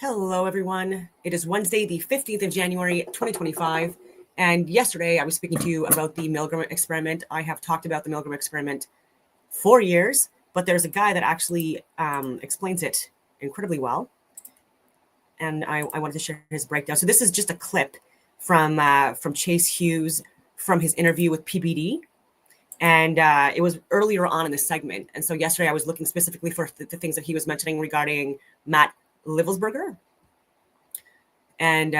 Hello, everyone. It is Wednesday, the 15th of January, 2025. And yesterday I was speaking to you about the Milgram experiment. I have talked about the Milgram experiment for years, but there's a guy that actually explains it incredibly well. And I wanted to share his breakdown. So this is just a clip from Chase Hughes from his interview with PBD. And it was earlier on in the segment. And so yesterday I was looking specifically for the things that he was mentioning regarding Matt Livelsberger. And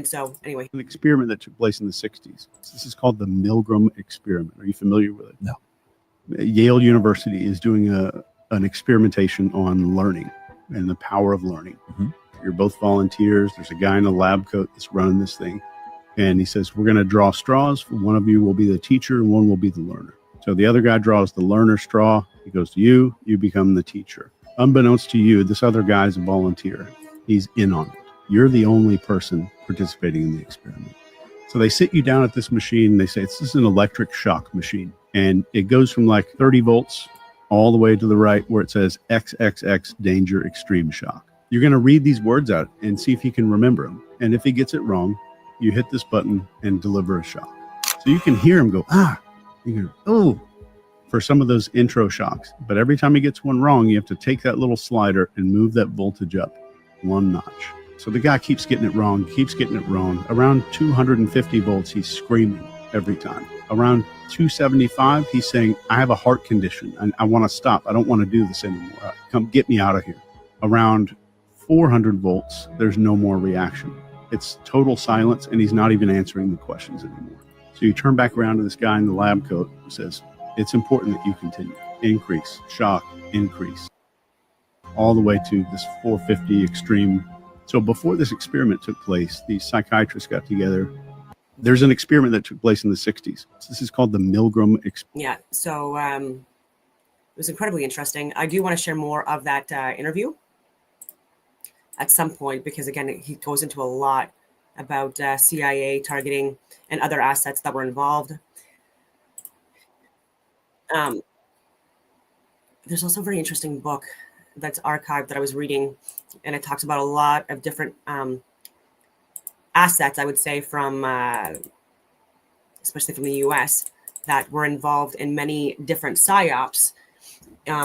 so anyway. An experiment that took place in the 60s. This is called the Milgram experiment. Are you familiar with it? No. Yale University is doing an experimentation on learning and the power of learning. Mm-hmm. You're both volunteers. There's a guy in a lab coat that's running this thing. And he says, we're going to draw straws. One of you will be the teacher and one will be the learner. So the other guy draws the learner straw. He goes to you. You become the teacher. Unbeknownst to you, this other guy is a volunteer. He's in on it. You're the only person participating in the experiment. So they sit you down at this machine. They say, this is an electric shock machine. And it goes from like 30 volts all the way to the right where it says XXX danger extreme shock. You're going to read these words out and see if he can remember them. And if he gets it wrong, you hit this button and deliver a shock. So you can hear him go, you go, oh, for some of those intro shocks. But every time he gets one wrong, you have to take that little slider and move that voltage up one notch. So the guy keeps getting it wrong. Around 250 volts, he's screaming every time. Around 275, he's saying, I have a heart condition and I want to stop. I don't want to do this anymore. Come get me out of here. Around 400 volts, there's no more reaction. It's total silence and he's not even answering the questions anymore. So you turn back around to this guy in the lab coat who says, it's important that you continue. Increase, shock, increase. All the way to this 450 extreme. So before this experiment took place, these psychiatrists got together. There's an experiment that took place in the 60s. This is called the Milgram experiment. Yeah, so it was incredibly interesting. I do want to share more of that interview at some point, because again, he goes into a lot about CIA targeting and other assets that were involved. There's also a very interesting book that's archived that I was reading, and it talks about a lot of different assets, I would say, from especially from the US, that were involved in many different psyops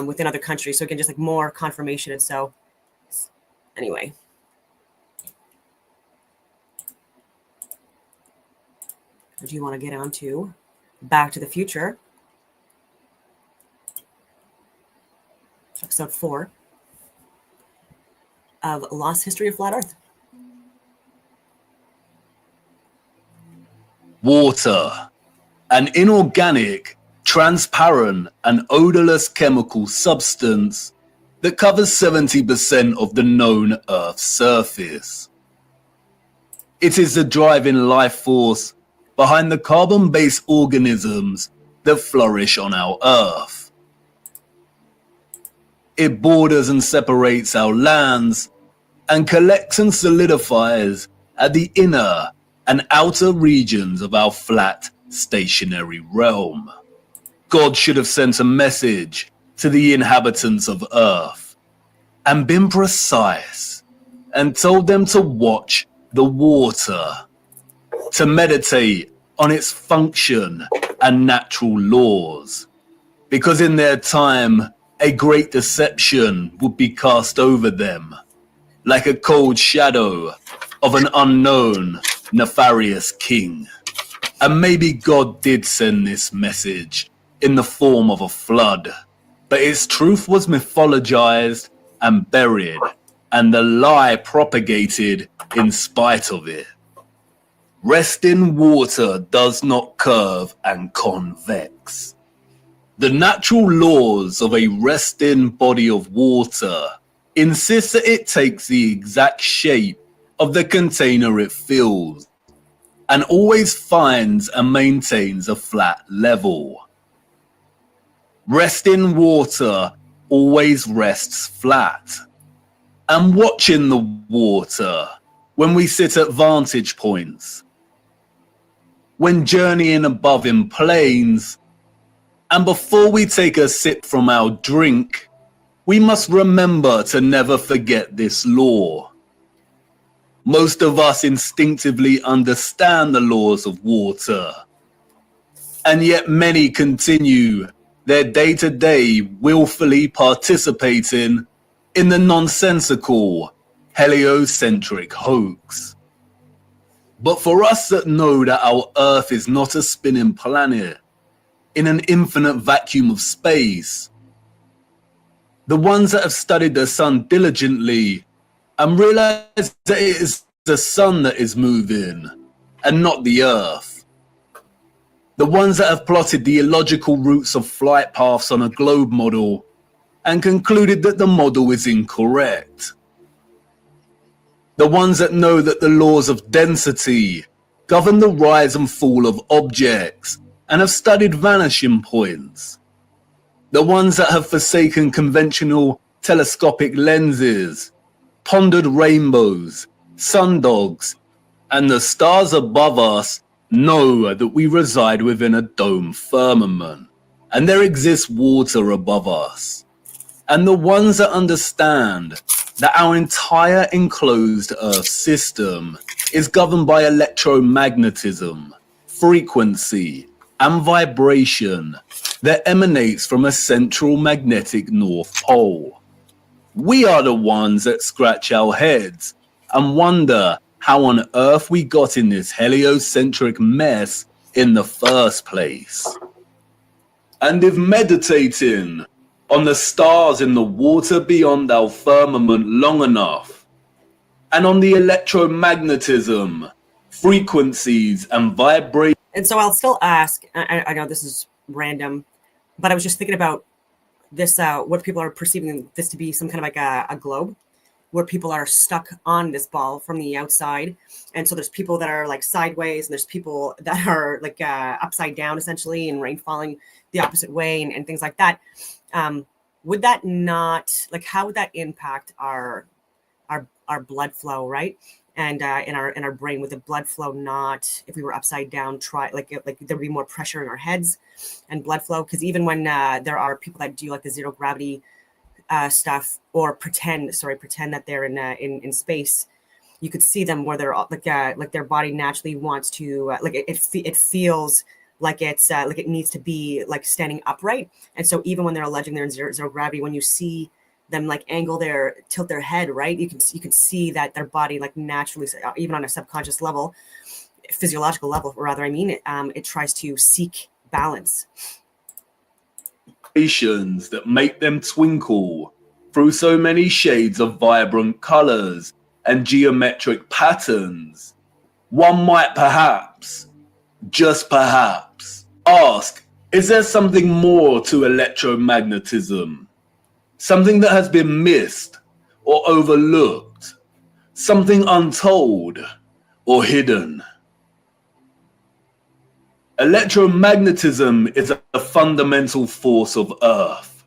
within other countries. So again, just like more confirmation. And so anyway. Do you want to get on to Back to the Future? Episode 4 of Lost History of Flat Earth. Water, an inorganic, transparent, and odorless chemical substance that covers 70% of the known Earth's surface. It is the driving life force behind the carbon-based organisms that flourish on our Earth. It borders and separates our lands and collects and solidifies at the inner and outer regions of our flat, stationary realm. God should have sent a message to the inhabitants of Earth and been precise and told them to watch the water, to meditate on its function and natural laws, because in their time, a great deception would be cast over them, like a cold shadow of an unknown, nefarious king. And maybe God did send this message in the form of a flood, but its truth was mythologized and buried, and the lie propagated in spite of it. Resting water does not curve and convex. The natural laws of a resting body of water insist that it takes the exact shape of the container it fills and always finds and maintains a flat level. Resting water always rests flat. And watching the water when we sit at vantage points, when journeying above in planes, and before we take a sip from our drink, we must remember to never forget this law. Most of us instinctively understand the laws of water, and yet many continue their day-to-day willfully participating in the nonsensical heliocentric hoax. But for us that know that our Earth is not a spinning planet in an infinite vacuum of space, the ones that have studied the sun diligently and realize that it is the sun that is moving and not the Earth, the ones that have plotted the illogical routes of flight paths on a globe model and concluded that the model is incorrect, the ones that know that the laws of density govern the rise and fall of objects and have studied vanishing points, the ones that have forsaken conventional telescopic lenses, pondered rainbows, sundogs, and the stars above us know that we reside within a dome firmament and there exists water above us. And the ones that understand that our entire enclosed Earth system is governed by electromagnetism, frequency, and vibration that emanates from a central magnetic North Pole. We are the ones that scratch our heads and wonder how on earth we got in this heliocentric mess in the first place. And if meditating on the stars in the water beyond our firmament long enough, and on the electromagnetism, frequencies, and vibrations. And so I'll still ask, I know this is random, but I was just thinking about this, what people are perceiving this to be some kind of like a globe where people are stuck on this ball from the outside. And so there's people that are like sideways and there's people that are like upside down essentially, and rain falling the opposite way and things like that. Would that not, like, how would that impact our blood flow, right? And in our brain, with the blood flow not, if we were upside down, like there would be more pressure in our heads and blood flow. Because even when there are people that do like the zero gravity stuff, or pretend that they're in space, you could see them where they're like their body naturally wants to it feels like it's like it needs to be like standing upright. And so even when they're alleging they're in zero gravity, when you see them like tilt their head, right, you can see that their body like naturally, even on a subconscious level, physiological level rather, it tries to seek balance. That make them twinkle through so many shades of vibrant colors and geometric patterns. One might perhaps, just perhaps, ask, is there something more to electromagnetism? Something that has been missed or overlooked? Something untold or hidden? Electromagnetism is a fundamental force of Earth.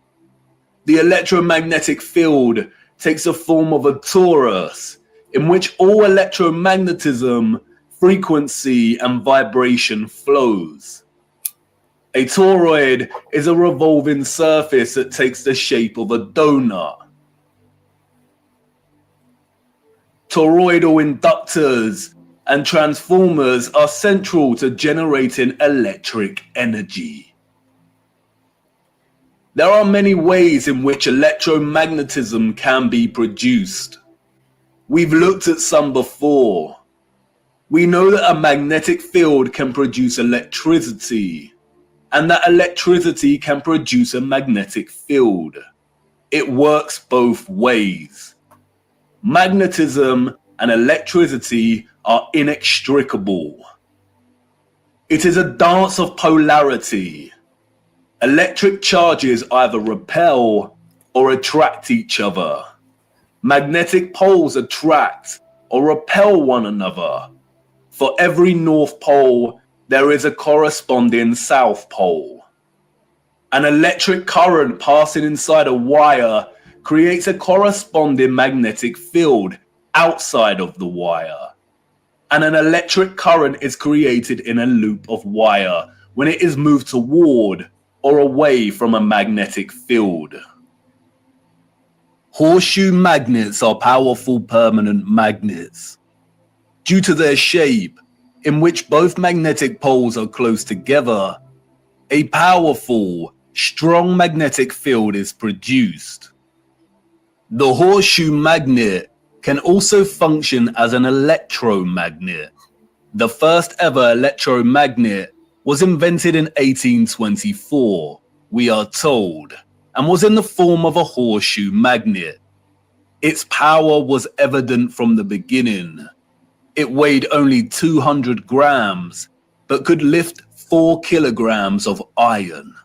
The electromagnetic field takes the form of a torus in which all electromagnetism, frequency, and vibration flows. A toroid is a revolving surface that takes the shape of a donut. Toroidal inductors and transformers are central to generating electric energy. There are many ways in which electromagnetism can be produced. We've looked at some before. We know that a magnetic field can produce electricity, and that electricity can produce a magnetic field. It works both ways. Magnetism and electricity are inextricable. It is a dance of polarity. Electric charges either repel or attract each other. Magnetic poles attract or repel one another. For every North Pole, there is a corresponding South Pole. An electric current passing inside a wire creates a corresponding magnetic field outside of the wire. And an electric current is created in a loop of wire when it is moved toward or away from a magnetic field. Horseshoe magnets are powerful permanent magnets. due to their shape, in which both magnetic poles are close together, a powerful, strong magnetic field is produced. The horseshoe magnet can also function as an electromagnet. The first ever electromagnet was invented in 1824, we are told, and was in the form of a horseshoe magnet. Its power was evident from the beginning. It weighed only 200 grams, but could lift 4 kilograms of iron.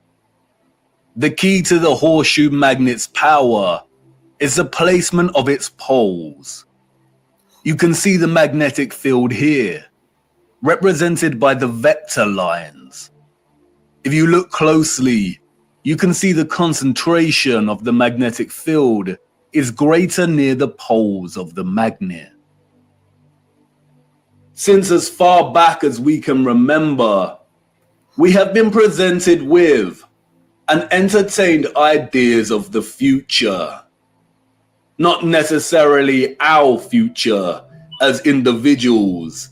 The key to the horseshoe magnet's power is the placement of its poles. You can see the magnetic field here, represented by the vector lines. If you look closely, you can see the concentration of the magnetic field is greater near the poles of the magnet. Since as far back as we can remember, we have been presented with and entertained ideas of the future. Not necessarily our future as individuals,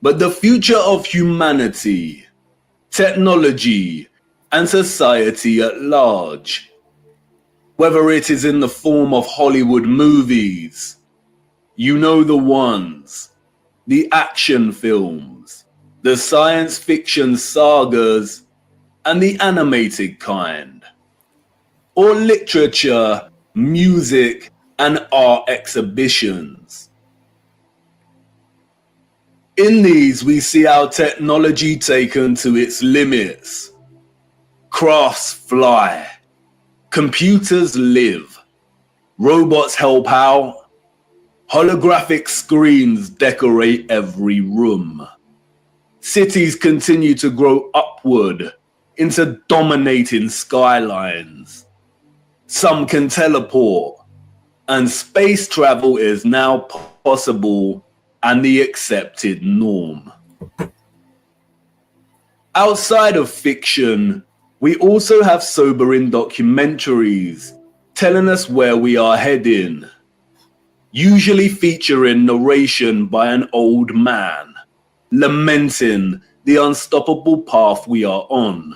but the future of humanity, technology, and society at large. Whether it is in the form of Hollywood movies, you know the ones, the action films, the science fiction sagas, and the animated kind, or literature, music, and art exhibitions. In these, we see our technology taken to its limits. Crafts fly, computers live, robots help out, holographic screens decorate every room. Cities continue to grow upward into dominating skylines. Some can teleport, and space travel is now possible and the accepted norm. Outside of fiction, we also have sobering documentaries telling us where we are heading, usually featuring narration by an old man, lamenting the unstoppable path we are on.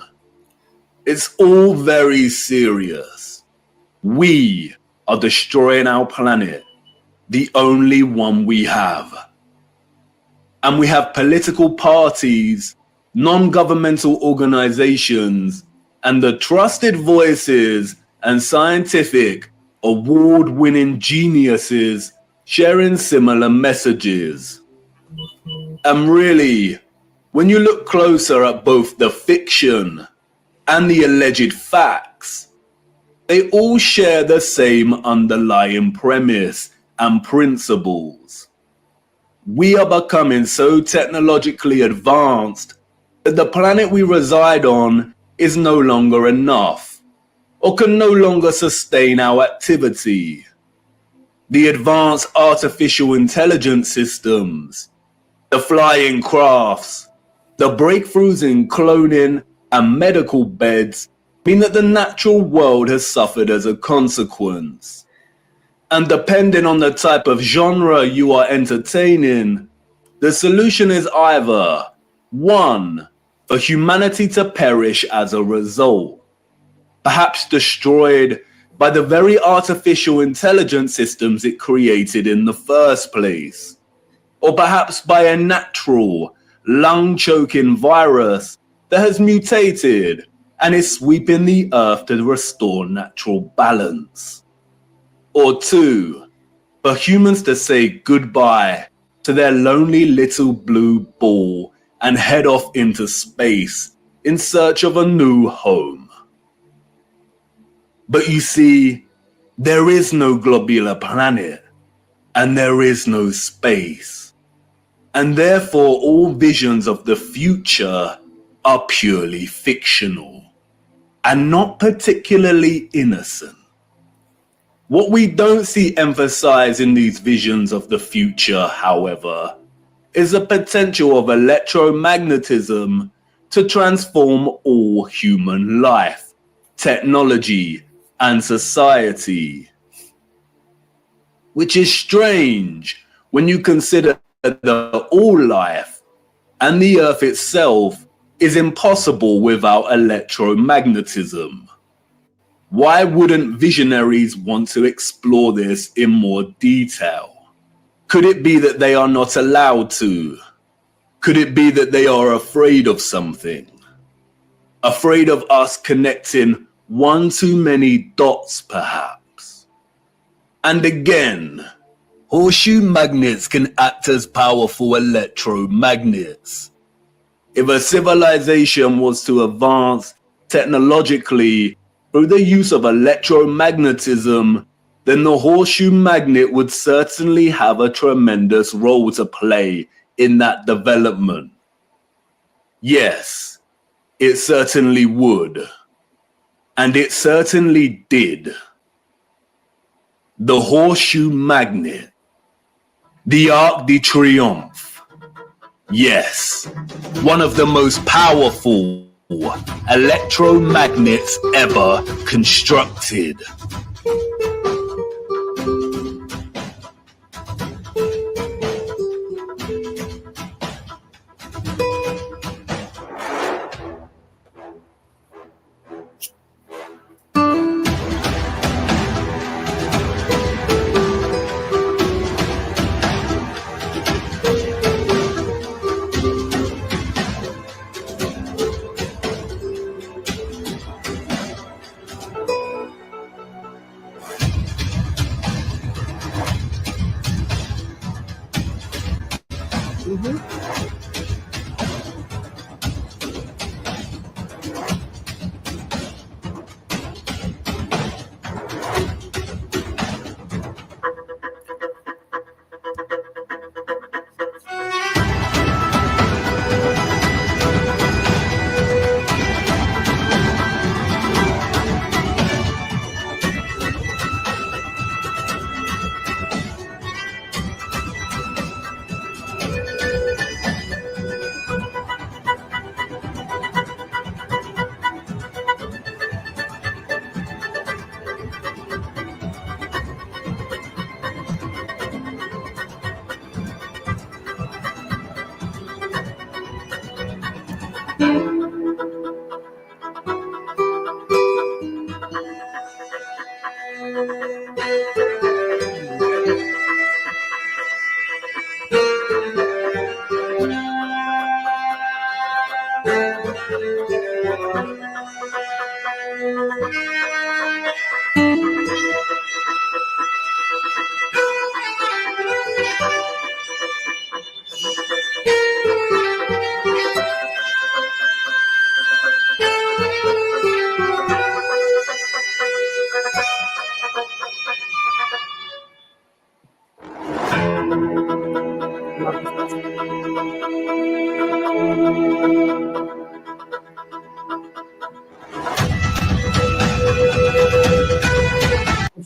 It's all very serious. We are destroying our planet, the only one we have. And we have political parties, non-governmental organizations, and the trusted voices and scientific award-winning geniuses sharing similar messages. And really, when you look closer at both the fiction and the alleged facts, they all share the same underlying premise and principles. We are becoming so technologically advanced that the planet we reside on is no longer enough, or can no longer sustain our activity. The advanced artificial intelligence systems, the flying crafts, the breakthroughs in cloning and medical beds mean that the natural world has suffered as a consequence. And depending on the type of genre you are entertaining, the solution is either 1, for humanity to perish as a result, perhaps destroyed by the very artificial intelligence systems it created in the first place, or perhaps by a natural, lung-choking virus that has mutated and is sweeping the earth to restore natural balance. Or 2, for humans to say goodbye to their lonely little blue ball and head off into space in search of a new home. But you see, there is no globular planet, and there is no space. And therefore all visions of the future are purely fictional, and not particularly innocent. What we don't see emphasized in these visions of the future, however, is the potential of electromagnetism to transform all human life, technology, and society. Which is strange when you consider that all life and the Earth itself is impossible without electromagnetism. Why wouldn't visionaries want to explore this in more detail? Could it be that they are not allowed to? Could it be that they are afraid of something? Afraid of us connecting one too many dots, perhaps? And again, horseshoe magnets can act as powerful electromagnets. If a civilization was to advance technologically through the use of electromagnetism, then the horseshoe magnet would certainly have a tremendous role to play in that development. Yes, it certainly would. And it certainly did. The horseshoe magnet. The Arc de Triomphe. Yes, one of the most powerful electromagnets ever constructed.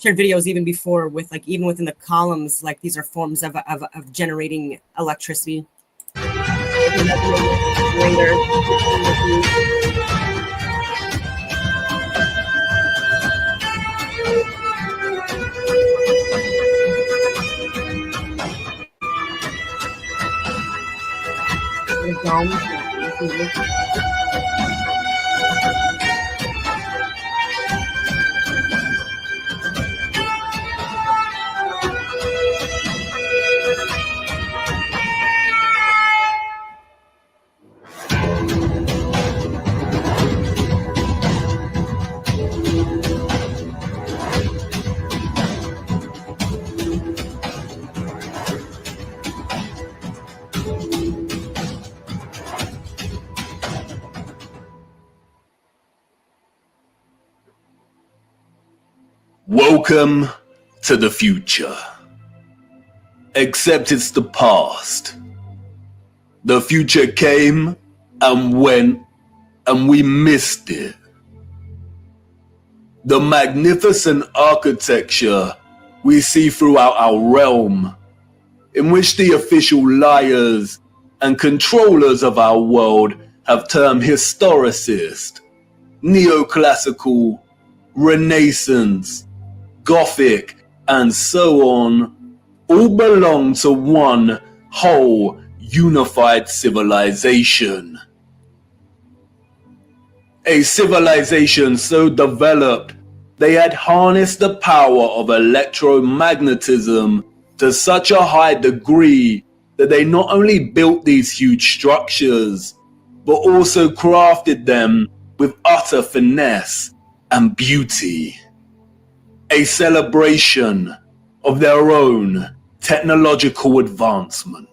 Shared videos even before with like even within the columns, like these are forms of generating electricity. Later. Welcome to the future. Except it's the past. The future came and went, and we missed it. The magnificent architecture we see throughout our realm, in which the official liars and controllers of our world have termed historicist, neoclassical, Renaissance, Gothic, and so on, all belong to one whole, unified civilization. A civilization so developed they had harnessed the power of electromagnetism to such a high degree that they not only built these huge structures, but also crafted them with utter finesse and beauty. A celebration of their own technological advancement.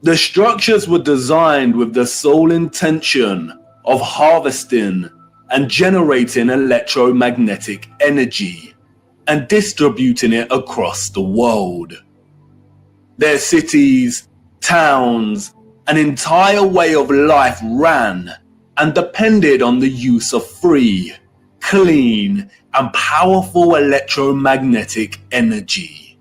The structures were designed with the sole intention of harvesting and generating electromagnetic energy and distributing it across the world. Their cities, towns, an entire way of life ran and depended on the use of free, clean, and powerful electromagnetic energy.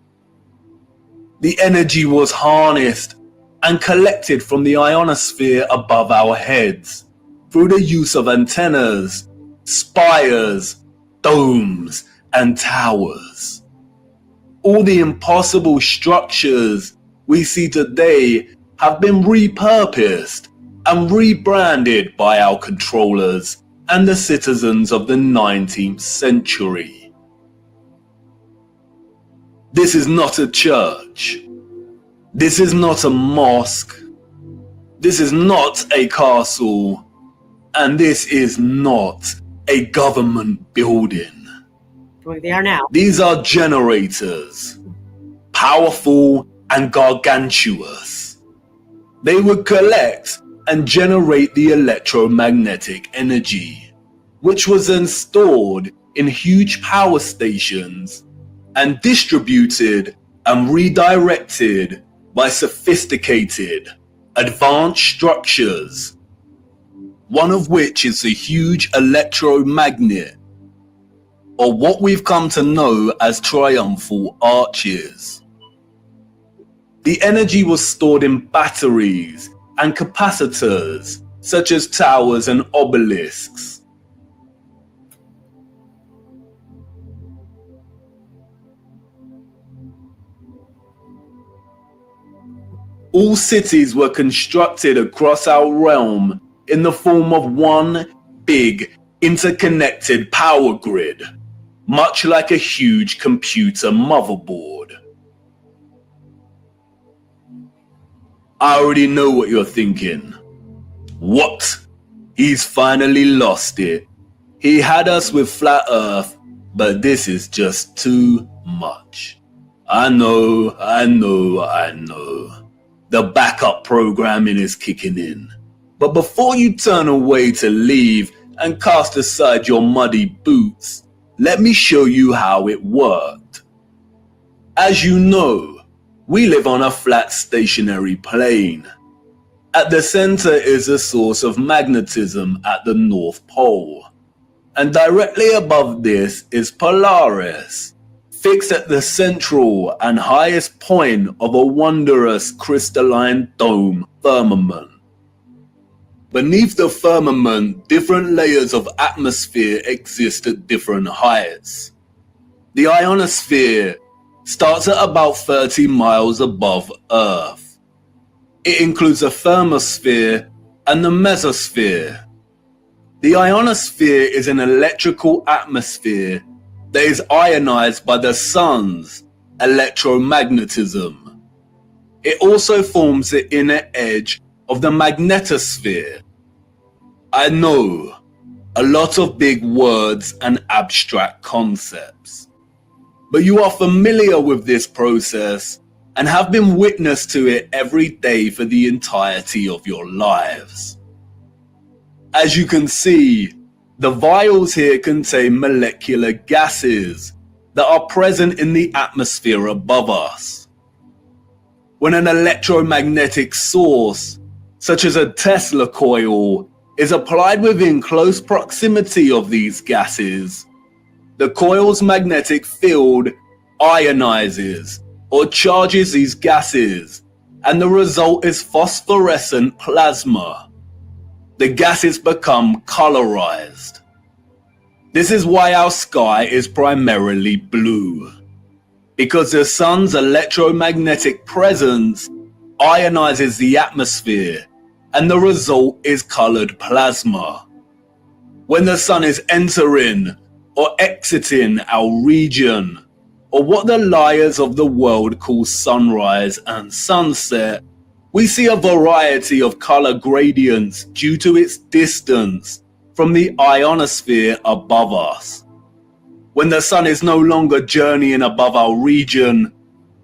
The energy was harnessed and collected from the ionosphere above our heads through the use of antennas, spires, domes, and towers. All the impossible structures we see today have been repurposed and rebranded by our controllers and the citizens of the 19th century. This is not a church. This is not a mosque. This is not a castle. And this is not a government building. Well, they are now. These are generators, powerful and gargantuous. They would collect and generate the electromagnetic energy, which was then stored in huge power stations and distributed and redirected by sophisticated, advanced structures, one of which is a huge electromagnet, or what we've come to know as triumphal arches. The energy was stored in batteries and capacitors, such as towers and obelisks. All cities were constructed across our realm in the form of one big, interconnected power grid, much like a huge computer motherboard. I already know what you're thinking. What? He's finally lost it. He had us with Flat Earth, but this is just too much. I know. The backup programming is kicking in. But before you turn away to leave and cast aside your muddy boots, let me show you how it worked. As you know, we live on a flat stationary plane. At the center is a source of magnetism at the North Pole. And directly above this is Polaris, fixed at the central and highest point of a wondrous crystalline dome firmament. Beneath the firmament, different layers of atmosphere exist at different heights. The ionosphere starts at about 30 miles above Earth. It includes the thermosphere and the mesosphere. The ionosphere is an electrical atmosphere that is ionized by the sun's electromagnetism. It also forms the inner edge of the magnetosphere. I know, a lot of big words and abstract concepts, but you are familiar with this process and have been witness to it every day for the entirety of your lives. As you can see, the vials here contain molecular gases that are present in the atmosphere above us. When an electromagnetic source, such as a Tesla coil, is applied within close proximity of these gases, the coil's magnetic field ionizes or charges these gases, and the result is phosphorescent plasma. The gases become colorized. This is why our sky is primarily blue. because the sun's electromagnetic presence ionizes the atmosphere, and the result is colored plasma. When the sun is entering or exiting our region, or what the liars of the world call sunrise and sunset, we see a variety of color gradients due to its distance from the ionosphere above us. When the sun is no longer journeying above our region,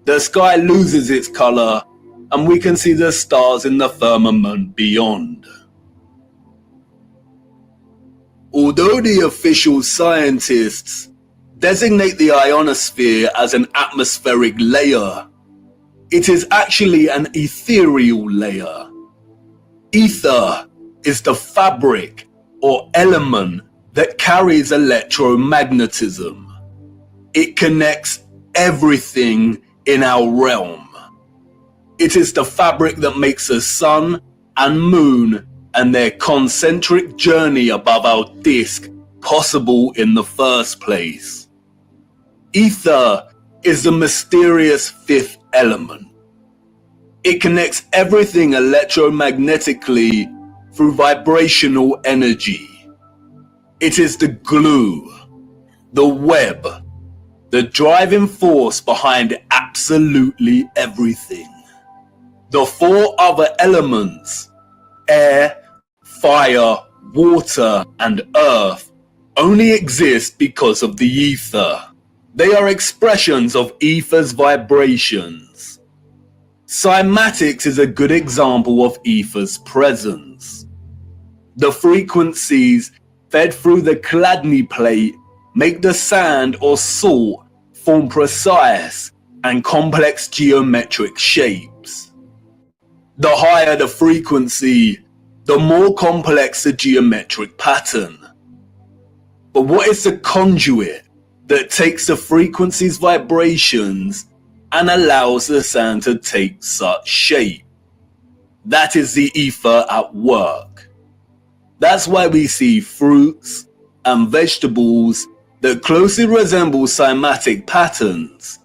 the sky loses its color and we can see the stars in the firmament beyond. Although the official scientists designate the ionosphere as an atmospheric layer, it is actually an ethereal layer. Ether is the fabric or element that carries electromagnetism. It connects everything in our realm. It is the fabric that makes the sun and moon and their concentric journey above our disk possible in the first place. Ether is the mysterious fifth element. It connects everything electromagnetically through vibrational energy. It is the glue, the web, the driving force behind absolutely everything. The four other elements, air, fire, water, and earth, only exist because of the ether. They are expressions of ether's vibrations. Cymatics is a good example of ether's presence. The frequencies fed through the Chladni plate make the sand or salt form precise and complex geometric shapes. The higher the frequency, the more complex the geometric pattern. But what is the conduit that takes the frequency's vibrations and allows the sand to take such shape? That is the ether at work. That's why we see fruits and vegetables that closely resemble cymatic patterns.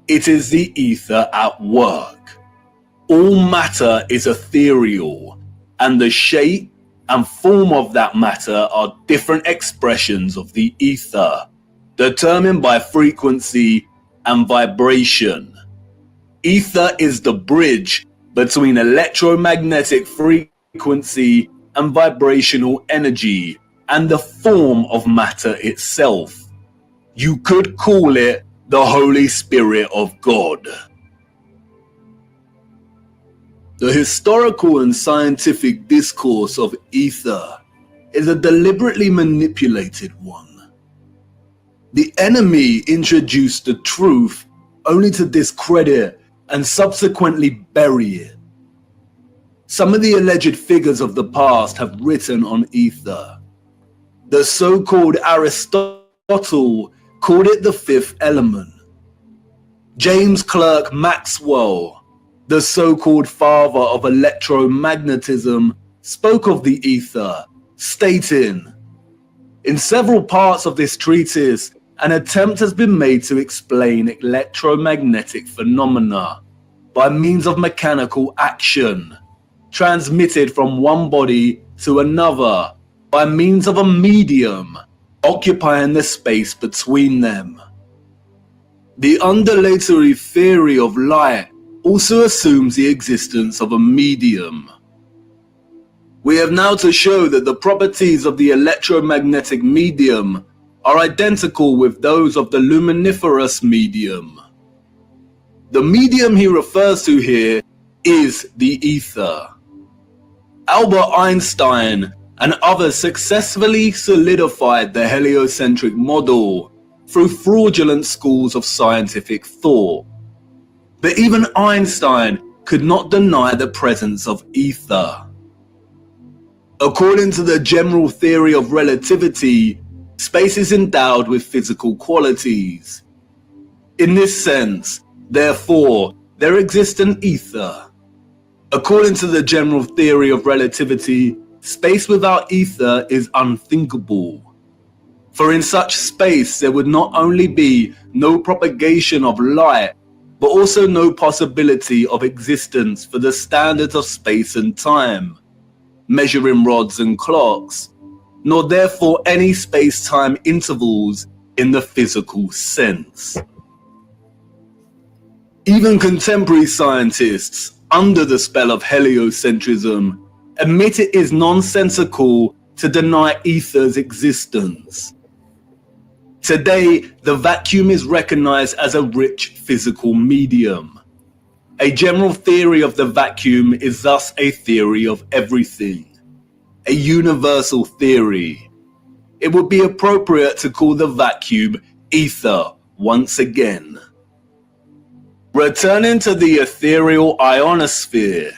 It is the ether at work. All matter is ethereal, and the shape and form of that matter are different expressions of the ether, determined by frequency and vibration. Ether is the bridge between electromagnetic frequency and vibrational energy and the form of matter itself. You could call it the Holy Spirit of God. The historical and scientific discourse of ether is a deliberately manipulated one. The enemy introduced the truth only to discredit and subsequently bury it. Some of the alleged figures of the past have written on ether. The so-called Aristotle called it the fifth element. James Clerk Maxwell, the so-called father of electromagnetism, spoke of the ether, stating, "In several parts of this treatise, an attempt has been made to explain electromagnetic phenomena by means of mechanical action, transmitted from one body to another by means of a medium occupying the space between them. The undulatory theory of light also assumes the existence of a medium. We have now to show that the properties of the electromagnetic medium are identical with those of the luminiferous medium. The medium he refers to here is the ether. Albert Einstein and others successfully solidified the heliocentric model through fraudulent schools of scientific thought. But even Einstein could not deny the presence of ether. According to the general theory of relativity, space is endowed with physical qualities. In this sense, therefore, there exists an ether. According to the general theory of relativity, space without ether is unthinkable. For in such space there would not only be no propagation of light, but also no possibility of existence for the standards of space and time, measuring rods and clocks, nor therefore any space-time intervals in the physical sense. Even contemporary scientists, under the spell of heliocentrism, admit it is nonsensical to deny ether's existence. Today, the vacuum is recognized as a rich physical medium. A general theory of the vacuum is thus a theory of everything, a universal theory. It would be appropriate to call the vacuum ether once again. Returning to the ethereal ionosphere.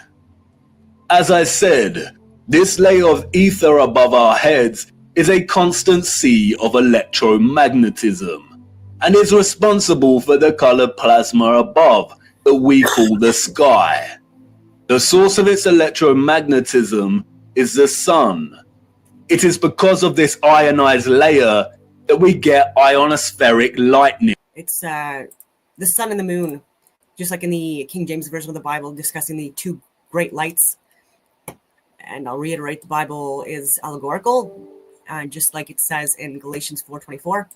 As I said, this layer of ether above our heads is a constant sea of electromagnetism and is responsible for the colored plasma above that we call the sky. The source of its electromagnetism is the sun. It is because of this ionized layer that we get ionospheric lightning. It's the sun and the moon, just like in the King James Version of the Bible, discussing the two great lights. And I'll reiterate, the Bible is allegorical, just like it says in Galatians 4:24.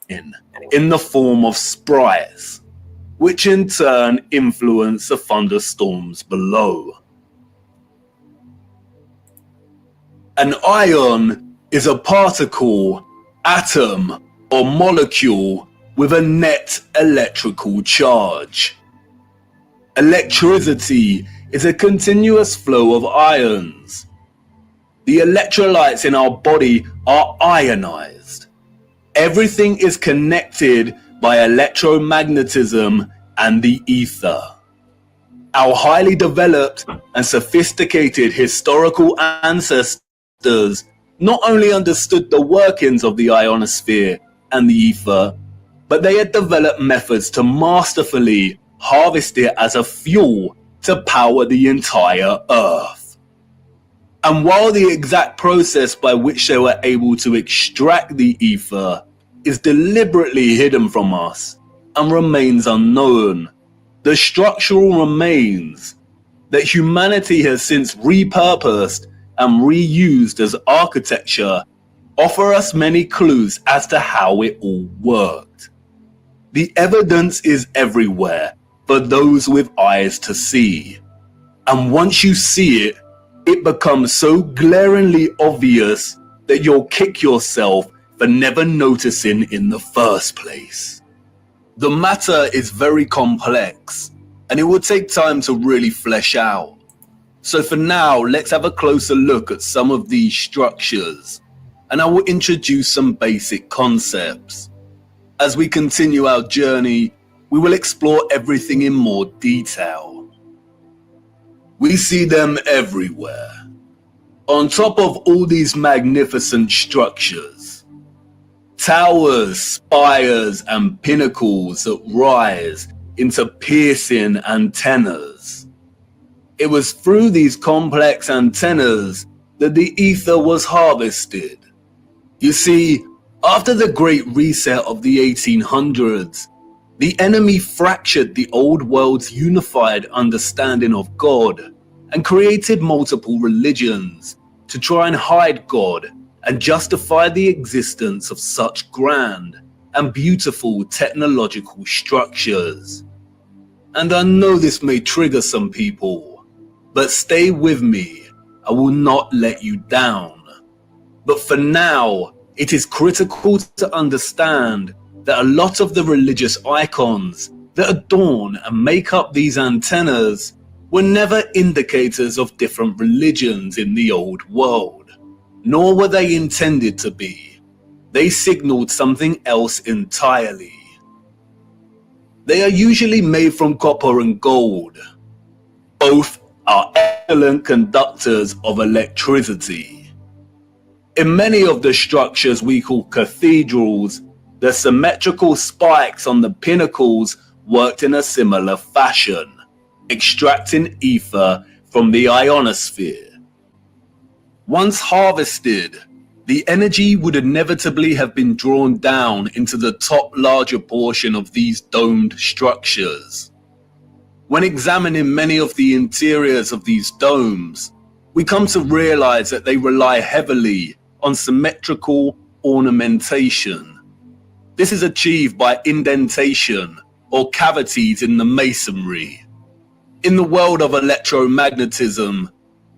In the form of sprites, which in turn influence the thunderstorms below. An ion is a particle, atom, or molecule with a net electrical charge. Electricity is a continuous flow of ions. The electrolytes in our body are ionized. Everything is connected by electromagnetism and the ether. Our highly developed and sophisticated historical ancestors not only understood the workings of the ionosphere and the ether, but they had developed methods to masterfully harvest it as a fuel to power the entire Earth. And while the exact process by which they were able to extract the ether is deliberately hidden from us and remains unknown, the structural remains that humanity has since repurposed and reused as architecture offer us many clues as to how it all worked. The evidence is everywhere for those with eyes to see. And once you see it, it becomes so glaringly obvious that you'll kick yourself for never noticing in the first place. The matter is very complex, and it will take time to really flesh out. So for now, let's have a closer look at some of these structures, and I will introduce some basic concepts. As we continue our journey, we will explore everything in more detail. We see them everywhere. On top of all these magnificent structures, towers, spires, and pinnacles that rise into piercing antennas. It was through these complex antennas that the ether was harvested. You see, after the Great Reset of the 1800s, the enemy fractured the old world's unified understanding of God and created multiple religions to try and hide God and justify the existence of such grand and beautiful technological structures. And I know this may trigger some people, but stay with me, I will not let you down. But for now, it is critical to understand that a lot of the religious icons that adorn and make up these antennas were never indicators of different religions in the old world, nor were they intended to be. They signaled something else entirely. They are usually made from copper and gold. Both are excellent conductors of electricity. In many of the structures we call cathedrals, the symmetrical spikes on the pinnacles worked in a similar fashion, extracting ether from the ionosphere. Once harvested, the energy would inevitably have been drawn down into the top larger portion of these domed structures. When examining many of the interiors of these domes, we come to realize that they rely heavily on symmetrical ornamentation. This is achieved by indentation or cavities in the masonry. In the world of electromagnetism,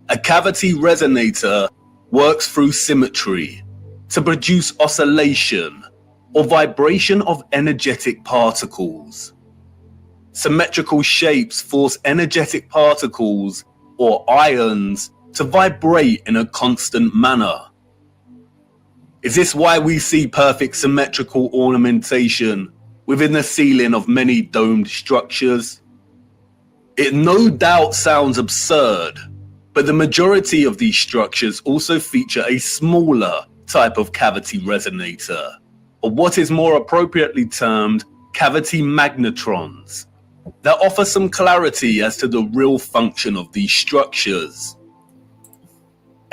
a cavity resonator works through symmetry to produce oscillation or vibration of energetic particles. Symmetrical shapes force energetic particles or ions to vibrate in a constant manner. Is this why we see perfect symmetrical ornamentation within the ceiling of many domed structures? It no doubt sounds absurd, but the majority of these structures also feature a smaller type of cavity resonator, or what is more appropriately termed cavity magnetrons, that offer some clarity as to the real function of these structures.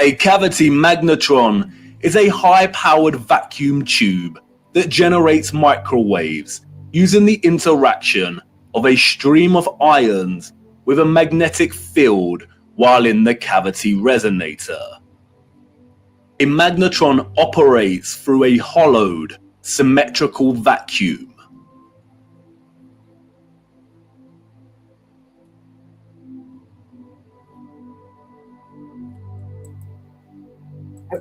A cavity magnetron is a high-powered vacuum tube that generates microwaves using the interaction of a stream of ions with a magnetic field while in the cavity resonator. A magnetron operates through a hollowed, symmetrical vacuum.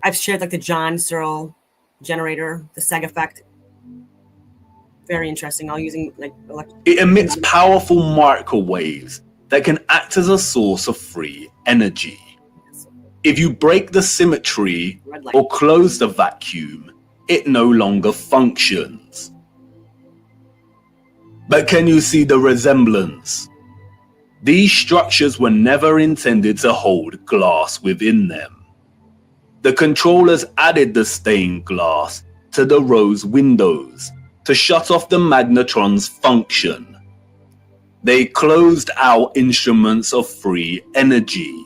I've shared like the John Searle generator, the Seg effect. Very interesting. All using like It emits powerful microwaves that can act as a source of free energy. If you break the symmetry or close the vacuum, it no longer functions. But can you see the resemblance? These structures were never intended to hold glass within them. The controllers added the stained glass to the rose windows to shut off the magnetron's function. They closed out instruments of free energy.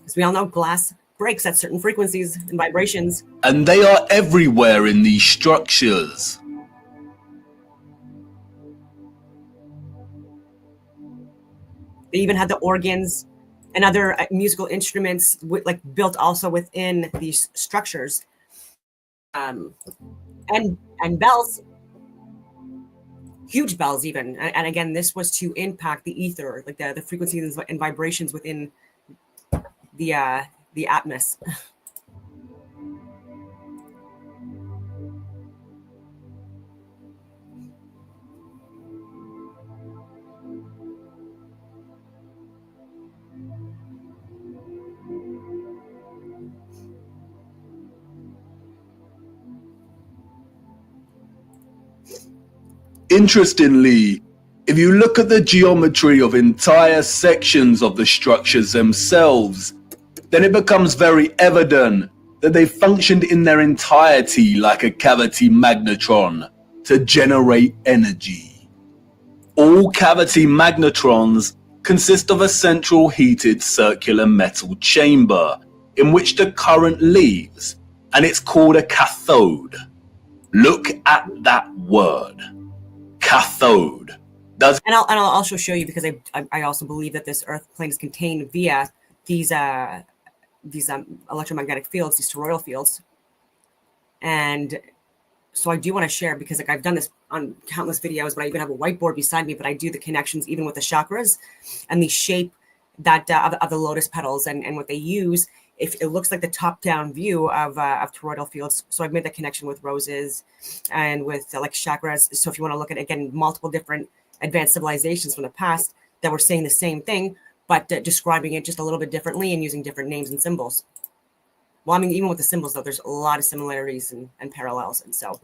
As we all know, glass breaks at certain frequencies and vibrations. And they are everywhere in these structures. They even had the organs and other musical instruments like built also within these structures, and bells, huge bells even. And again, this was to impact the ether, like the frequencies and vibrations within the atmosphere. Interestingly, if you look at the geometry of entire sections of the structures themselves, then it becomes very evident that they functioned in their entirety like a cavity magnetron to generate energy. All cavity magnetrons consist of a central heated circular metal chamber in which the current leaves, and it's called a cathode. Look at that word. Cathode. And I'll also show you, because I also believe that this Earth plane is contained via these electromagnetic fields, these toroidal fields. And so I do want to share, because like I've done this on countless videos, but I even have a whiteboard beside me, but I do the connections even with the chakras and the shape that of the lotus petals and what they use. If it looks like the top-down view of toroidal fields, so I've made the connection with roses and with like chakras. So if you want to look at, again, multiple different advanced civilizations from the past that were saying the same thing, but describing it just a little bit differently and using different names and symbols. Well, I mean, even with the symbols, though, there's a lot of similarities and parallels. And so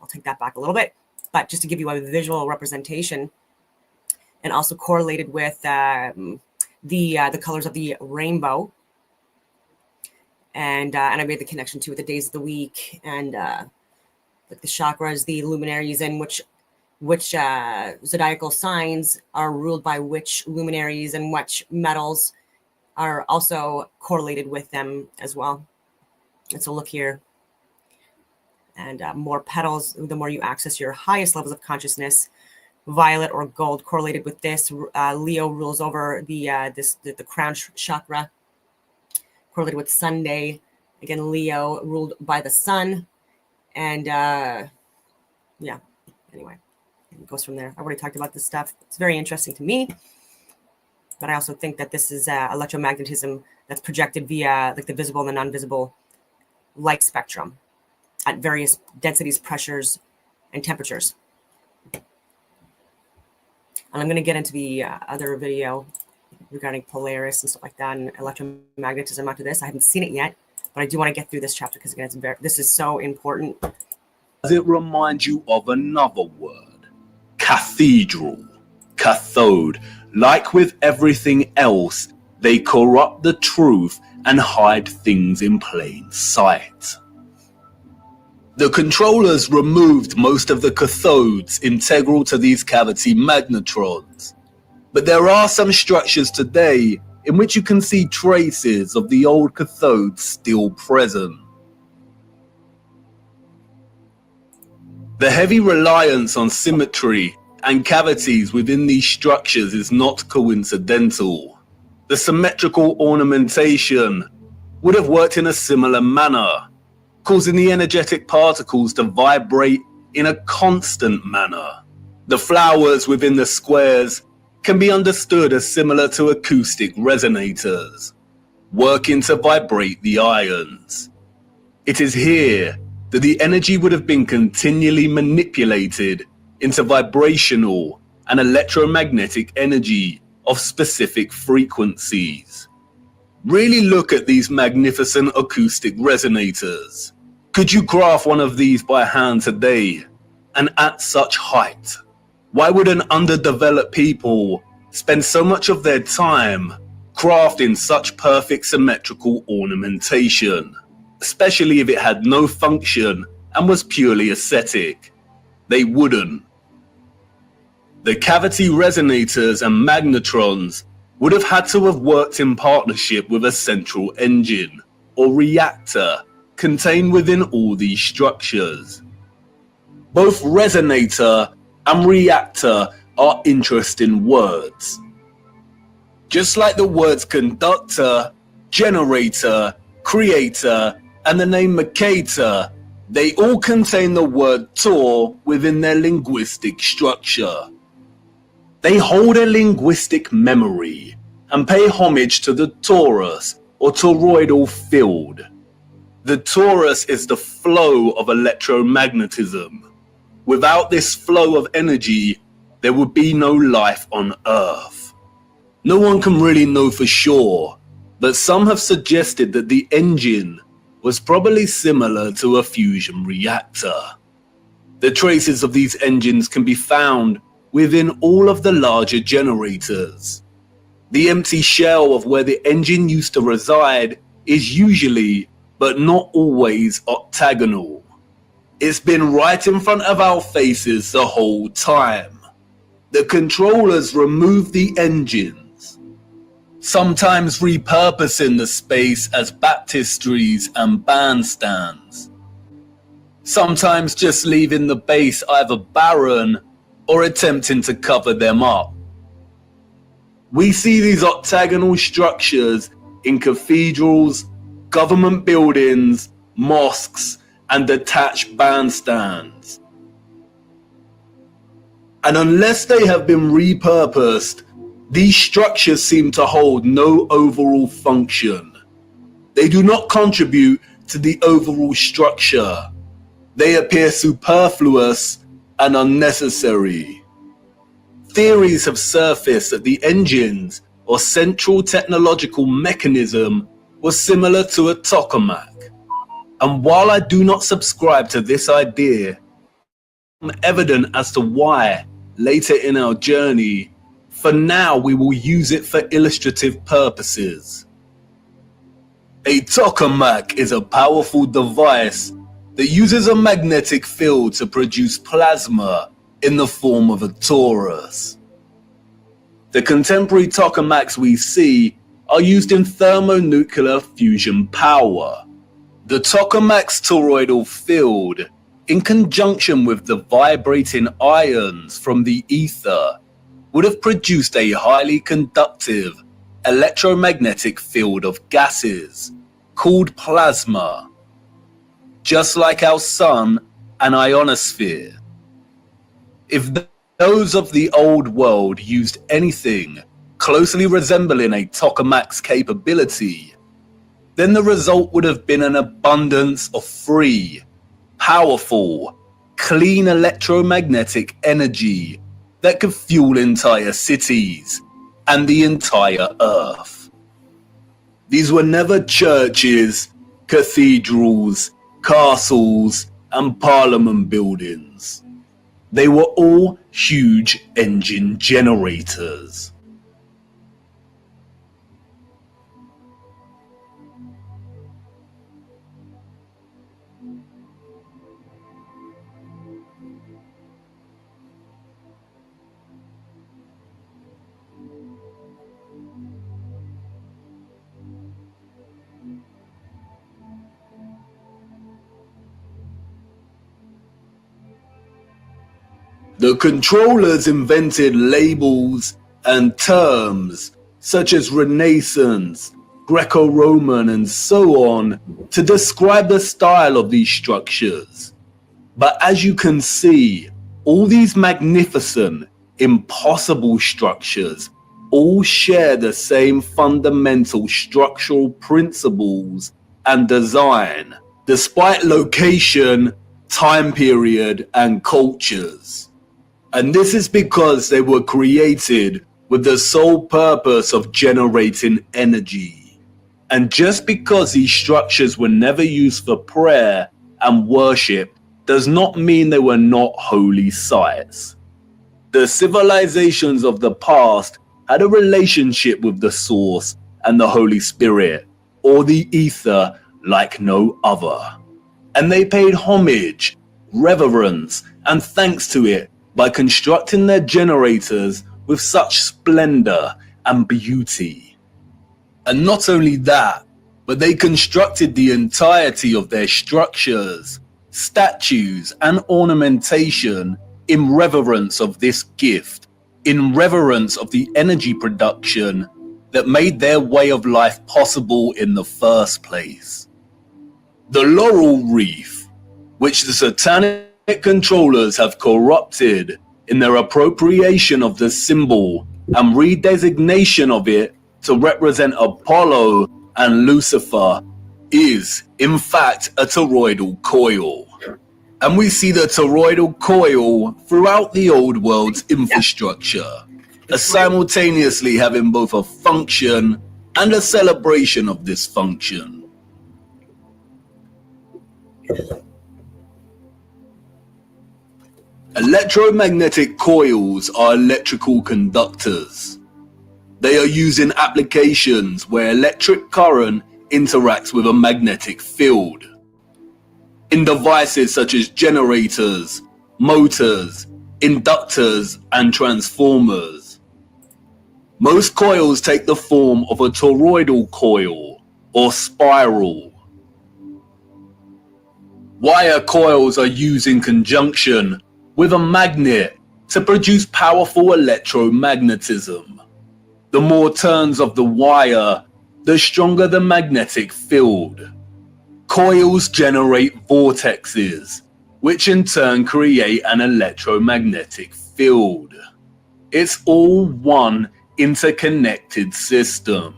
I'll take that back a little bit. But just to give you a visual representation, and also correlated with the colors of the rainbow. And I made the connection too with the days of the week and like the chakras, the luminaries, and which zodiacal signs are ruled by which luminaries, and which metals are also correlated with them as well. And so look here. And more petals, the more you access your highest levels of consciousness. Violet or gold correlated with this. Leo rules over the crown chakra, correlated with Sunday. Again, Leo ruled by the sun. And yeah, anyway, it goes from there. I already talked about this stuff. It's very interesting to me. But I also think that this is electromagnetism that's projected via like the visible and the non-visible light spectrum at various densities, pressures, and temperatures. And I'm going to get into the other video regarding Polaris and stuff like that and electromagnetism after this. I haven't seen it yet, but I do want to get through this chapter because, again, this is so important. Does it remind you of another word? Cathedral, cathode. Like with everything else, they corrupt the truth and hide things in plain sight. The controllers removed most of the cathodes integral to these cavity magnetrons. But there are some structures today in which you can see traces of the old cathodes still present. The heavy reliance on symmetry and cavities within these structures is not coincidental. The symmetrical ornamentation would have worked in a similar manner, causing the energetic particles to vibrate in a constant manner. The flowers within the squares can be understood as similar to acoustic resonators, working to vibrate the ions. It is here that the energy would have been continually manipulated into vibrational and electromagnetic energy of specific frequencies. Really look at these magnificent acoustic resonators. Could you craft one of these by hand today and at such height? Why would an underdeveloped people spend so much of their time crafting such perfect symmetrical ornamentation, especially if it had no function and was purely aesthetic? They wouldn't. The cavity resonators and magnetrons would have had to have worked in partnership with a central engine or reactor contained within all these structures. Both resonator and reactor are interesting words. Just like the words conductor, generator, creator, and the name Mercator, they all contain the word Tor within their linguistic structure. They hold a linguistic memory and pay homage to the torus or toroidal field. The torus is the flow of electromagnetism. Without this flow of energy, there would be no life on Earth. No one can really know for sure, but some have suggested that the engine was probably similar to a fusion reactor. The traces of these engines can be found within all of the larger generators. The empty shell of where the engine used to reside is usually, but not always, octagonal. It's been right in front of our faces the whole time. The controllers remove the engines, sometimes repurposing the space as baptistries and bandstands, sometimes just leaving the base either barren or attempting to cover them up. We see these octagonal structures in cathedrals, government buildings, mosques, and detached bandstands. And unless they have been repurposed, these structures seem to hold no overall function. They do not contribute to the overall structure. They appear superfluous and unnecessary. Theories have surfaced that the engines or central technological mechanism was similar to a tokamak. And while I do not subscribe to this idea, I'm evident as to why later in our journey. For now, we will use it for illustrative purposes. A tokamak is a powerful device that uses a magnetic field to produce plasma in the form of a torus. The contemporary tokamaks we see are used in thermonuclear fusion power. The tokamak's toroidal field, in conjunction with the vibrating ions from the ether, would have produced a highly conductive electromagnetic field of gases called plasma, just like our sun and ionosphere. If those of the old world used anything closely resembling a tokamak's capability, then the result would have been an abundance of free, powerful, clean electromagnetic energy that could fuel entire cities and the entire earth. These were never churches, cathedrals, castles, and parliament buildings. They were all huge engine generators. The controllers invented labels and terms such as Renaissance, Greco-Roman, and so on to describe the style of these structures. But as you can see, all these magnificent, impossible structures all share the same fundamental structural principles and design, despite location, time period, and cultures. And this is because they were created with the sole purpose of generating energy. And just because these structures were never used for prayer and worship does not mean they were not holy sites. The civilizations of the past had a relationship with the Source and the Holy Spirit, or the ether, like no other. And they paid homage, reverence, and thanks to it by constructing their generators with such splendor and beauty. And not only that, but they constructed the entirety of their structures, statues, and ornamentation in reverence of this gift, in reverence of the energy production that made their way of life possible in the first place. The laurel wreath, which the satanic controllers have corrupted in their appropriation of the symbol and redesignation of it to represent Apollo and Lucifer, is in fact a toroidal coil. And we see the toroidal coil throughout the old world's infrastructure, as simultaneously having both a function and a celebration of this function. Electromagnetic coils are electrical conductors. They are used in applications where electric current interacts with a magnetic field. In devices such as generators, motors, inductors, and transformers. Most coils take the form of a toroidal coil or spiral. Wire coils are used in conjunction with a magnet to produce powerful electromagnetism. The more turns of the wire, the stronger the magnetic field. Coils generate vortexes, which in turn create an electromagnetic field. It's all one interconnected system.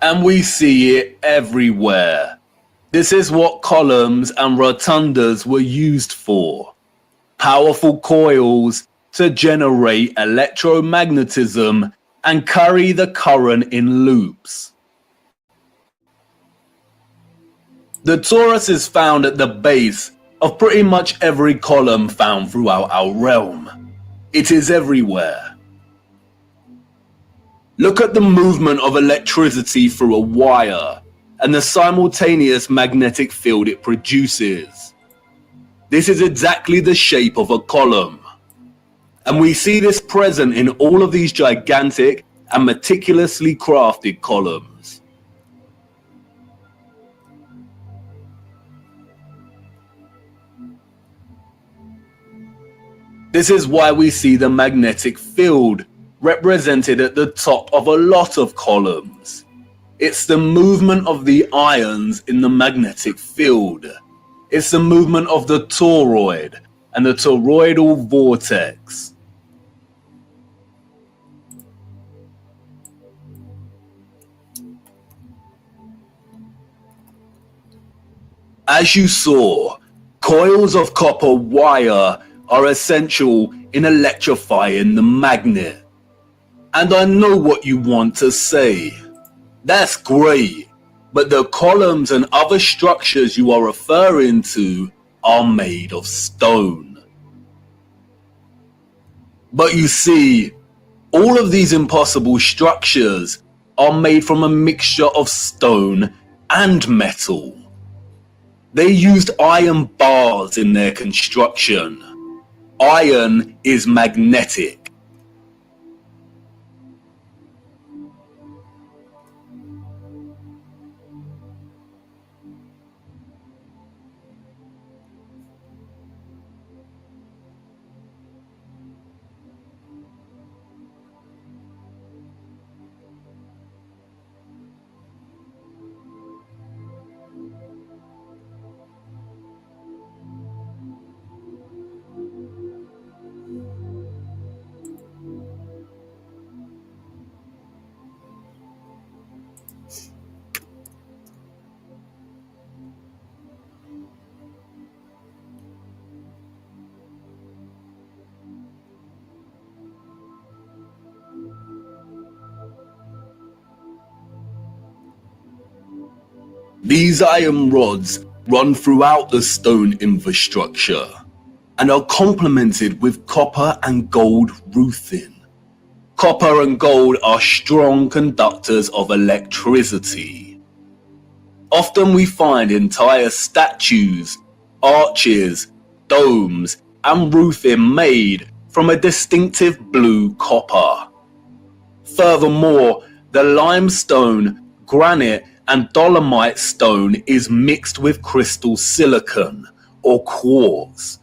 And we see it everywhere. This is what columns and rotundas were used for. Powerful coils to generate electromagnetism and carry the current in loops. The torus is found at the base of pretty much every column found throughout our realm. It is everywhere. Look at the movement of electricity through a wire and the simultaneous magnetic field it produces. This is exactly the shape of a column. And we see this present in all of these gigantic and meticulously crafted columns. This is why we see the magnetic field represented at the top of a lot of columns. It's the movement of the ions in the magnetic field. It's the movement of the toroid and the toroidal vortex. As you saw, coils of copper wire are essential in electrifying the magnet. And I know what you want to say. That's great, but the columns and other structures you are referring to are made of stone. But you see, all of these impossible structures are made from a mixture of stone and metal. They used iron bars in their construction. Iron is magnetic. These iron rods run throughout the stone infrastructure and are complemented with copper and gold roofing. Copper and gold are strong conductors of electricity. Often we find entire statues, arches, domes, and roofing made from a distinctive blue copper. Furthermore, the limestone, granite, and dolomite stone is mixed with crystal silicon or quartz.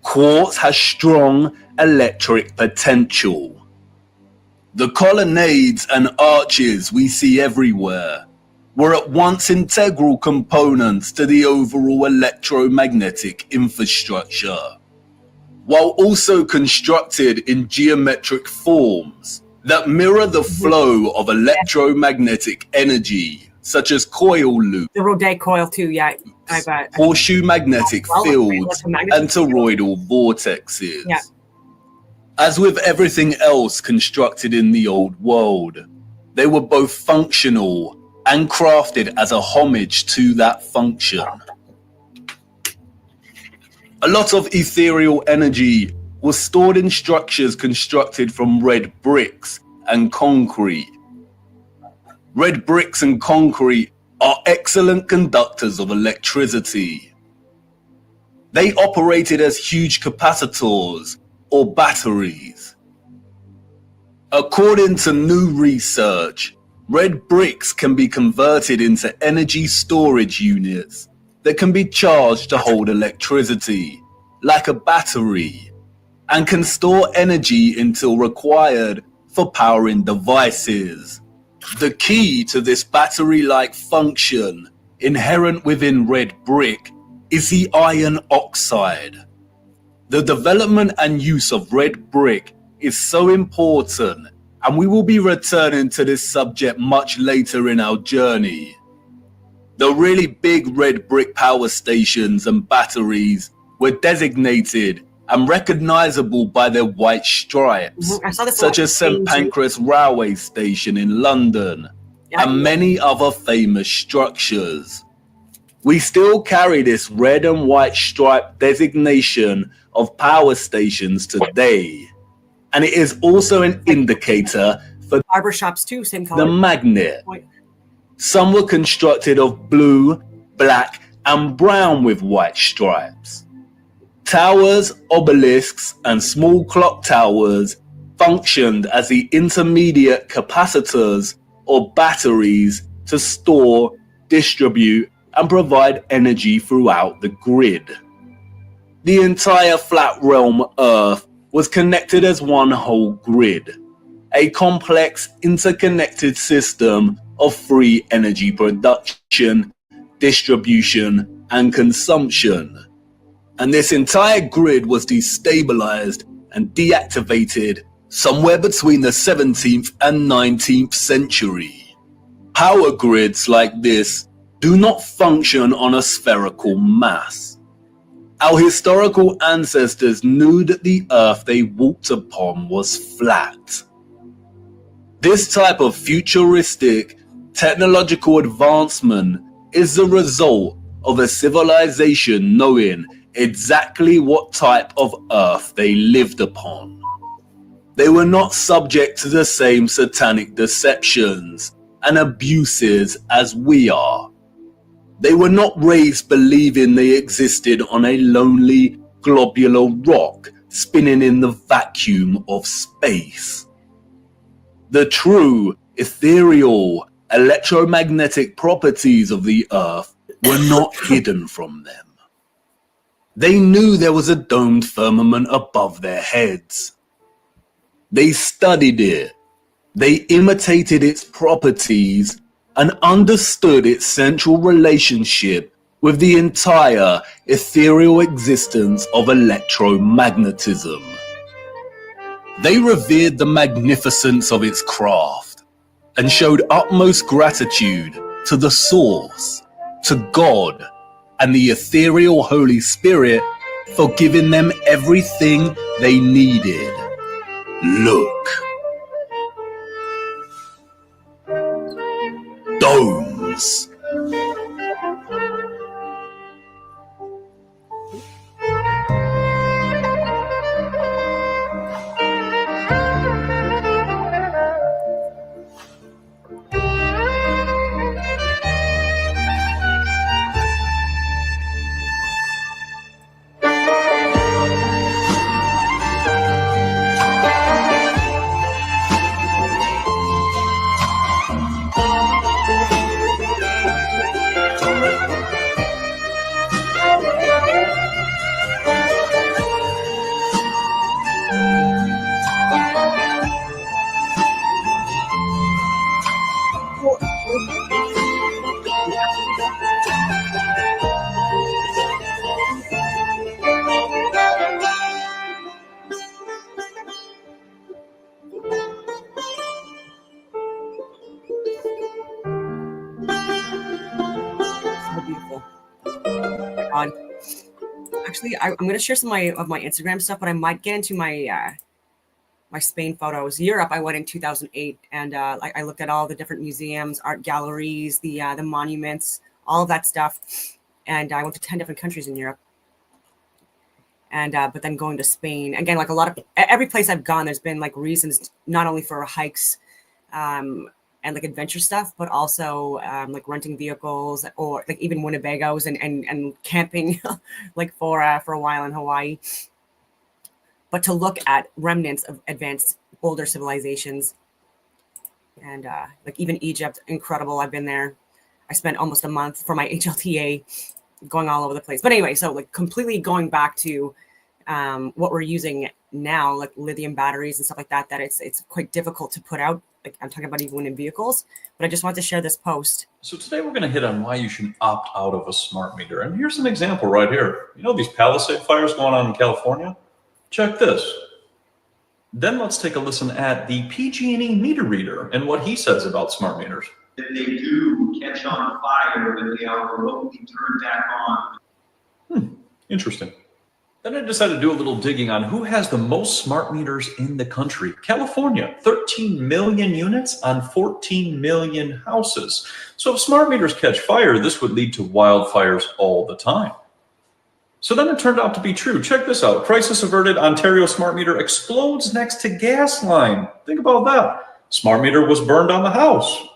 Quartz has strong electric potential. The colonnades and arches we see everywhere were at once integral components to the overall electromagnetic infrastructure, while also constructed in geometric forms that mirror the flow of electromagnetic energy, such as coil loops, The Rhodate coil too, yeah. I bet. horseshoe magnetic fields, and toroidal vortexes. Yeah. As with everything else constructed in the old world, they were both functional and crafted as a homage to that function. A lot of ethereal energy was stored in structures constructed from red bricks and concrete. Red bricks and concrete are excellent conductors of electricity. They operated as huge capacitors or batteries. According to new research, red bricks can be converted into energy storage units that can be charged to hold electricity, like a battery, and can store energy until required for powering devices. The key to this battery-like function inherent within red brick is the iron oxide. The development and use of red brick is so important, and we will be returning to this subject much later in our journey. The really big red brick power stations and batteries were designated and recognizable by their white stripes, I saw this such a lot as St. in Spain, too. Pancras Railway Station in London, Yeah, and many other famous structures. We still carry this red and white stripe designation of power stations today, and it is also an indicator for barber shops too, same the color. magnet. Point. Some were constructed of blue, black, and brown with white stripes. Towers, obelisks, and small clock towers functioned as the intermediate capacitors or batteries to store, distribute, and provide energy throughout the grid. The entire flat realm Earth was connected as one whole grid, a complex interconnected system of free energy production, distribution, and consumption. And this entire grid was destabilized and deactivated somewhere between the 17th and 19th century. Power grids like this do not function on a spherical mass. Our historical ancestors knew that the earth they walked upon was flat. This type of futuristic technological advancement is the result of a civilization knowing exactly what type of earth they lived upon. They were not subject to the same satanic deceptions and abuses as we are. They were not raised believing they existed on a lonely globular rock spinning in the vacuum of space. The true, ethereal, electromagnetic properties of the earth were not hidden from them. They knew there was a domed firmament above their heads. They studied it. They imitated its properties and understood its central relationship with the entire ethereal existence of electromagnetism. They revered the magnificence of its craft and showed utmost gratitude to the source, to God, and the ethereal Holy Spirit for giving them everything they needed. Look. Domes. So beautiful. Oh my God. Actually, I'm going to share some of my Instagram stuff, but I might get into my my Spain photos. Europe, I went in 2008, and I looked at all the different museums, art galleries, the monuments, all of that stuff. And I went to 10 different countries in Europe. And but then going to Spain again, like a lot of every place I've gone, there's been like reasons not only for hikes and like adventure stuff, but also like renting vehicles or like even Winnebagos and camping like for a while in Hawaii. But to look at remnants of advanced older civilizations and like even Egypt, incredible. I've been there. I spent almost a month for my HLTA going all over the place. But anyway, so like completely going back to what we're using now, like lithium batteries and stuff like that, that it's quite difficult to put out. Like I'm talking about even in vehicles, but I just wanted to share this post. So today we're going to hit on why you should opt out of a smart meter. And here's an example right here. You know these Palisade fires going on in California? Check this. Then let's take a listen at the PG&E meter reader and what he says about smart meters. If they do catch on fire, then they are remotely turned back on. Interesting. Then I decided to do a little digging on who has the most smart meters in the country. California, 13 million units on 14 million houses. So if smart meters catch fire, this would lead to wildfires all the time. So then it turned out to be true. Check this out. Crisis averted. Ontario smart meter explodes next to gas line. Think about that. Smart meter was burned on the house.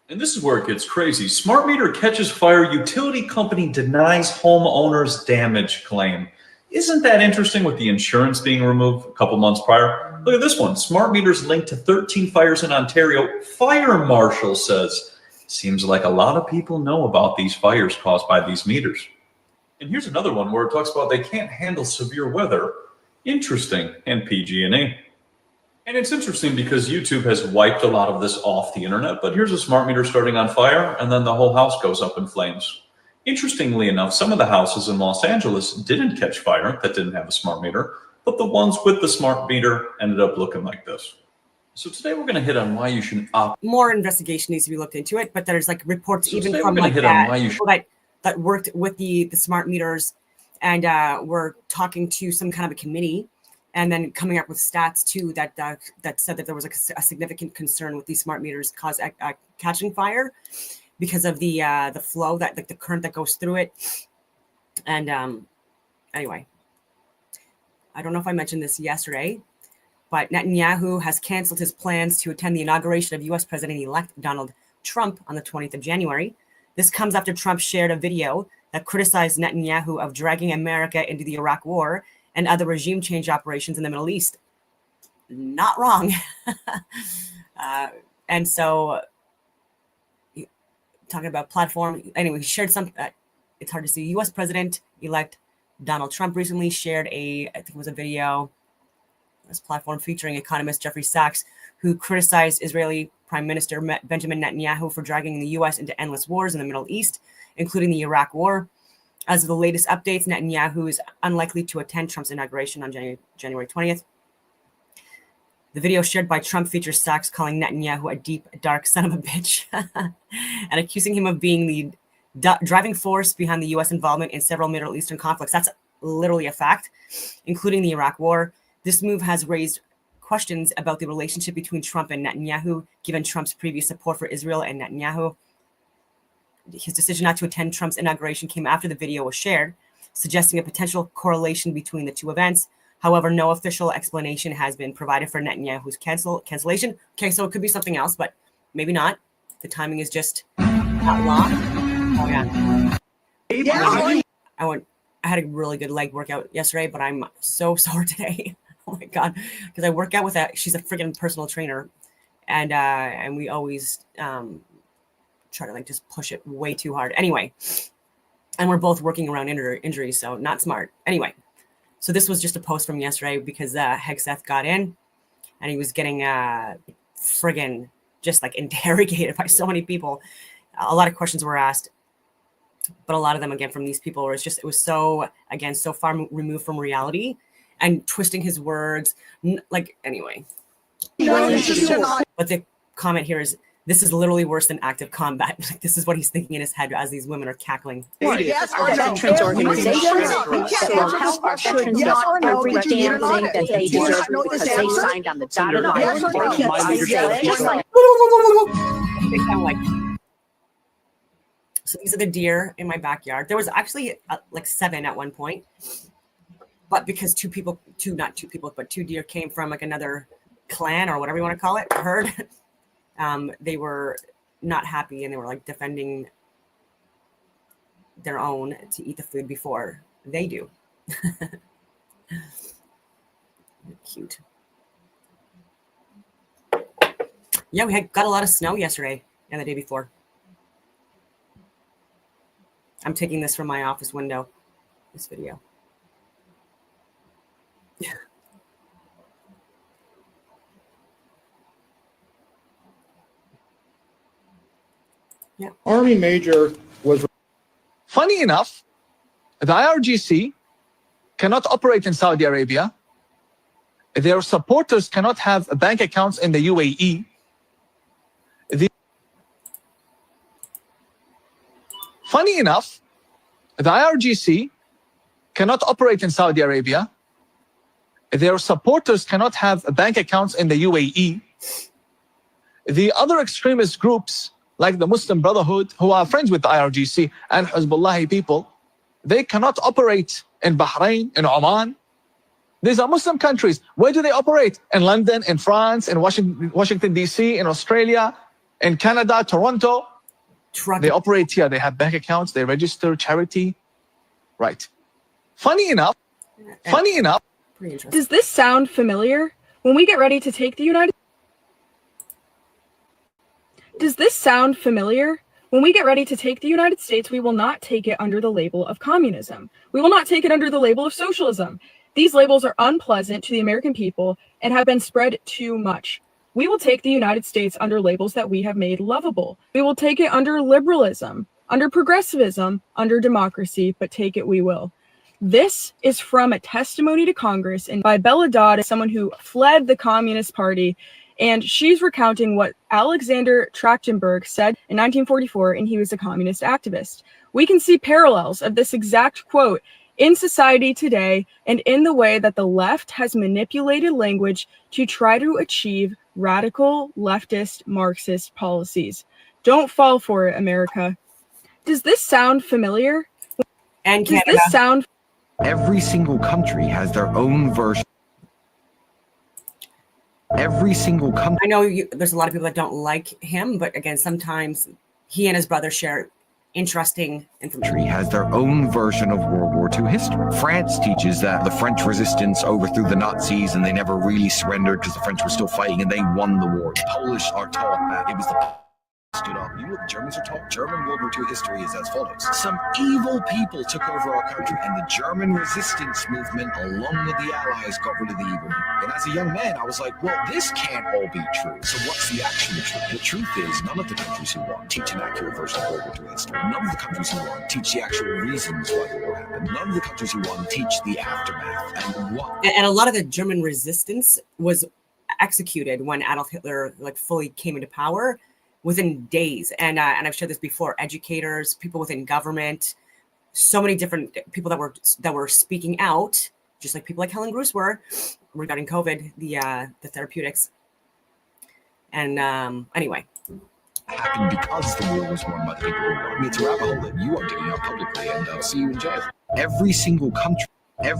And this is where it gets crazy. Smart meter catches fire. Utility company denies homeowner's damage claim. Isn't that interesting with the insurance being removed a couple months prior? Look at this one. Smart meters linked to 13 fires in Ontario. Fire marshal says, seems like a lot of people know about these fires caused by these meters. And here's another one where it talks about they can't handle severe weather. Interesting. And PG&E. And it's interesting because YouTube has wiped a lot of this off the internet, but here's a smart meter starting on fire, and then the whole house goes up in flames. Interestingly enough, some of the houses in Los Angeles didn't catch fire that didn't have a smart meter, but the ones with the smart meter ended up looking like this. So today we're going to hit on why you should opt. More investigation needs to be looked into it, but there's like reports So even today from we're gonna like hit on why you people that worked with the smart meters and were talking to some kind of a committee. And then coming up with stats too that said that there was a significant concern with these smart meters catching fire because of the flow that like the current that goes through it. And anyway, I don't know if I mentioned this yesterday, but Netanyahu has canceled his plans to attend the inauguration of U.S. President-elect Donald Trump on the 20th of January. This comes after Trump shared a video that criticized Netanyahu of dragging America into the Iraq War and other regime change operations in the Middle East. Not wrong. And so, talking about platform, anyway, he shared some, it's hard to see, U.S. President-elect Donald Trump recently shared I think it was a video, this platform featuring economist Jeffrey Sachs, who criticized Israeli Prime Minister Benjamin Netanyahu for dragging the U.S. into endless wars in the Middle East, including the Iraq War. As of the latest updates, Netanyahu is unlikely to attend Trump's inauguration on January 20th. The video shared by Trump features Sachs calling Netanyahu a deep, dark son of a bitch and accusing him of being the driving force behind the U.S. involvement in several Middle Eastern conflicts. That's literally a fact, including the Iraq War. This move has raised questions about the relationship between Trump and Netanyahu, given Trump's previous support for Israel and Netanyahu. His decision not to attend Trump's inauguration came after the video was shared, suggesting a potential correlation between the two events. However, no official explanation has been provided for Netanyahu's cancellation. Okay, so it could be something else, but maybe not. The timing is just not long. Oh yeah. I had a really good leg workout yesterday, but I'm so sore today. Oh my god, because I work out with she's a freaking personal trainer, and we always try to like just push it way too hard. Anyway, and we're both working around injuries, so not smart. Anyway, so this was just a post from yesterday because Hegseth got in, and he was getting friggin' just like interrogated by so many people. A lot of questions were asked, but a lot of them again from these people where it was so again so far removed from reality and twisting his words. Like anyway, but the comment here is, this is literally worse than active combat. Like, this is what he's thinking in his head as these women are cackling. Yes, our veterans organizations will help our veterans get every damn thing that they deserve because they signed on the dotted line. They sound like. So these are the deer in my backyard. There was actually like 7 at one point, but because two deer came from like another clan or whatever you want to call it, herd. They were not happy and they were like defending their own to eat the food before they do. Cute. Yeah, we got a lot of snow yesterday and the day before. I'm taking this from my office window, this video. Yeah. Yeah. Army major was. Funny enough, the IRGC cannot operate in Saudi Arabia. Their supporters cannot have bank accounts in the UAE. Funny enough, the IRGC cannot operate in Saudi Arabia. Their supporters cannot have bank accounts in the UAE. The other extremist groups, like the Muslim Brotherhood, who are friends with the IRGC and Hezbollah people, they cannot operate in Bahrain, in Oman. These are Muslim countries. Where do they operate? In London, in France, in Washington, D.C., in Australia, in Canada, Toronto. They operate here. They have bank accounts. They register charity. Right. Funny enough, Pretty interesting. Does this sound familiar? When we get ready to take the United States, we will not take it under the label of communism. We will not take it under the label of socialism. These labels are unpleasant to the American people and have been spread too much. We will take the United States under labels that we have made lovable. We will take it under liberalism, under progressivism, under democracy, but take it we will. This is from a testimony to Congress and by Bella Dodd, someone who fled the Communist Party, and she's recounting what Alexander Trachtenberg said in 1944, and he was a communist activist. We can see parallels of this exact quote in society today and in the way that the left has manipulated language to try to achieve radical leftist Marxist policies. Don't fall for it, America. Does this sound familiar? And Does Canada. this sound Every single country has their own version. Every single country. I know there's a lot of people that don't like him, but again, sometimes he and his brother share interesting information. Has their own version of World War II history. France teaches that the French resistance overthrew the Nazis and they never really surrendered because the French were still fighting and they won the war. The Polish are taught that it was the stood up. You know what the Germans are taught? German World War II history is as follows. Some evil people took over our country and the German resistance movement, along with the Allies, got rid of the evil. And as a young man, I was like, well, this can't all be true. So what's the actual truth? The truth is, none of the countries who won teach an accurate version of World War II history. None of the countries who won teach the actual reasons why the war happened. None of the countries who won teach the aftermath. And a lot of the German resistance was executed when Adolf Hitler fully came into power within days. And I've shared this before, educators, people within government, so many different people that were speaking out, just like people like Helen Bruce were regarding COVID, the therapeutics. And anyway. Happened because the war was won by the people who won. I mean, it's a rabbit hole that you are digging out publicly, and I'll see you in jail. Every single country. Yep.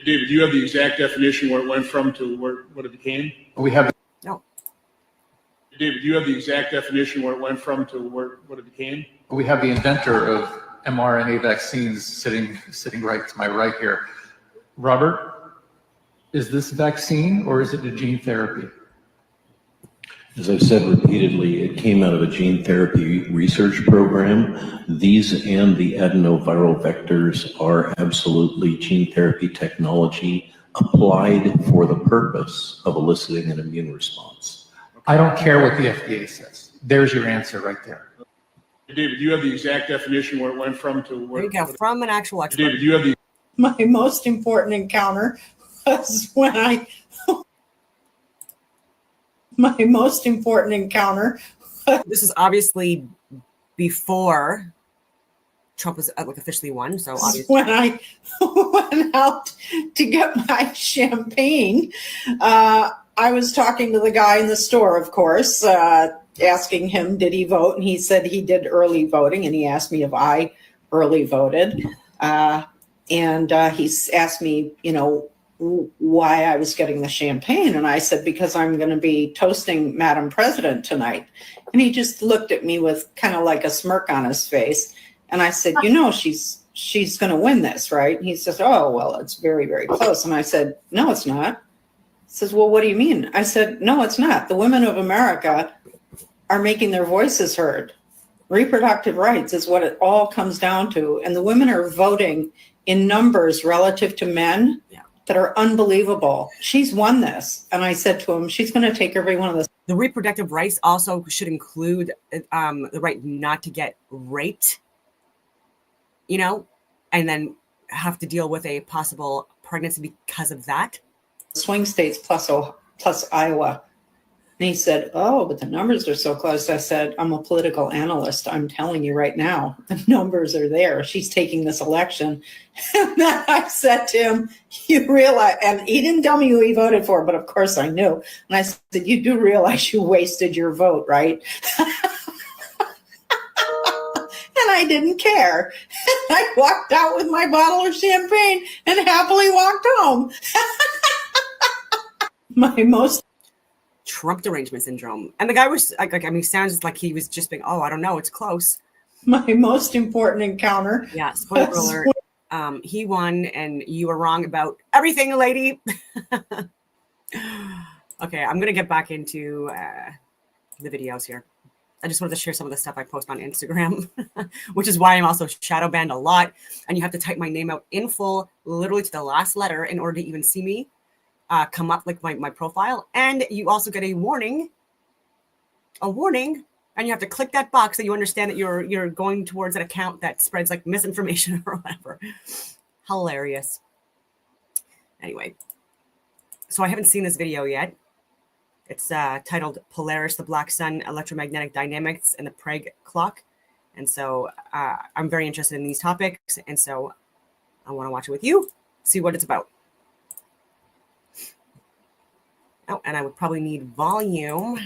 David, do you have the exact definition where it went from to what it became? We have. No. David, do you have the exact definition where it went from to what it became? We have the inventor of mRNA vaccines sitting right to my right here. Robert, is this vaccine or is it a gene therapy? As I've said repeatedly, it came out of a gene therapy research program. These and the adenoviral vectors are absolutely gene therapy technology applied for the purpose of eliciting an immune response. I don't care what the FDA says. There's your answer right there. David, do you have the exact definition where it went from to There you go, from an actual expert. David, do you have the My most important encounter was when This is obviously before Trump was officially won. So obviously when I went out to get my champagne, I was talking to the guy in the store, of course, asking him, did he vote? And he said he did early voting. And he asked me if I early voted. And he asked me, why I was getting the champagne. And I said, because I'm going to be toasting Madam President tonight. And he just looked at me with kind of like a smirk on his face. And I said, she's going to win this, right? And he says, oh, well, it's very, very close. And I said, no, it's not. He says, well, what do you mean? I said, no, it's not. The women of America are making their voices heard. Reproductive rights is what it all comes down to. And the women are voting in numbers relative to men that are unbelievable. She's won this. And I said to him, she's going to take every one of this. the reproductive rights also should include the right not to get raped, and then have to deal with a possible pregnancy because of that. Swing states plus Iowa And he said, oh, but the numbers are so close. I said, I'm a political analyst. I'm telling you right now, the numbers are there. She's taking this election. And then I said to him, you realize, and he didn't tell me who he voted for, but of course I knew. And I said, you do realize you wasted your vote, right? And I didn't care. I walked out with my bottle of champagne and happily walked home. My most Trump derangement syndrome. And the guy was like, I mean, sounds like he was just being, oh, I don't know, it's close. My most important encounter. Yeah, spoiler alert. He won, and you were wrong about everything, lady. Okay, I'm gonna get back into the videos here. I just wanted to share some of the stuff I post on Instagram, which is why I'm also shadow banned a lot. And you have to type my name out in full, literally to the last letter, in order to even see me come up like my profile. And you also get a warning, and you have to click that box so you understand that you're going towards an account that spreads like misinformation or whatever. Hilarious. Anyway, so I haven't seen this video yet. It's titled Polaris, the Black Sun, Electromagnetic Dynamics, and the Prague Clock. And so I'm very interested in these topics. And so I want to watch it with you, see what it's about. Oh, and I would probably need volume.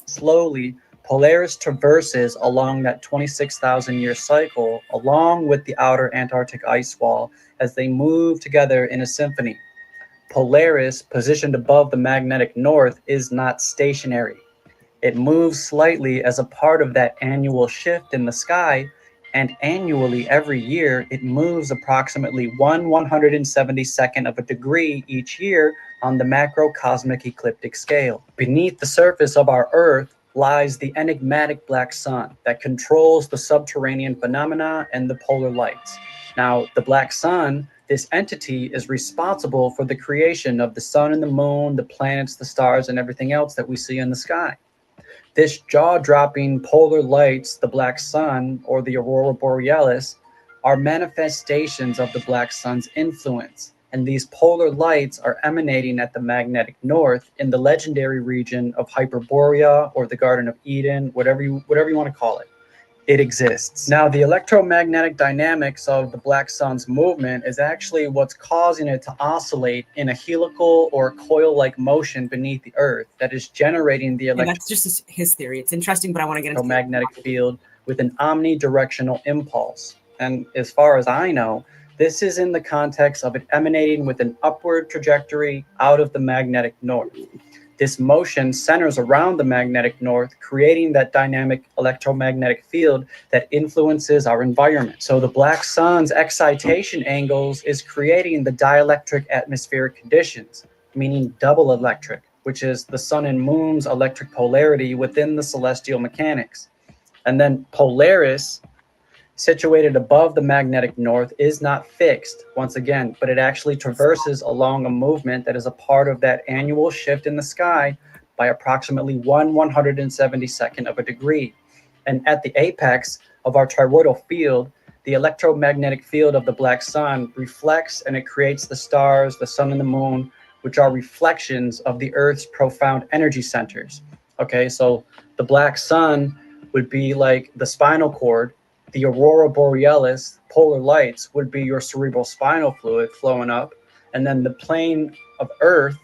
Slowly, Polaris traverses along that 26,000-year cycle, along with the outer Antarctic ice wall, as they move together in a symphony. Polaris, positioned above the magnetic north, is not stationary. It moves slightly as a part of that annual shift in the sky, and annually every year it moves approximately 1/172nd of a degree each year on the macrocosmic ecliptic scale. Beneath the surface of our Earth lies the enigmatic black sun that controls the subterranean phenomena and the polar lights. Now, the black sun, this entity, is responsible for the creation of the sun and the moon, the planets, the stars, and everything else that we see in the sky. This jaw-dropping polar lights, the black sun, or the aurora borealis, are manifestations of the black sun's influence. And these polar lights are emanating at the magnetic north in the legendary region of Hyperborea, or the Garden of Eden, whatever you want to call it. It exists. Now, the electromagnetic dynamics of the black sun's movement is actually what's causing it to oscillate in a helical or coil-like motion beneath the Earth that is generating the that's just his theory. It's interesting, but I want to get into electromagnetic field with an omnidirectional impulse. And as far as I know, this is in the context of it emanating with an upward trajectory out of the magnetic north. This motion centers around the magnetic north, creating that dynamic electromagnetic field that influences our environment. So the black sun's excitation angles is creating the dielectric atmospheric conditions, meaning double electric, which is the sun and moon's electric polarity within the celestial mechanics. And then Polaris, situated above the magnetic north, is not fixed, once again, but it actually traverses along a movement that is a part of that annual shift in the sky by approximately 1/172nd of a degree. And at the apex of our toroidal field, the electromagnetic field of the black sun reflects, and it creates the stars, the sun and the moon, which are reflections of the Earth's profound energy centers. Okay, so the black sun would be like the spinal cord. The aurora borealis, polar lights, would be your cerebral spinal fluid flowing up. And then the plane of Earth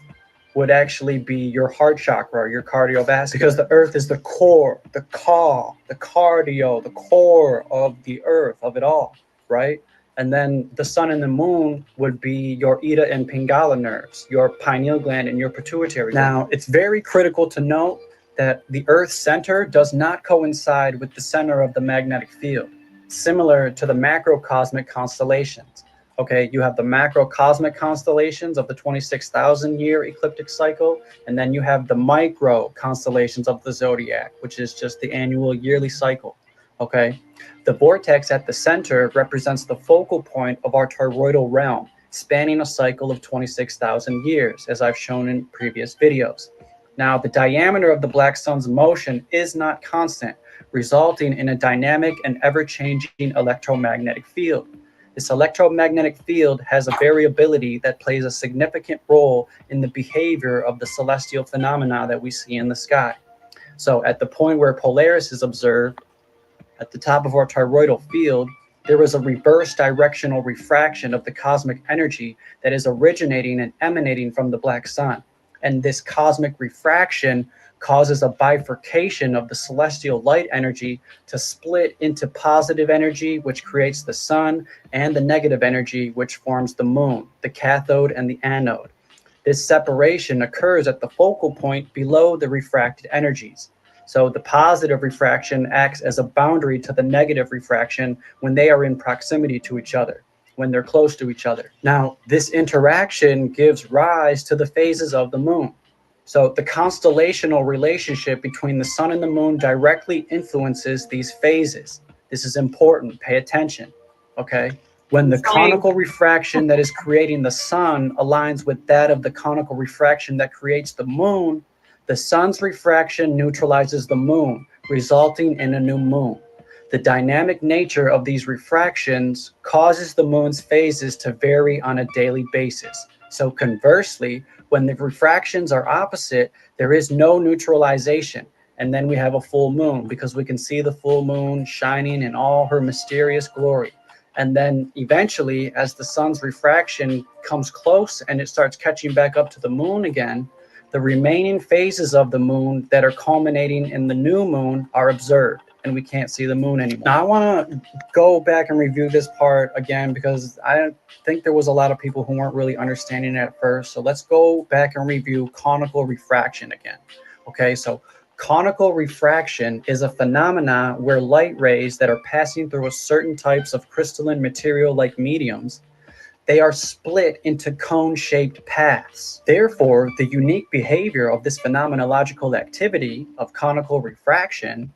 would actually be your heart chakra, your cardiovascular, because the Earth is the core, the cardio, the core of the Earth, of it all, right? And then the sun and the moon would be your Ida and Pingala nerves, your pineal gland and your pituitary gland. Now, it's very critical to note that the Earth's center does not coincide with the center of the magnetic field, similar to the macrocosmic constellations. Okay, you have the macrocosmic constellations of the 26,000-year ecliptic cycle, and then you have the micro constellations of the zodiac, which is just the annual yearly cycle. Okay, the vortex at the center represents the focal point of our toroidal realm, spanning a cycle of 26,000 years, as I've shown in previous videos. Now, the diameter of the black sun's motion is not constant, resulting in a dynamic and ever-changing electromagnetic field. This electromagnetic field has a variability that plays a significant role in the behavior of the celestial phenomena that we see in the sky. So at the point where Polaris is observed, at the top of our toroidal field, there is a reverse directional refraction of the cosmic energy that is originating and emanating from the black sun. And this cosmic refraction causes a bifurcation of the celestial light energy to split into positive energy, which creates the sun, and the negative energy, which forms the moon, the cathode and the anode. This separation occurs at the focal point below the refracted energies. So the positive refraction acts as a boundary to the negative refraction when they are in proximity to each other, when they're close to each other. Now, this interaction gives rise to the phases of the moon. So the constellational relationship between the sun and the moon directly influences these phases. This is important. Pay attention, okay? When the conical refraction that is creating the sun aligns with that of the conical refraction that creates the moon, the sun's refraction neutralizes the moon, resulting in a new moon. The dynamic nature of these refractions causes the moon's phases to vary on a daily basis. So conversely, when the refractions are opposite, there is no neutralization. And then we have a full moon because we can see the full moon shining in all her mysterious glory. And then eventually, as the sun's refraction comes close and it starts catching back up to the moon again, the remaining phases of the moon that are culminating in the new moon are observed, and we can't see the moon anymore. Now, I want to go back and review this part again because I think there was a lot of people who weren't really understanding it at first. So let's go back and review conical refraction again. Okay, so conical refraction is a phenomena where light rays that are passing through a certain types of crystalline material like mediums, they are split into cone-shaped paths. Therefore, the unique behavior of this phenomenological activity of conical refraction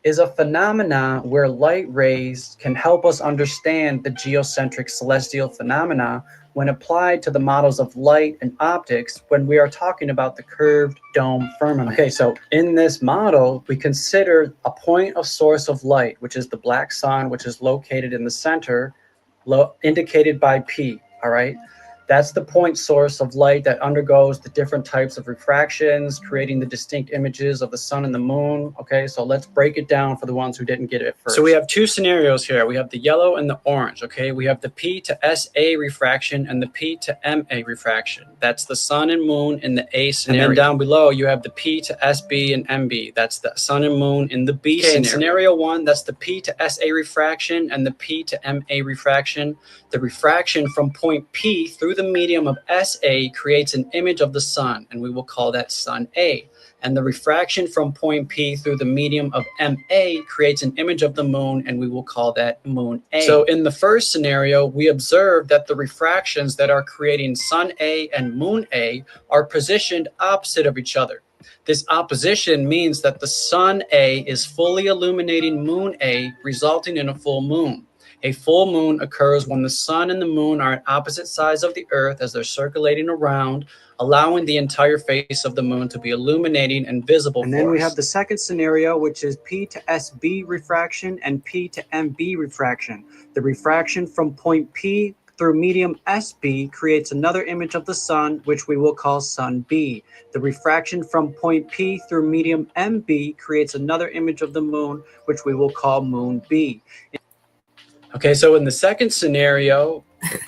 is a phenomena where light rays can help us understand the geocentric celestial phenomena when applied to the models of light and optics when we are talking about the curved dome firmament. Okay, so in this model, we consider a point of source of light, which is the black sun, which is located in the center, indicated by P, all right? That's the point source of light that undergoes the different types of refractions, creating the distinct images of the sun and the moon. Okay, so let's break it down for the ones who didn't get it first. So we have two scenarios here. We have the yellow and the orange, okay? We have the P to SA refraction and the P to MA refraction. That's the sun and moon in the A scenario. And then down below, you have the P to SB and MB. That's the sun and moon in the B scenario. In scenario one, that's the P to SA refraction and the P to MA refraction. The refraction from point P through the medium of SA creates an image of the sun, and we will call that sun A. And the refraction from point P through the medium of MA creates an image of the moon, and we will call that moon A. So in the first scenario, we observe that the refractions that are creating sun A and moon A are positioned opposite of each other. This opposition means that the sun A is fully illuminating moon A, resulting in a full moon. A full moon occurs when the sun and the moon are at opposite sides of the earth as they're circulating around, allowing the entire face of the moon to be illuminating and visible. And then we have the second scenario, which is P to SB refraction and P to MB refraction. The refraction from point P through medium SB creates another image of the sun, which we will call sun B. The refraction from point P through medium MB creates another image of the moon, which we will call moon B. Okay, so in the second scenario,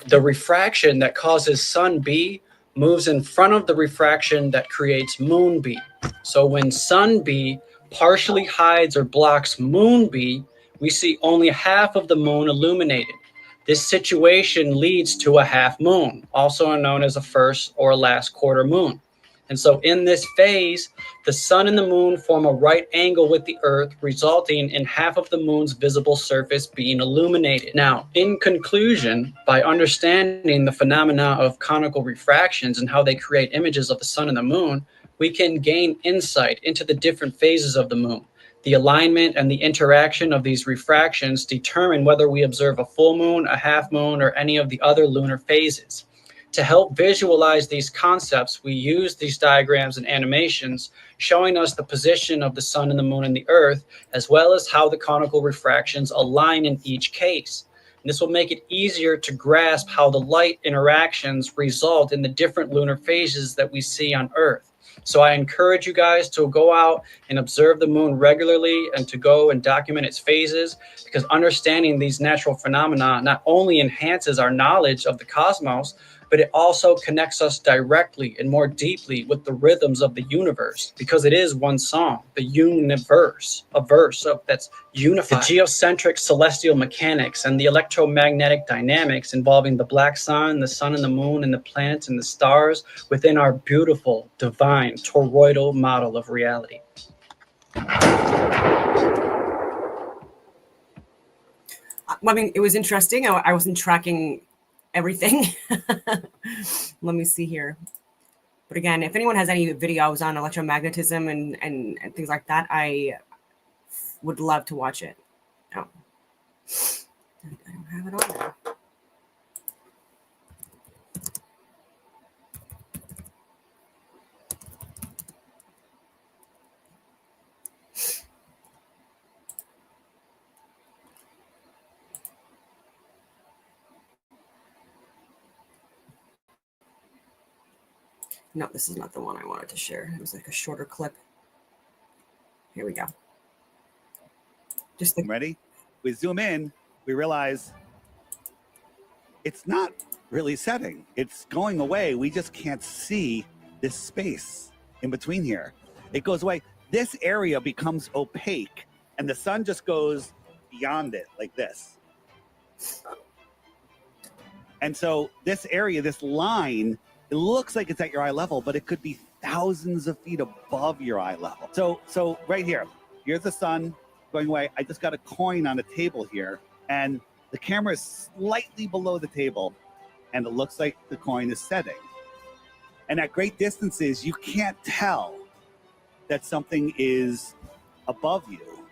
the refraction that causes sun B moves in front of the refraction that creates moon B. So when sun B partially hides or blocks moon B, we see only half of the moon illuminated. This situation leads to a half moon, also known as a first or last quarter moon. And so in this phase, the sun and the moon form a right angle with the earth, resulting in half of the moon's visible surface being illuminated. Now, in conclusion, by understanding the phenomena of conical refractions and how they create images of the sun and the moon, we can gain insight into the different phases of the moon. The alignment and the interaction of these refractions determine whether we observe a full moon, a half moon, or any of the other lunar phases. To help visualize these concepts, we use these diagrams and animations showing us the position of the sun and the moon and the earth, as well as how the conical refractions align in each case. This will make it easier to grasp how the light interactions result in the different lunar phases that we see on Earth. So I encourage you guys to go out and observe the moon regularly and to go and document its phases, because understanding these natural phenomena not only enhances our knowledge of the cosmos, but it also connects us directly and more deeply with the rhythms of the universe, because it is one song, the universe, a verse that's unified. The geocentric celestial mechanics and the electromagnetic dynamics involving the black sun, the sun and the moon, and the planets and the stars within our beautiful, divine, toroidal model of reality. I mean, it was interesting. I wasn't tracking everything. Let me see here. But again, if anyone has any videos on electromagnetism and things like that, I would love to watch it. Oh, I don't have it on there. No, this is not the one I wanted to share. It was like a shorter clip. Here we go. Just ready? We zoom in, we realize it's not really setting. It's going away. We just can't see this space in between here. It goes away. This area becomes opaque and the sun just goes beyond it like this. And so this area, this line, it looks like it's at your eye level, but it could be thousands of feet above your eye level. So right here, here's the sun going away. I just got a coin on a table here, and the camera is slightly below the table, and it looks like the coin is setting. And at great distances, you can't tell that something is above you,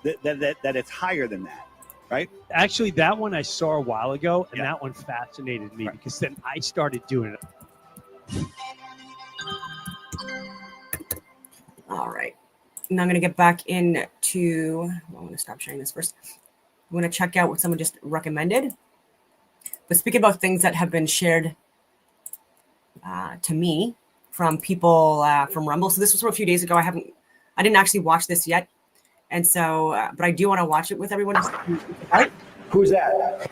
that it's higher than that. Right? Actually, that one I saw a while ago, and that one fascinated me because then I started doing it. All right. Now I'm going to get back into, I'm going to stop sharing this first. I'm going to check out what someone just recommended. But speaking about things that have been shared to me from people from Rumble. So this was from a few days ago. I didn't actually watch this yet. And so, but I do want to watch it with everyone. Who's that?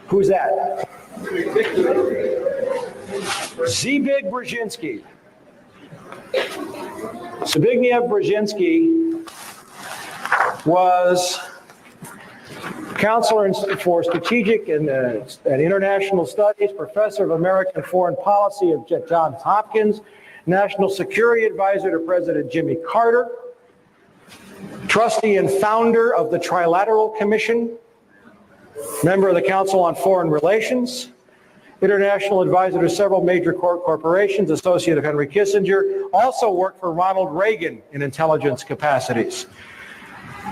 Who's that? Zbig Brzezinski. Zbigniew Brzezinski was counselor for strategic and international studies, professor of American foreign policy at Johns Hopkins, National Security Advisor to President Jimmy Carter, trustee and founder of the Trilateral Commission, member of the Council on Foreign Relations, international advisor to several major corporations, associate of Henry Kissinger, also worked for Ronald Reagan in intelligence capacities,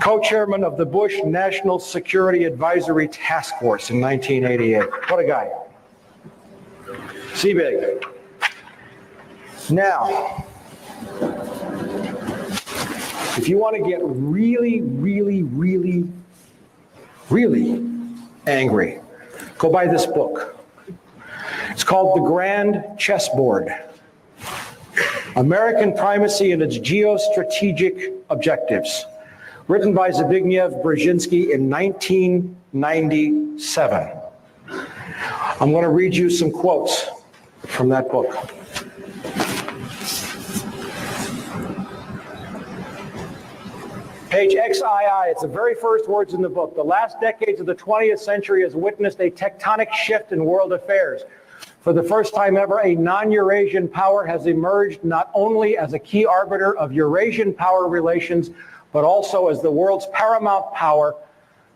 co-chairman of the Bush National Security Advisory Task Force in 1988. What a guy. Zbig. Now, if you want to get really, really, really, really angry, go buy this book. It's called The Grand Chessboard: American Primacy and Its Geostrategic Objectives, written by Zbigniew Brzezinski in 1997. I'm going to read you some quotes from that book. Page XII, it's the very first words in the book. The last decades of the 20th century has witnessed a tectonic shift in world affairs. For the first time ever, a non-Eurasian power has emerged not only as a key arbiter of Eurasian power relations, but also as the world's paramount power.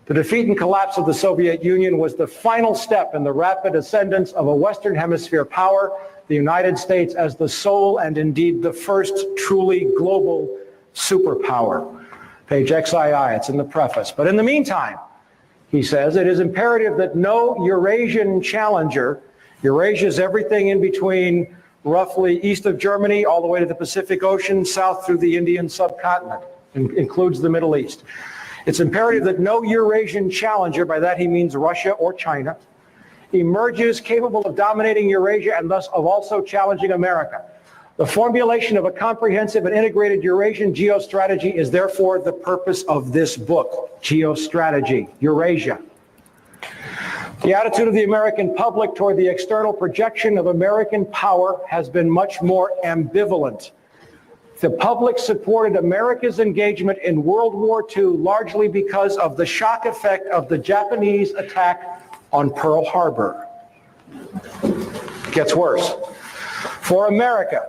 The defeat and collapse of the Soviet Union was the final step in the rapid ascendance of a Western Hemisphere power, the United States as the sole and indeed the first truly global superpower. Page XII, it's in the preface. But in the meantime, he says, it is imperative that no Eurasian challenger, Eurasia is everything in between roughly east of Germany all the way to the Pacific Ocean, south through the Indian subcontinent, includes the Middle East. It's imperative that no Eurasian challenger, by that he means Russia or China, emerges capable of dominating Eurasia and thus of also challenging America. The formulation of a comprehensive and integrated Eurasian geostrategy is therefore the purpose of this book, Geostrategy, Eurasia. The attitude of the American public toward the external projection of American power has been much more ambivalent. The public supported America's engagement in World War II largely because of the shock effect of the Japanese attack on Pearl Harbor. It gets worse. For America,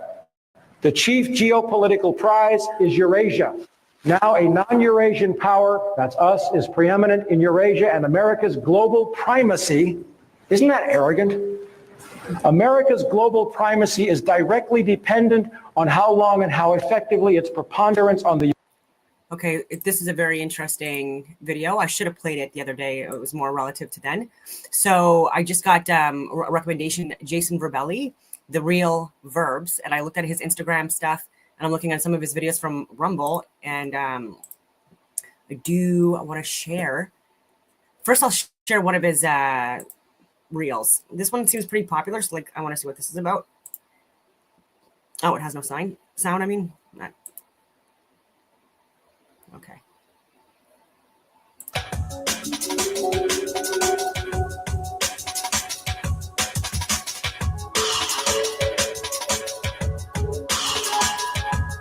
the chief geopolitical prize is Eurasia. Now a non-Eurasian power, that's us, is preeminent in Eurasia, and America's global primacy, isn't that arrogant? America's global primacy is directly dependent on how long and how effectively its preponderance on the Okay, this is a very interesting video. I should have played it the other day. It was more relative to then. So I just got a recommendation, Jason Verbelli, The Real Verbs, and I looked at his Instagram stuff, and I'm looking at some of his videos from Rumble, and I want to share. First, I'll share one of his reels. This one seems pretty popular, so I want to see what this is about. Oh, it has no sound, I mean. Okay.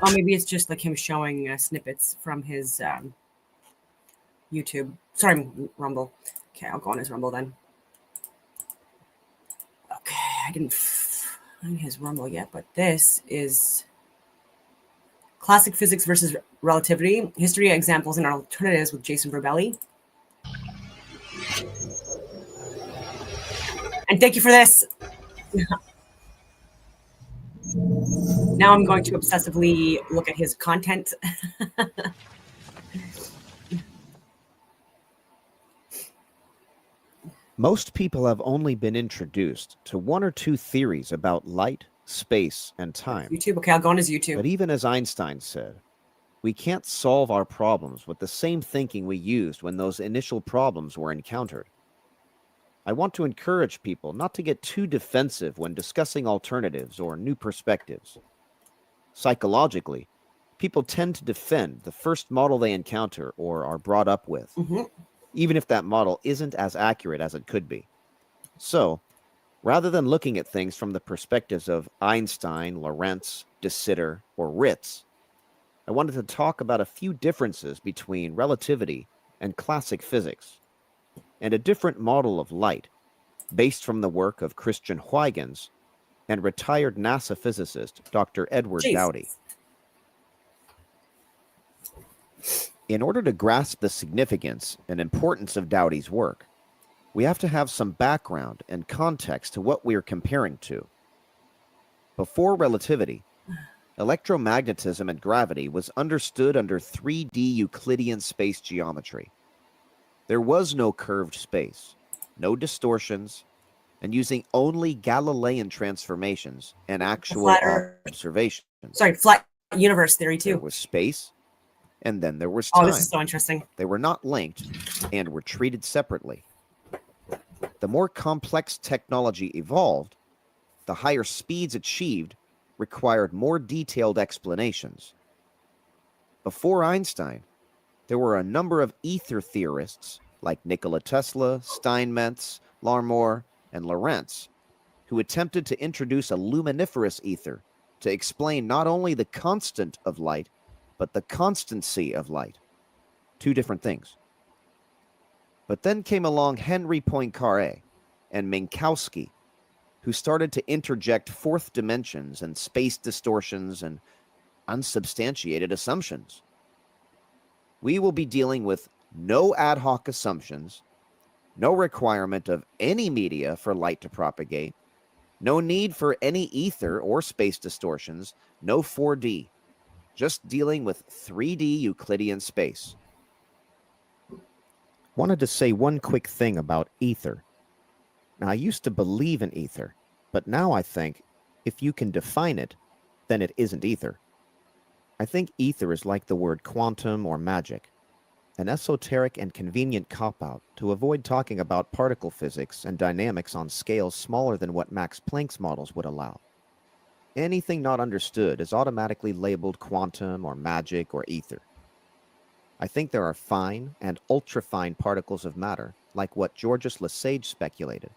Oh, maybe it's just like him showing snippets from his YouTube. Sorry, Rumble. Okay, I'll go on his Rumble then. Okay, I didn't find his Rumble yet, but this is Classic Physics versus Relativity, History, Examples, and Alternatives with Jason Verbelli. And thank you for this. Now I'm going to obsessively look at his content. Most people have only been introduced to one or two theories about light, space, and time. YouTube. Okay, I'll go on his YouTube. But even as Einstein said, we can't solve our problems with the same thinking we used when those initial problems were encountered. I want to encourage people not to get too defensive when discussing alternatives or new perspectives. Psychologically, people tend to defend the first model they encounter or are brought up with, even if that model isn't as accurate as it could be. So, rather than looking at things from the perspectives of Einstein, Lorentz, de Sitter, or Ritz, I wanted to talk about a few differences between relativity and classic physics, and a different model of light, based from the work of Christian Huygens and retired NASA physicist Dr. Edward Dowdy. In order to grasp the significance and importance of Dowdy's work, we have to have some background and context to what we are comparing to. Before relativity, electromagnetism and gravity was understood under 3D Euclidean space geometry. There was no curved space, no distortions, and using only Galilean transformations and actual observations. Sorry, flat universe theory too. There was space, and then there was time. Oh, this is so interesting. They were not linked and were treated separately. The more complex technology evolved, the higher speeds achieved required more detailed explanations. Before Einstein, there were a number of ether theorists like Nikola Tesla, Steinmetz, Larmor, and Lorentz, who attempted to introduce a luminiferous ether to explain not only the constant of light, but the constancy of light. Two different things. But then came along Henry Poincaré and Minkowski, who started to interject fourth dimensions and space distortions and unsubstantiated assumptions. We will be dealing with no ad hoc assumptions, no requirement of any media for light to propagate, no need for any ether or space distortions, no 4D, just dealing with 3D Euclidean space. Wanted to say one quick thing about ether. Now, I used to believe in ether, but now I think if you can define it, then it isn't ether. I think ether is like the word quantum or magic, an esoteric and convenient cop-out to avoid talking about particle physics and dynamics on scales smaller than what Max Planck's models would allow. Anything not understood is automatically labeled quantum or magic or ether. I think there are fine and ultrafine particles of matter, like what Georges Lesage speculated.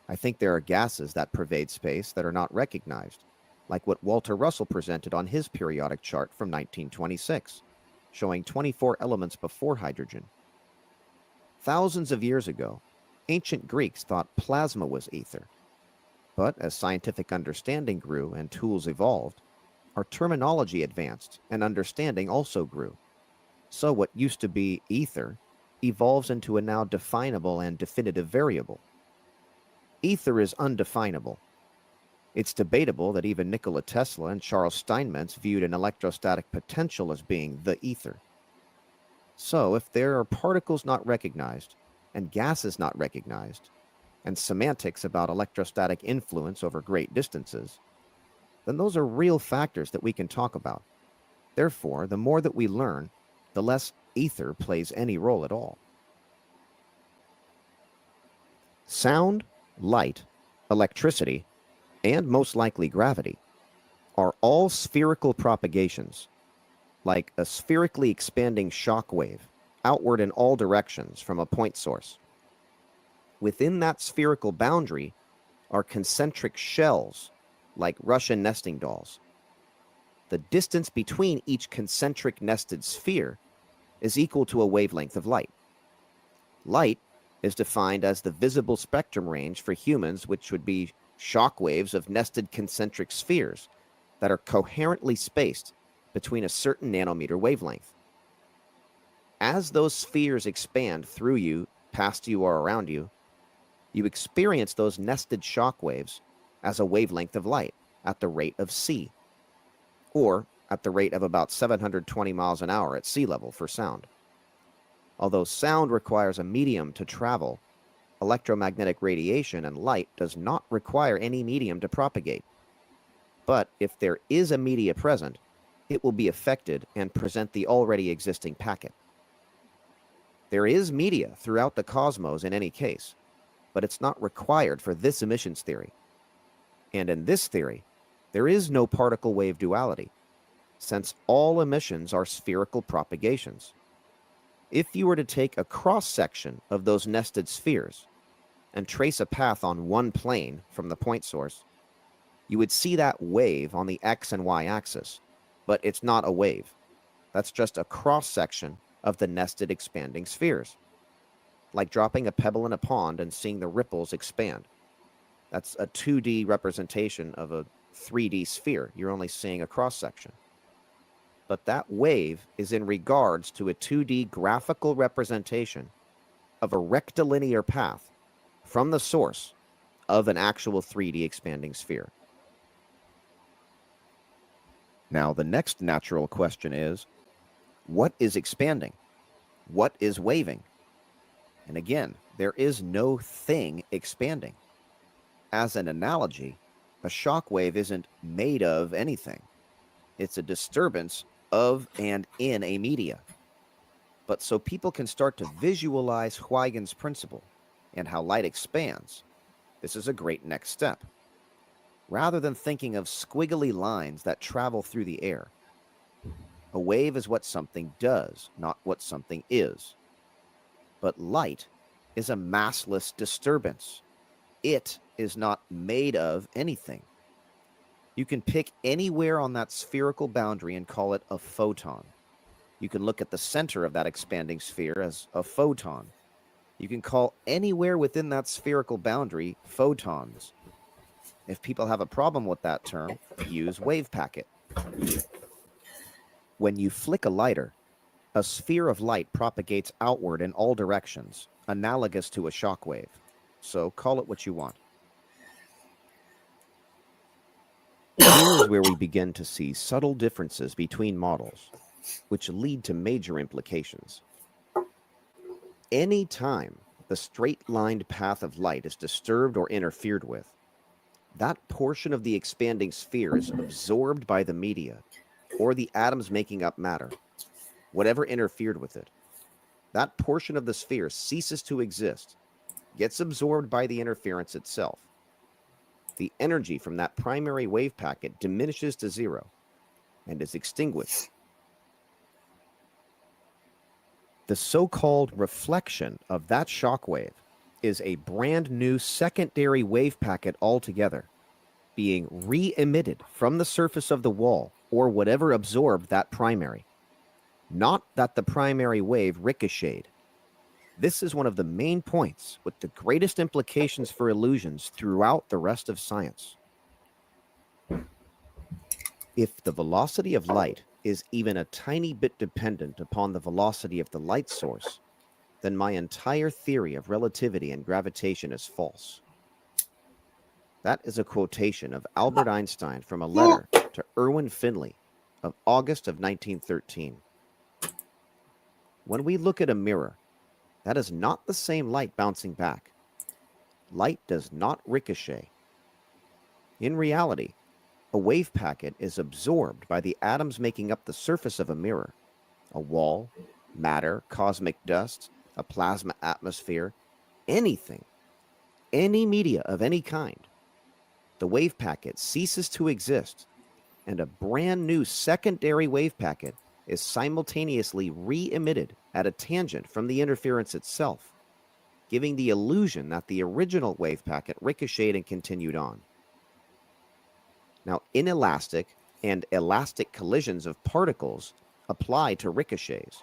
I think there are gases that pervade space that are not recognized, like what Walter Russell presented on his periodic chart from 1926. Showing 24 elements before hydrogen. Thousands of years ago, ancient Greeks thought plasma was ether. But as scientific understanding grew and tools evolved, our terminology advanced and understanding also grew. So what used to be ether evolves into a now definable and definitive variable. Ether is undefinable. It's debatable that even Nikola Tesla and Charles Steinmetz viewed an electrostatic potential as being the ether. So, if there are particles not recognized, and gases not recognized, and semantics about electrostatic influence over great distances, then those are real factors that we can talk about. Therefore, the more that we learn, the less ether plays any role at all. Sound, light, electricity, and most likely gravity, are all spherical propagations, like a spherically expanding shock wave, outward in all directions from a point source. Within that spherical boundary are concentric shells, like Russian nesting dolls. The distance between each concentric nested sphere is equal to a wavelength of light. Light is defined as the visible spectrum range for humans, which would be shock waves of nested concentric spheres that are coherently spaced between a certain nanometer wavelength. As those spheres expand through you, past you, or around you, you experience those nested shock waves as a wavelength of light at the rate of c, or at the rate of about 720 miles an hour at sea level for sound. Although sound requires a medium to travel, electromagnetic radiation and light does not require any medium to propagate. But if there is a media present, it will be affected and present the already existing packet. There is media throughout the cosmos in any case, but it's not required for this emissions theory. And in this theory, there is no particle wave duality, since all emissions are spherical propagations. If you were to take a cross-section of those nested spheres and trace a path on one plane from the point source, you would see that wave on the x and y axis, but it's not a wave. That's just a cross-section of the nested expanding spheres. Like dropping a pebble in a pond and seeing the ripples expand. That's a 2D representation of a 3D sphere. You're only seeing a cross-section. But that wave is in regards to a 2D graphical representation of a rectilinear path from the source of an actual 3D expanding sphere. Now, the next natural question is, what is expanding? What is waving? And again, there is no thing expanding. As an analogy, a shock wave isn't made of anything. It's a disturbance of and in a media. But so people can start to visualize Huygens' principle and how light expands, this is a great next step. Rather than thinking of squiggly lines that travel through the air, a wave is what something does, not what something is. But light is a massless disturbance. It is not made of anything. You can pick anywhere on that spherical boundary and call it a photon. You can look at the center of that expanding sphere as a photon. You can call anywhere within that spherical boundary photons. If people have a problem with that term, use wave packet. When you flick a lighter, a sphere of light propagates outward in all directions, analogous to a shock wave. So call it what you want. Here is where we begin to see subtle differences between models, which lead to major implications. Any time the straight-lined path of light is disturbed or interfered with, that portion of the expanding sphere is absorbed by the media or the atoms making up matter, whatever interfered with it. That portion of the sphere ceases to exist, gets absorbed by the interference itself. The energy from that primary wave packet diminishes to zero and is extinguished. The so-called reflection of that shock wave is a brand new secondary wave packet altogether, being re-emitted from the surface of the wall or whatever absorbed that primary. Not that the primary wave ricocheted. This is one of the main points with the greatest implications for illusions throughout the rest of science. If the velocity of light is even a tiny bit dependent upon the velocity of the light source, then my entire theory of relativity and gravitation is false. That is a quotation of Albert Einstein from a letter to Erwin Finley of August of 1913. When we look at a mirror, that is not the same light bouncing back. Light does not ricochet. In reality, a wave packet is absorbed by the atoms making up the surface of a mirror, a wall, matter, cosmic dust, a plasma atmosphere, anything, any media of any kind. The wave packet ceases to exist, and a brand new secondary wave packet is simultaneously re-emitted at a tangent from the interference itself, giving the illusion that the original wave packet ricocheted and continued on. Now, inelastic and elastic collisions of particles apply to ricochets.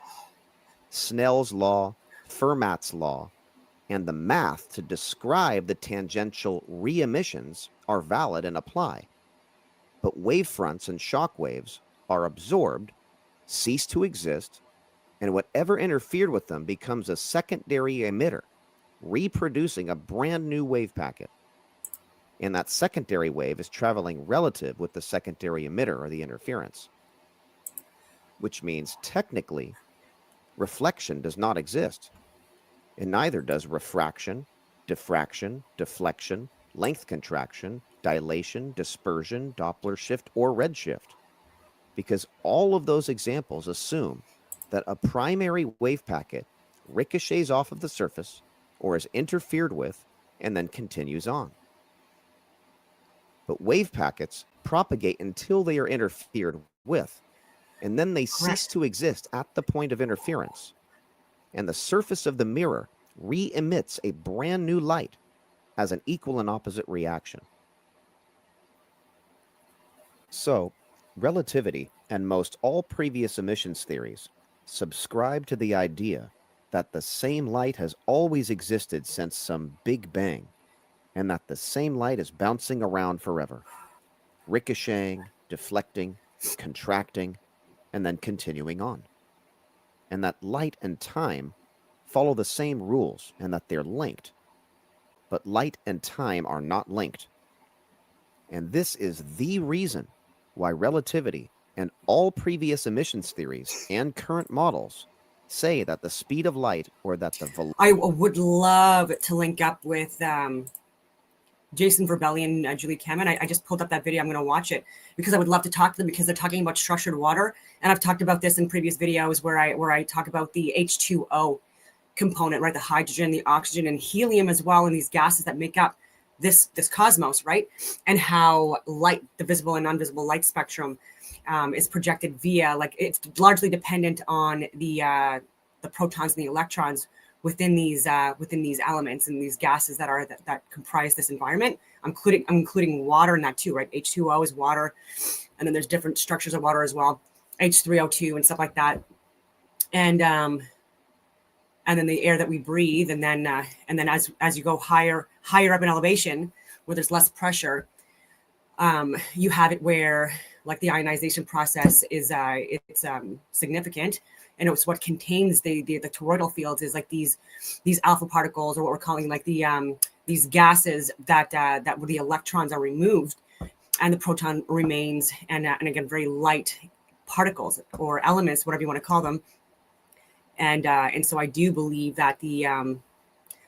Snell's law, Fermat's law, and the math to describe the tangential re-emissions are valid and apply. But wavefronts and shock waves are absorbed, cease to exist, and whatever interfered with them becomes a secondary emitter, reproducing a brand new wave packet. And that secondary wave is traveling relative with the secondary emitter or the interference, which means technically reflection does not exist, and neither does refraction, diffraction, deflection, length contraction, dilation, dispersion, Doppler shift, or redshift, because all of those examples assume that a primary wave packet ricochets off of the surface or is interfered with and then continues on. But wave packets propagate until they are interfered with, and then they cease to exist at the point of interference. And the surface of the mirror re-emits a brand new light as an equal and opposite reaction. So, relativity and most all previous emissions theories subscribe to the idea that the same light has always existed since some Big Bang, and that the same light is bouncing around forever, ricocheting, deflecting, contracting, and then continuing on. And that light and time follow the same rules and that they're linked. But light and time are not linked. And this is the reason why relativity and all previous emissions theories and current models say that the speed of light or that the I would love to link up with Jason Verbelli and Julie Kamen. I just pulled up that video. I'm going to watch it because I would love to talk to them because they're talking about structured water. And I've talked about this in previous videos where I talk about the H2O component, right? The hydrogen, the oxygen, and helium as well, and these gases that make up this cosmos, right? And how light, the visible and invisible light spectrum, is projected via, like, it's largely dependent on the protons and the electrons within these elements and these gases that comprise this environment. I'm including water in that too, right? H2O is water, and then there's different structures of water as well, H3O2 and stuff like that, and then the air that we breathe, and then as you go higher up in elevation, where there's less pressure, you have it where, like, the ionization process is significant. And it's what contains the toroidal fields is like these alpha particles, or what we're calling like these gases that where the electrons are removed and the proton remains, and again, very light particles or elements, whatever you want to call them. And so I do believe that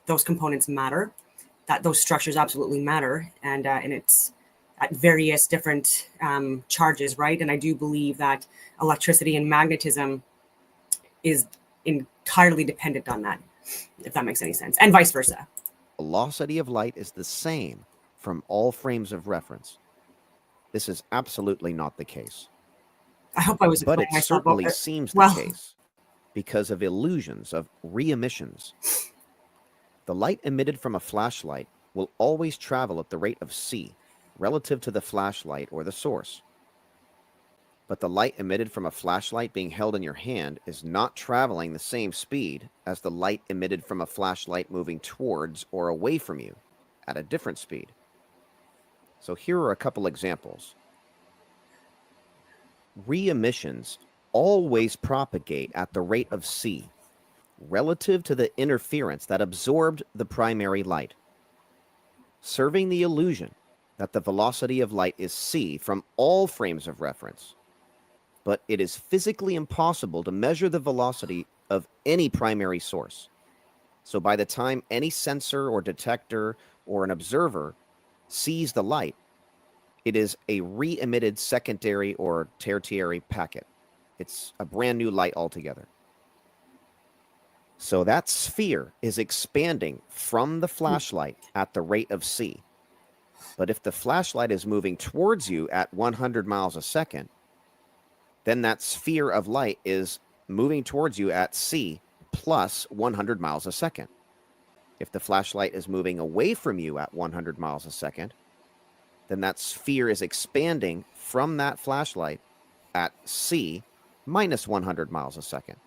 those components matter, that those structures absolutely matter, and it's at various different charges, right? And I do believe that electricity and magnetism is entirely dependent on that, if that makes any sense, and vice versa. Velocity of light is the same from all frames of reference. This is absolutely not the case. I hope I was But it explaining myself certainly well. seems Well, the case because of illusions of re-emissions. The light emitted from a flashlight will always travel at the rate of c relative to the flashlight or the source. But the light emitted from a flashlight being held in your hand is not traveling the same speed as the light emitted from a flashlight moving towards or away from you at a different speed. So here are a couple examples. Re-emissions always propagate at the rate of c relative to the interference that absorbed the primary light, serving the illusion that the velocity of light is c from all frames of reference. But it is physically impossible to measure the velocity of any primary source. So by the time any sensor or detector or an observer sees the light, it is a re-emitted secondary or tertiary packet. It's a brand new light altogether. So that sphere is expanding from the flashlight at the rate of c. But if the flashlight is moving towards you at 100 miles a second, then that sphere of light is moving towards you at c plus 100 miles a second. If the flashlight is moving away from you at 100 miles a second, then that sphere is expanding from that flashlight at c minus 100 miles a second.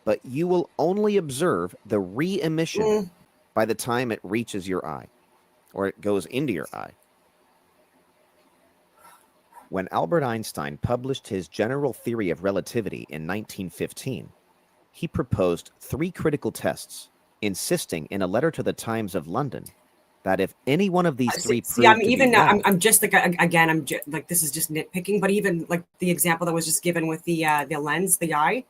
But you will only observe the re-emission by the time it reaches your eye, or it goes into your eye. When Albert Einstein published his general theory of relativity in 1915, he proposed 3 critical tests, insisting in a letter to the Times of London that if any one of these 3 See, I'm proved to even be wrong, I'm just like again I'm like this is just nitpicking, but even like the example that was just given with the lens, the eye.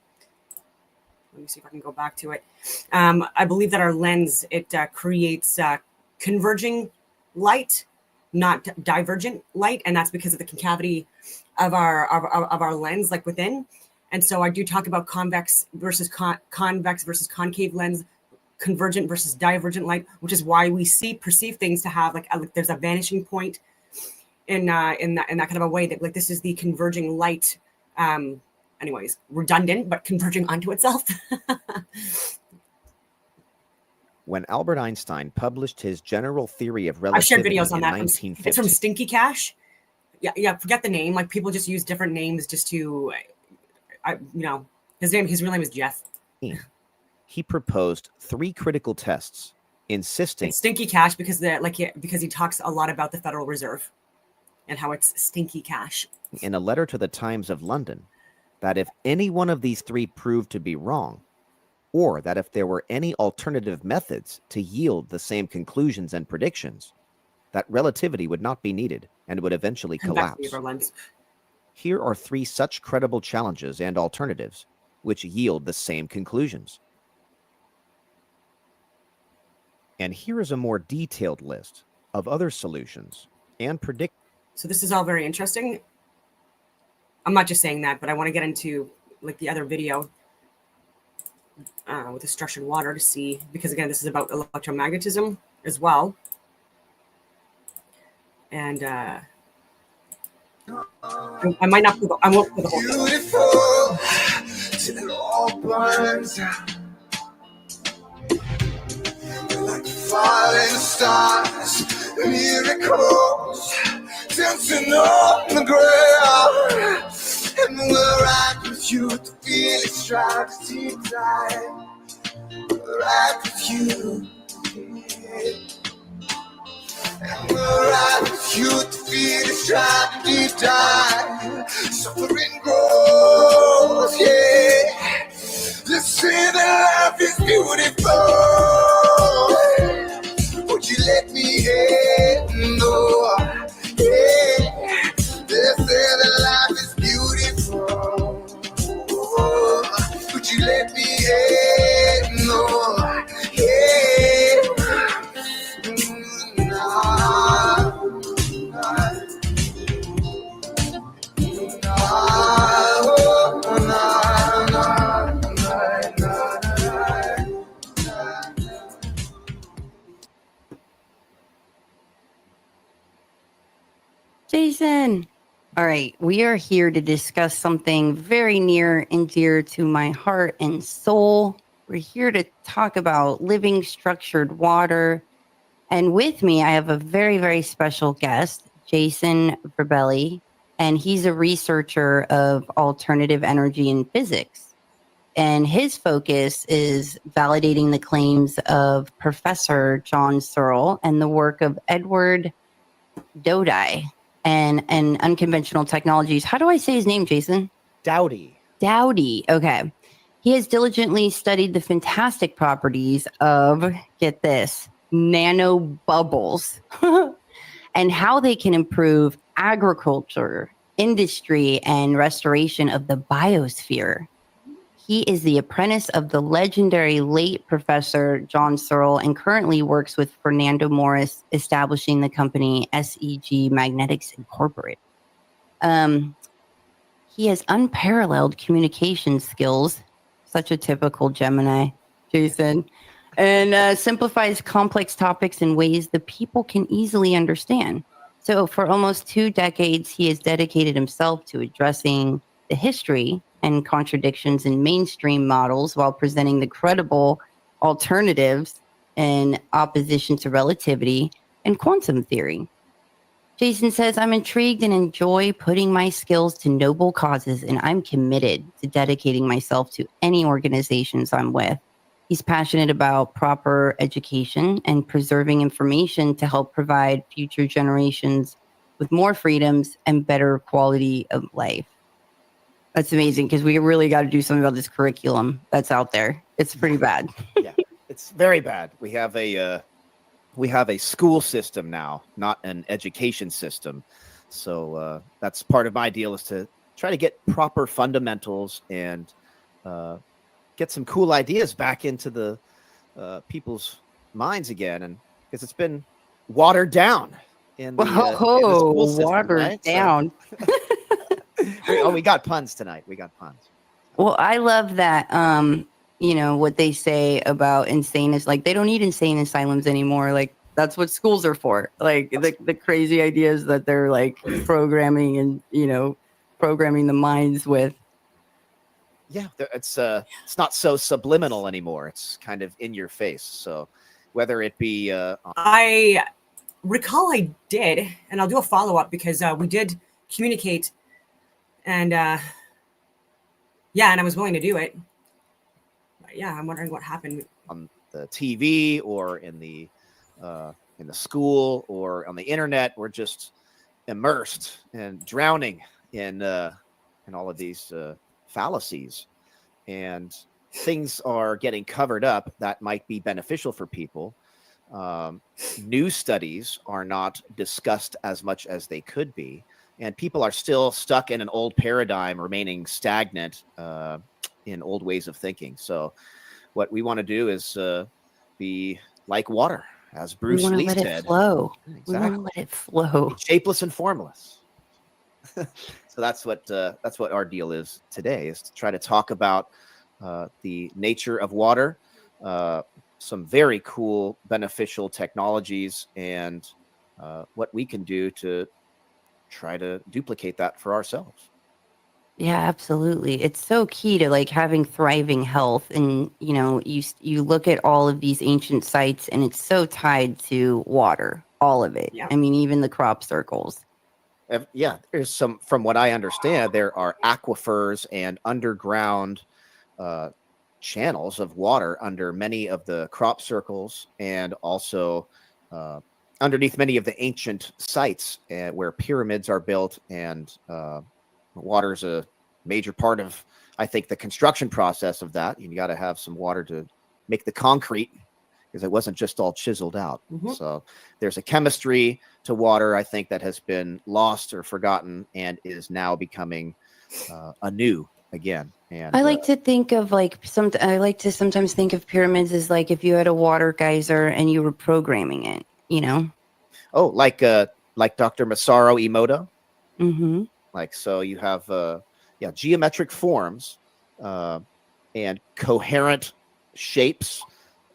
Let me see if I can go back to it. I believe that our lens, it creates converging light, not divergent light, and that's because of the concavity of our lens, like within. And so I do talk about convex versus convex versus concave lens, convergent versus divergent light, which is why we perceive things to have like there's a vanishing point in that kind of a way that like this is the converging light. Anyways, redundant, but converging onto itself. when Albert Einstein published his general theory of I've relativity shared videos on in that. 1915, It's from Stinky Cash. Yeah, forget the name. Like people just use different names just to, his real name is Jeff. he proposed 3 critical tests, insisting It's Stinky Cash because he talks a lot about the Federal Reserve and how it's stinky cash. in a letter to the Times of London that if any one of these 3 proved to be wrong, or that if there were any alternative methods to yield the same conclusions and predictions, that relativity would not be needed and would eventually collapse. Here are 3 such credible challenges and alternatives which yield the same conclusions. And here is a more detailed list of other solutions and So this is all very interesting. I'm not just saying that, but I want to get into like the other video with the structured water to see, because again, this is about electromagnetism as well. And I might not, I won't put the whole thing. Beautiful till it all burns out. Like falling stars, miracles dancing on the ground. And we're right with you, the feeling strikes deep down. We're right with you. And we're right with you, the feeling strikes deep down. Suffering grows, yeah. They say that life is beautiful. Would you let me know? Yeah. They say that life is beautiful. Would you let me know? Yeah. Jason. All right, we are here to discuss something very near and dear to my heart and soul. We're here to talk about living structured water. And with me, I have a very, very special guest, Jason Verbelli, and he's a researcher of alternative energy and physics. And his focus is validating the claims of Professor John Searle and the work of Edward Dowdy and unconventional technologies. How do I say his name, Jason? Dowdy. Dowdy. Okay. He has diligently studied the fantastic properties of, get this, nanobubbles and how they can improve agriculture, industry, and restoration of the biosphere. He is the apprentice of the legendary late Professor John Searle and currently works with Fernando Morris, establishing the company SEG Magnetics Incorporated. He has unparalleled communication skills, such a typical Gemini, Jason, and simplifies complex topics in ways the people can easily understand. So for almost 2 decades, he has dedicated himself to addressing the history and contradictions in mainstream models while presenting the credible alternatives in opposition to relativity and quantum theory. Jason says, I'm intrigued and enjoy putting my skills to noble causes, and I'm committed to dedicating myself to any organizations I'm with. He's passionate about proper education and preserving information to help provide future generations with more freedoms and better quality of life. That's amazing, because we really got to do something about this curriculum that's out there. It's pretty bad. Yeah, it's very bad. We have a school system now, not an education system. So that's part of my deal, is to try to get proper fundamentals and get some cool ideas back into the people's minds again, and because it's been watered down in the school system, watered right? down. Oh, we got puns tonight. We got puns. Well, I love that. What they say about insane is like they don't need insane asylums anymore. Like that's what schools are for. Like the crazy ideas that they're like programming and programming the minds with. Yeah, it's not so subliminal anymore. It's kind of in your face. So whether it be I recall I did, and I'll do a follow-up because we did communicate, and and I was willing to do it. But yeah, I'm wondering what happened on the TV or in the school or on the internet. We're just immersed and drowning in all of these fallacies, and things are getting covered up that might be beneficial for people. New studies are not discussed as much as they could be, and people are still stuck in an old paradigm, remaining stagnant in old ways of thinking. So what we want to do is be like water, as Bruce Lee said. Let it flow. Exactly. We want to let it flow. Be shapeless and formless. So that's what our deal is today, is to try to talk about the nature of water, some very cool, beneficial technologies, and what we can do to try to duplicate that for ourselves. Yeah, absolutely. It's so key to like having thriving health. And, you look at all of these ancient sites and it's so tied to water, all of it. Yeah. I mean, even the crop circles. Yeah, there's some, from what I understand, there are aquifers and underground channels of water under many of the crop circles, and also underneath many of the ancient sites where pyramids are built, and water is a major part of, I think, the construction process of that. You got to have some water to make the concrete, because it wasn't just all chiseled out. Mm-hmm. So there's a chemistry to water, I think, that has been lost or forgotten and is now becoming anew again. And I like to think of sometimes think of pyramids as like if you had a water geyser and you were programming it, Oh, like Dr. Masaru Emoto. Mm-hmm. Like, so you have geometric forms and coherent shapes,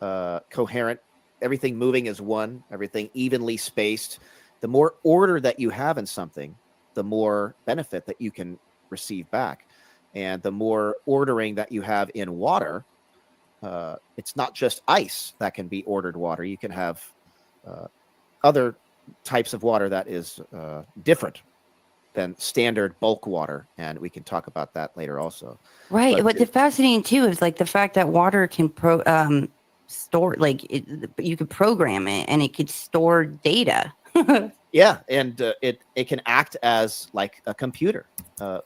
coherent, everything moving as one, everything evenly spaced, the more order that you have in something, the more benefit that you can receive back. And the more ordering that you have in water, it's not just ice that can be ordered water. You can have other types of water that is different than standard bulk water, and we can talk about that later also. Right. But What's fascinating too is like the fact that water can store, like you could program it and it could store data. Yeah, and it can act as like a computer,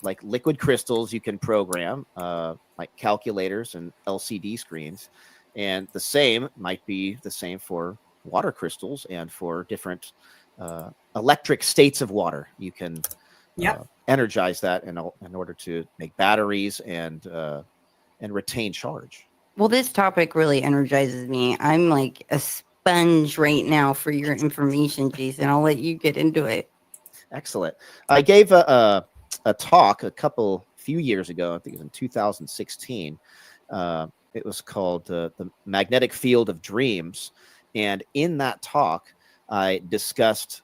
like liquid crystals you can program, like calculators and LCD screens, and the same might be the same for water crystals and for different electric states of water. You can energize that in order to make batteries and retain charge. Well, this topic really energizes me. I'm like a sponge right now for your information, Jason. I'll let you get into it. Excellent. I gave a talk few years ago. I think it was in 2016. It was called the Magnetic Field of Dreams. And in that talk, I discussed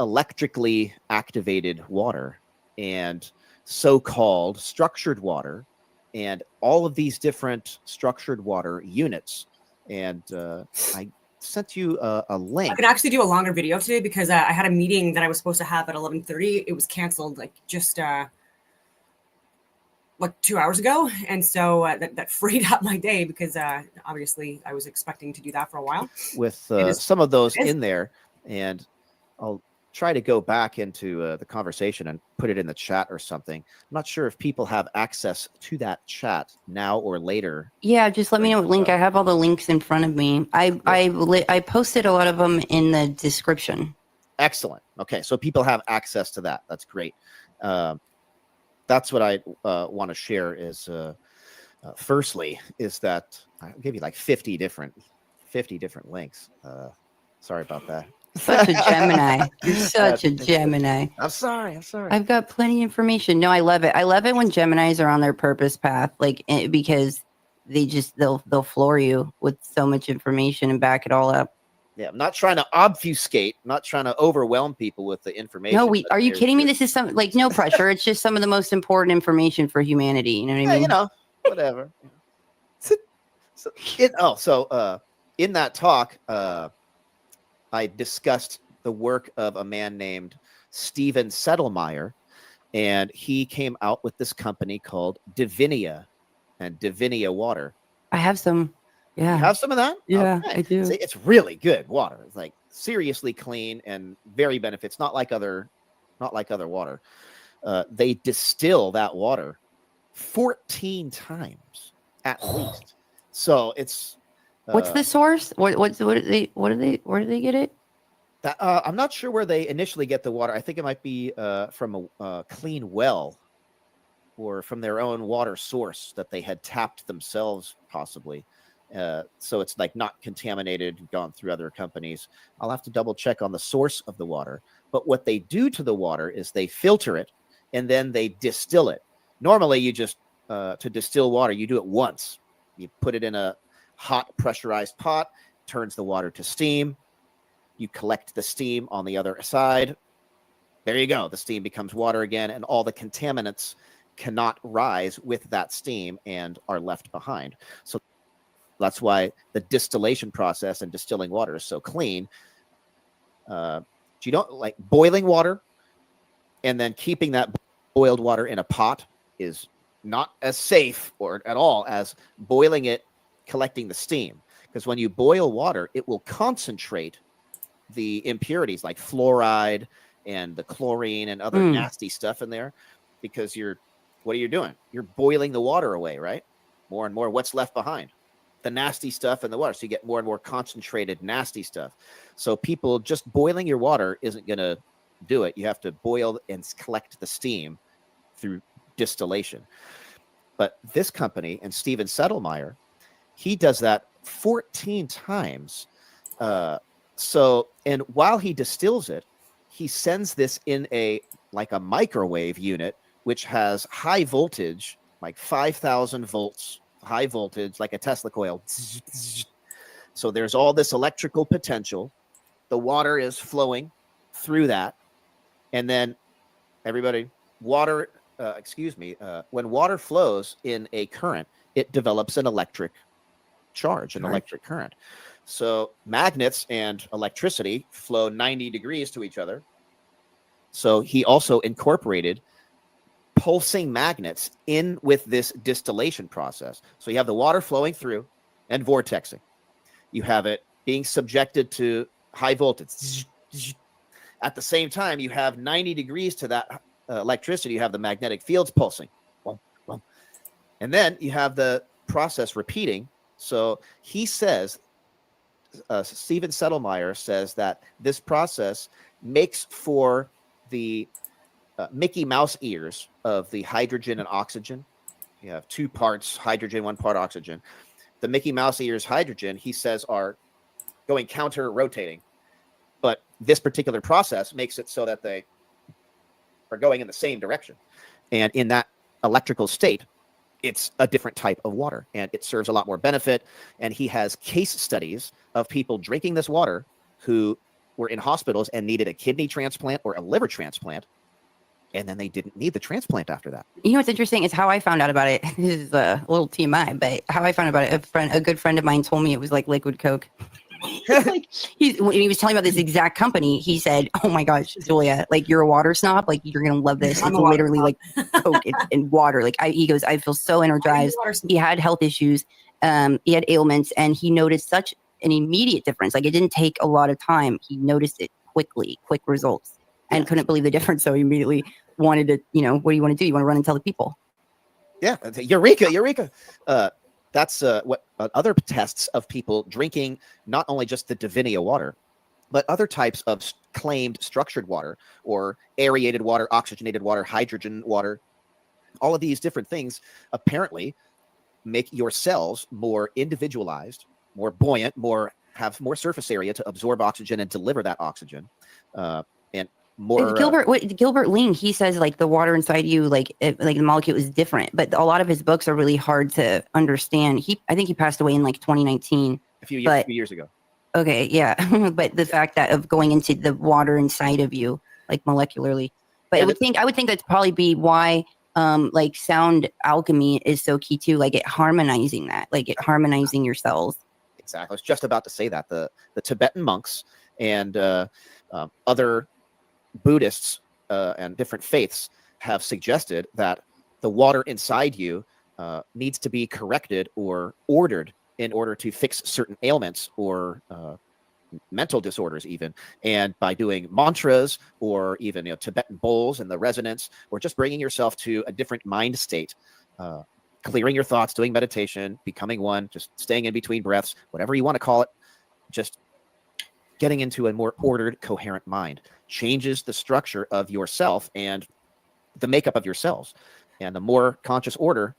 electrically activated water and so-called structured water and all of these different structured water units. And I sent you a link. I can actually do a longer video today because I had a meeting that I was supposed to have at 11:30. It was canceled like just like 2 hours ago. And so that freed up my day because obviously I was expecting to do that for a while. With some of those in there, and I'll try to go back into the conversation and put it in the chat or something. I'm not sure if people have access to that chat now or later. Yeah, just let me know what link. I have all the links in front of me. I posted a lot of them in the description. Excellent. Okay, so people have access to that. That's great. That's what I want to share is firstly is that I'll give you like 50 different links. Sorry about that. Such a Gemini. You're such a Gemini. I'm sorry. I've got plenty of information. No, I love it. I love it when Geminis are on their purpose path, like because they'll floor you with so much information and back it all up. Yeah, I'm not trying to obfuscate, not trying to overwhelm people with the information. No, are you kidding me? This is some like no pressure. It's just some of the most important information for humanity. You know what I mean? You know, whatever. In that talk, I discussed the work of a man named Steven Settlemyer, and he came out with this company called Divinia and Divinia Water. I have some. Yeah. You have some of that? Yeah, Okay. I do. See, it's really good water. It's like seriously clean and very benefits. Not like other water. They distill that water 14 times at least. So it's what's the source? Where do they get it? I'm not sure where they initially get the water. I think it might be from a clean well or from their own water source that they had tapped themselves, possibly. So it's like not contaminated, gone through other companies. I'll have to double check on the source of the water. But what they do to the water is they filter it and then they distill it. Normally, you just to distill water, you do it once. You put it in a hot pressurized pot, turns the water to steam. You collect the steam on the other side. There you go. The steam becomes water again, and all the contaminants cannot rise with that steam and are left behind. So that's why the distillation process and distilling water is so clean. You don't like boiling water and then keeping that boiled water in a pot is not as safe or at all as boiling it, collecting the steam. Because when you boil water, it will concentrate the impurities like fluoride and the chlorine and other nasty stuff in there. Because what are you doing? You're boiling the water away, right? More and more. What's left behind? The nasty stuff in the water. So you get more and more concentrated nasty stuff. So people just boiling your water isn't going to do it. You have to boil and collect the steam through distillation. But this company and Steven Settlemyer, he does that 14 times. And while he distills it, he sends this in a microwave unit, which has high voltage, like 5,000 volts, high voltage, like a Tesla coil. So there's all this electrical potential. The water is flowing through that, and then everybody, water, when water flows in a current, it develops an electric charge, an electric current. So magnets and electricity flow 90 degrees to each other. So he also incorporated pulsing magnets in with this distillation process. So you have the water flowing through and vortexing. You have it being subjected to high voltage. At the same time, you have 90 degrees to that electricity. You have the magnetic fields pulsing. And then you have the process repeating. So he says, Stephen Settlemyer says that this process makes for the Mickey Mouse ears of the hydrogen and oxygen. You have 2 parts hydrogen, 1 part oxygen. The Mickey Mouse ears hydrogen, he says, are going counter-rotating. But this particular process makes it so that they are going in the same direction. And in that electrical state, it's a different type of water, and it serves a lot more benefit. And he has case studies of people drinking this water who were in hospitals and needed a kidney transplant or a liver transplant, and then they didn't need the transplant after that. You know what's interesting is how I found out about it. This is a little TMI, but how I found out about it, a good friend of mine told me it was like liquid Coke. Like when he was telling me about this exact company, he said, "Oh my gosh, Julia, like you're a water snob. Like you're gonna love this. It's literally like Coke and water. Like he goes, I feel so energized. He had health issues, he had ailments, and he noticed such an immediate difference. Like it didn't take a lot of time. He noticed it quickly, quick results, and couldn't believe the difference. So he immediately wanted to, what do you want to do? You want to run and tell the people? Yeah, eureka. That's what other tests of people drinking not only just the Divinia water, but other types of claimed structured water or aerated water, oxygenated water, hydrogen water. All of these different things apparently make your cells more individualized, more buoyant, have more surface area to absorb oxygen and deliver that oxygen, and more. Gilbert Ling, he says like the water inside you, like the molecule is different, but a lot of his books are really hard to understand. I think he passed away in like 2019, a few years ago. Okay, yeah, but the fact that of going into the water inside of you, like molecularly, but I would think that'd probably be why like sound alchemy is so key too, like harmonizing your cells. Exactly. I was just about to say that the Tibetan monks and other Buddhists and different faiths have suggested that the water inside you needs to be corrected or ordered in order to fix certain ailments or mental disorders even. And by doing mantras or even Tibetan bowls and the resonance, or just bringing yourself to a different mind state, clearing your thoughts, doing meditation, becoming one, just staying in between breaths, whatever you want to call it, just getting into a more ordered, coherent mind changes the structure of yourself and the makeup of your cells. And the more conscious order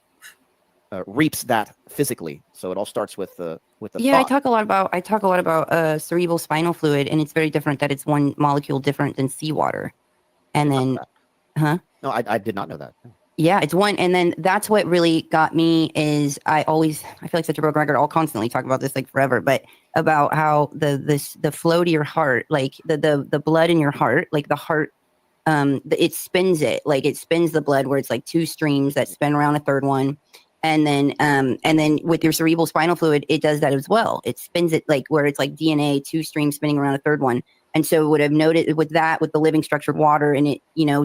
reaps that physically. So it all starts with the thought. I talk a lot about cerebral spinal fluid, and it's very different that it's one molecule different than seawater. And then, No, I did not know that. Yeah, it's one. And then that's what really got me is I feel like such a broken record. I'll constantly talk about this like forever, but about how the flow to your heart, like the blood in your heart, like the heart, it spins the blood where it's like 2 streams that spin around a third one. And then with your cerebral spinal fluid, it does that as well. It spins it like where it's like DNA, 2 streams spinning around a third one. And so would have noted with the living structured water and it,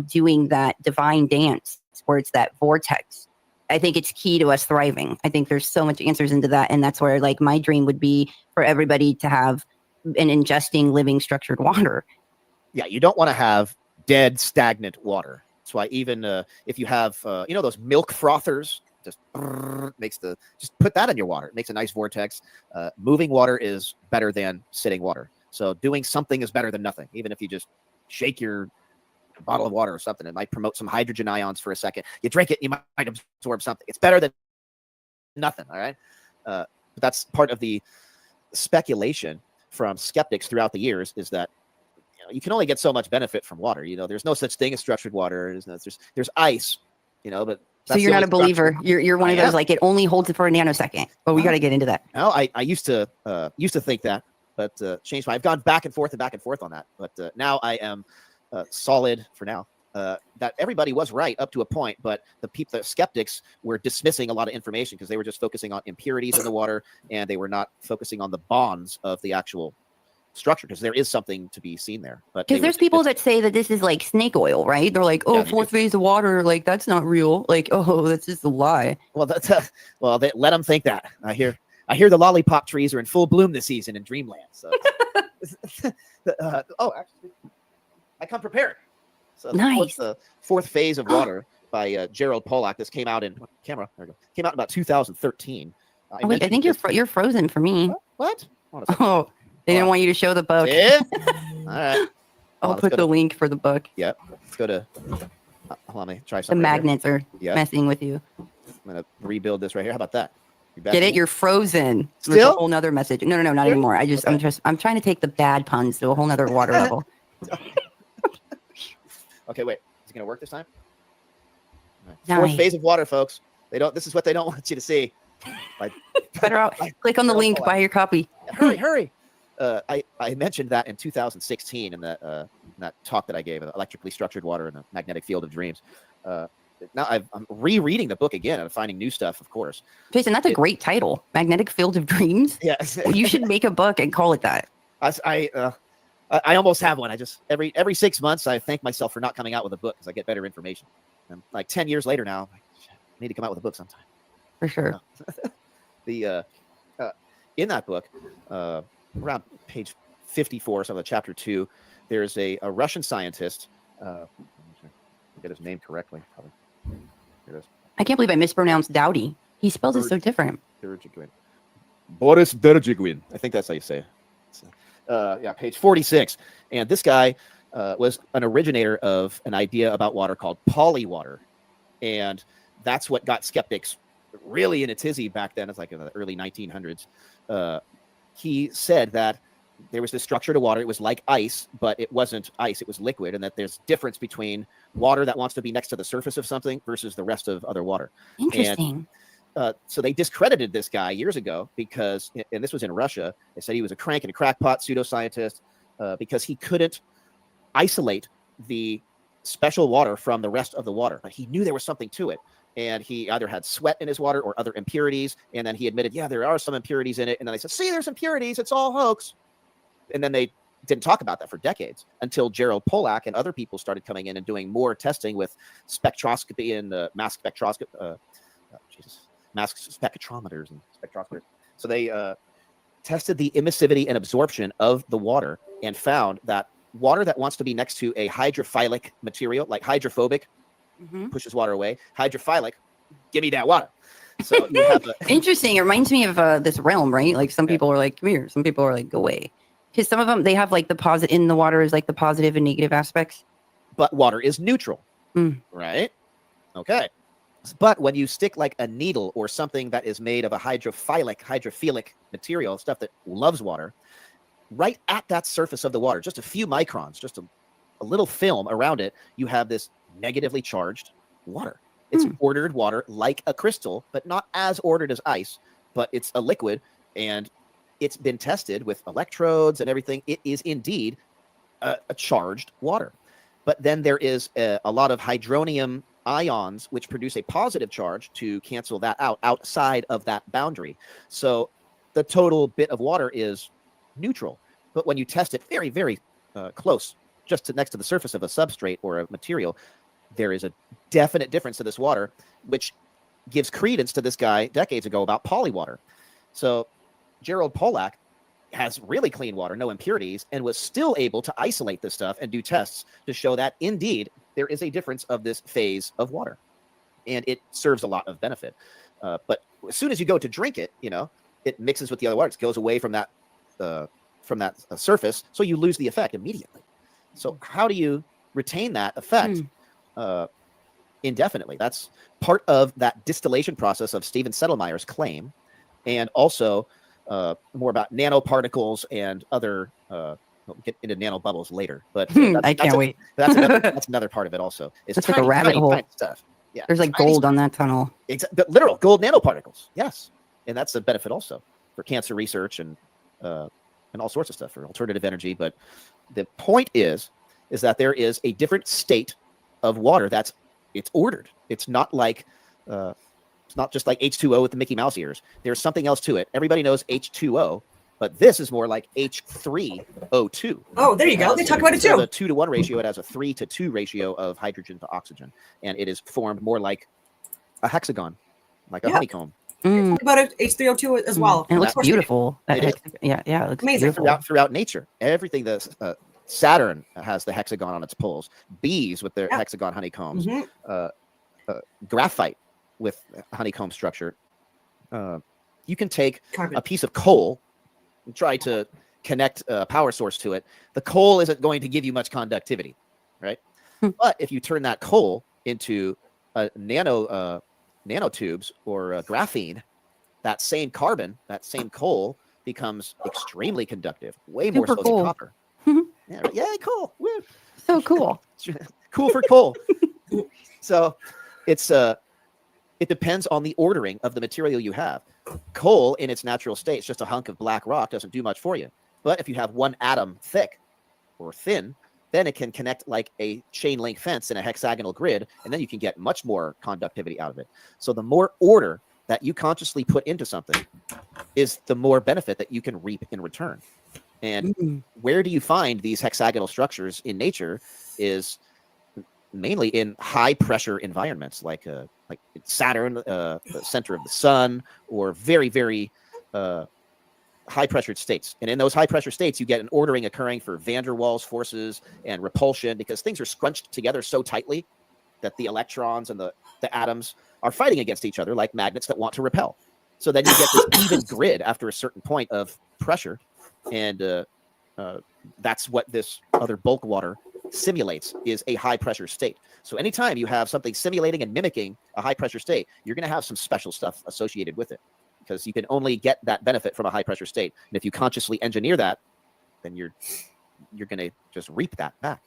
doing that divine dance where it's that vortex. I think it's key to us thriving. I think there's so much answers into that. And that's where like my dream would be for everybody to have an ingesting living structured water. Yeah. You don't want to have dead, stagnant water. That's why even if you have, those milk frothers, just put that in your water. It makes a nice vortex. Moving water is better than sitting water. So doing something is better than nothing. Even if you just shake your bottle of water or something, it might promote some hydrogen ions for a second. You drink it, you might absorb something. It's better than nothing. All right. But that's part of the speculation from skeptics throughout the years is that you can only get so much benefit from water. There's no such thing as structured water. There's ice. But so you're not a believer. You're one of those like it only holds it for a nanosecond. But we got to get into that. No, I used to think that, but changed my. I've gone back and forth on that, but now I am solid for now. That everybody was right up to a point, but the skeptics were dismissing a lot of information because they were just focusing on impurities in the water, and they were not focusing on the bonds of the actual structure, because there is something to be seen there. But Because there's people that say that this is like snake oil, right? They're like, oh, Yeah, fourth phase of water, like that's not real. Like, oh, that's just a lie. Well, that's let them think that. I hear the lollipop trees are in full bloom this season in Dreamland. So, actually, I come prepared. So Nice. The fourth phase of water by Gerald Pollack. This came out in camera. There we go. Came out in about 2013. Oh, wait, I mentioned think you're frozen for me. What? Hold on a second. Oh, they didn't want you to show the book. Yeah? All right. I'll Let's put go the to- link for the book. Yeah. Let's go to. Hold on, let me try The something. right here. magnets are Yeah. messing with you. I'm gonna rebuild this right here. How about that? You back Get in? it? You're frozen. There's Still? a whole nother message. No, not anymore. I'm trying to take the bad puns to a whole nother water level. Okay, wait. Is it gonna work this time? All right. Fourth Nice. phase of water, folks. This is what they don't want you to see. Like, Better out. Click on the link. Buy your copy. hurry. I mentioned that in 2016 in that talk that I gave, Electrically Structured Water in the Magnetic Field of Dreams. Now I'm rereading the book again and finding new stuff, of course. Jason, that's a great title. Magnetic Field of Dreams. Yeah. You should make a book and call it that. I almost have one. I just every 6 months I thank myself for not coming out with a book because I get better information. And like 10 years later now, I'm like, shit, I need to come out with a book sometime. For sure. In that book, around page 54, so of chapter 2, there's a Russian scientist. Get his name correctly. Probably. Here it is. I can't believe I mispronounced Dowdy. He spells it so different. Derjiguin. Boris Derjiguin. I think that's how you say it. Yeah, page 46. And this guy was an originator of an idea about water called polywater. And that's what got skeptics really in a tizzy back then. It's like in the early 1900s. He said that there was this structure to water. It was like ice, but it wasn't ice. It was liquid. And that there's difference between water that wants to be next to the surface of something versus the rest of other water. Interesting. And, so they discredited this guy years ago because, and this was in Russia, they said he was a crank and a crackpot pseudoscientist because he couldn't isolate the special water from the rest of the water. But he knew there was something to it. And he either had sweat in his water or other impurities. And then he admitted, yeah, there are some impurities in it. And then they said, see, there's impurities. It's all hoax. And then they didn't talk about that for decades until Gerald Pollack and other people started coming in and doing more testing with spectroscopy and mass spectroscopy. Mass spectrometers and spectrometers. So they tested the emissivity and absorption of the water and found that water that wants to be next to a hydrophilic material, like hydrophobic, pushes water away. Hydrophilic, give me that water. So you have Interesting. It reminds me of this realm, right? Like some people are like, come here. Some people are like, go away. Because some of them, they have like the positive in the water is like the positive and negative aspects. But water is neutral, right? Okay. But when you stick like a needle or something that is made of a hydrophilic material, stuff that loves water, right at that surface of the water, just a few microns, just a little film around it, you have this negatively charged water. It's ordered water like a crystal, but not as ordered as ice, but it's a liquid, and it's been tested with electrodes and everything. It is indeed a charged water. But then there is a lot of hydronium ions which produce a positive charge to cancel that out outside of that boundary. So the total bit of water is neutral. But when you test it very, very close, just next to the surface of a substrate or a material, there is a definite difference to this water, which gives credence to this guy decades ago about polywater. So Gerald Pollack has really clean water, no impurities, and was still able to isolate this stuff and do tests to show that indeed there is a difference of this phase of water, and it serves a lot of benefit. But as soon as you go to drink it, it mixes with the other water. It goes away from that surface, so you lose the effect immediately. So how do you retain that effect indefinitely? That's part of that distillation process of Stephen Settlemeyer's claim, and also more about nanoparticles and other. We'll get into nanobubbles later, but I can't wait. That's another part of it also. It's like a rabbit hole. Tiny stuff. Yeah, There's like gold on that tunnel. But literal gold nanoparticles. Yes, and that's a benefit also for cancer research and and all sorts of stuff for alternative energy. But the point is that there is a different state of water it's ordered. It's not like it's not just like H2O with the Mickey Mouse ears. There's something else to it. Everybody knows H2O, but this is more like H3O2. Oh, there you go. They talk about it Instead too. of a 2-to-1 ratio, it has a 3-to-2 ratio of hydrogen to oxygen, and it is formed more like a hexagon, like a honeycomb. Talk about it, H3O2 as well. And it looks Of course. beautiful. It is. Yeah, it looks Amazing. beautiful. Throughout nature, everything that Saturn has the hexagon on its poles. Bees with their hexagon honeycombs. Graphite with honeycomb structure. You can take a piece of coal and try to connect a power source to it. The coal isn't going to give you much conductivity, right? But if you turn that coal into nanotubes or graphene, that same carbon, that same coal becomes extremely conductive, way more Super so cool. than copper. Yeah, cool. Woo. So cool. Cool for coal. So it's it depends on the ordering of the material you have. Coal in its natural state is just a hunk of black rock, doesn't do much for you. But if you have one atom thick or thin, then it can connect like a chain link fence in a hexagonal grid, and then you can get much more conductivity out of it. So the more order that you consciously put into something is the more benefit that you can reap in return. And where do you find these hexagonal structures in nature is mainly in high pressure environments like Saturn, the center of the sun, or very, very high pressured states. And in those high pressure states, you get an ordering occurring for van der Waals forces and repulsion, because things are scrunched together so tightly that the electrons and the atoms are fighting against each other like magnets that want to repel. So then you get this even grid after a certain point of pressure. And that's what this other bulk water simulates, is a high pressure state. So anytime you have something simulating and mimicking a high pressure state, you're going to have some special stuff associated with it, because you can only get that benefit from a high pressure state. And if you consciously engineer that, then you're going to just reap that back.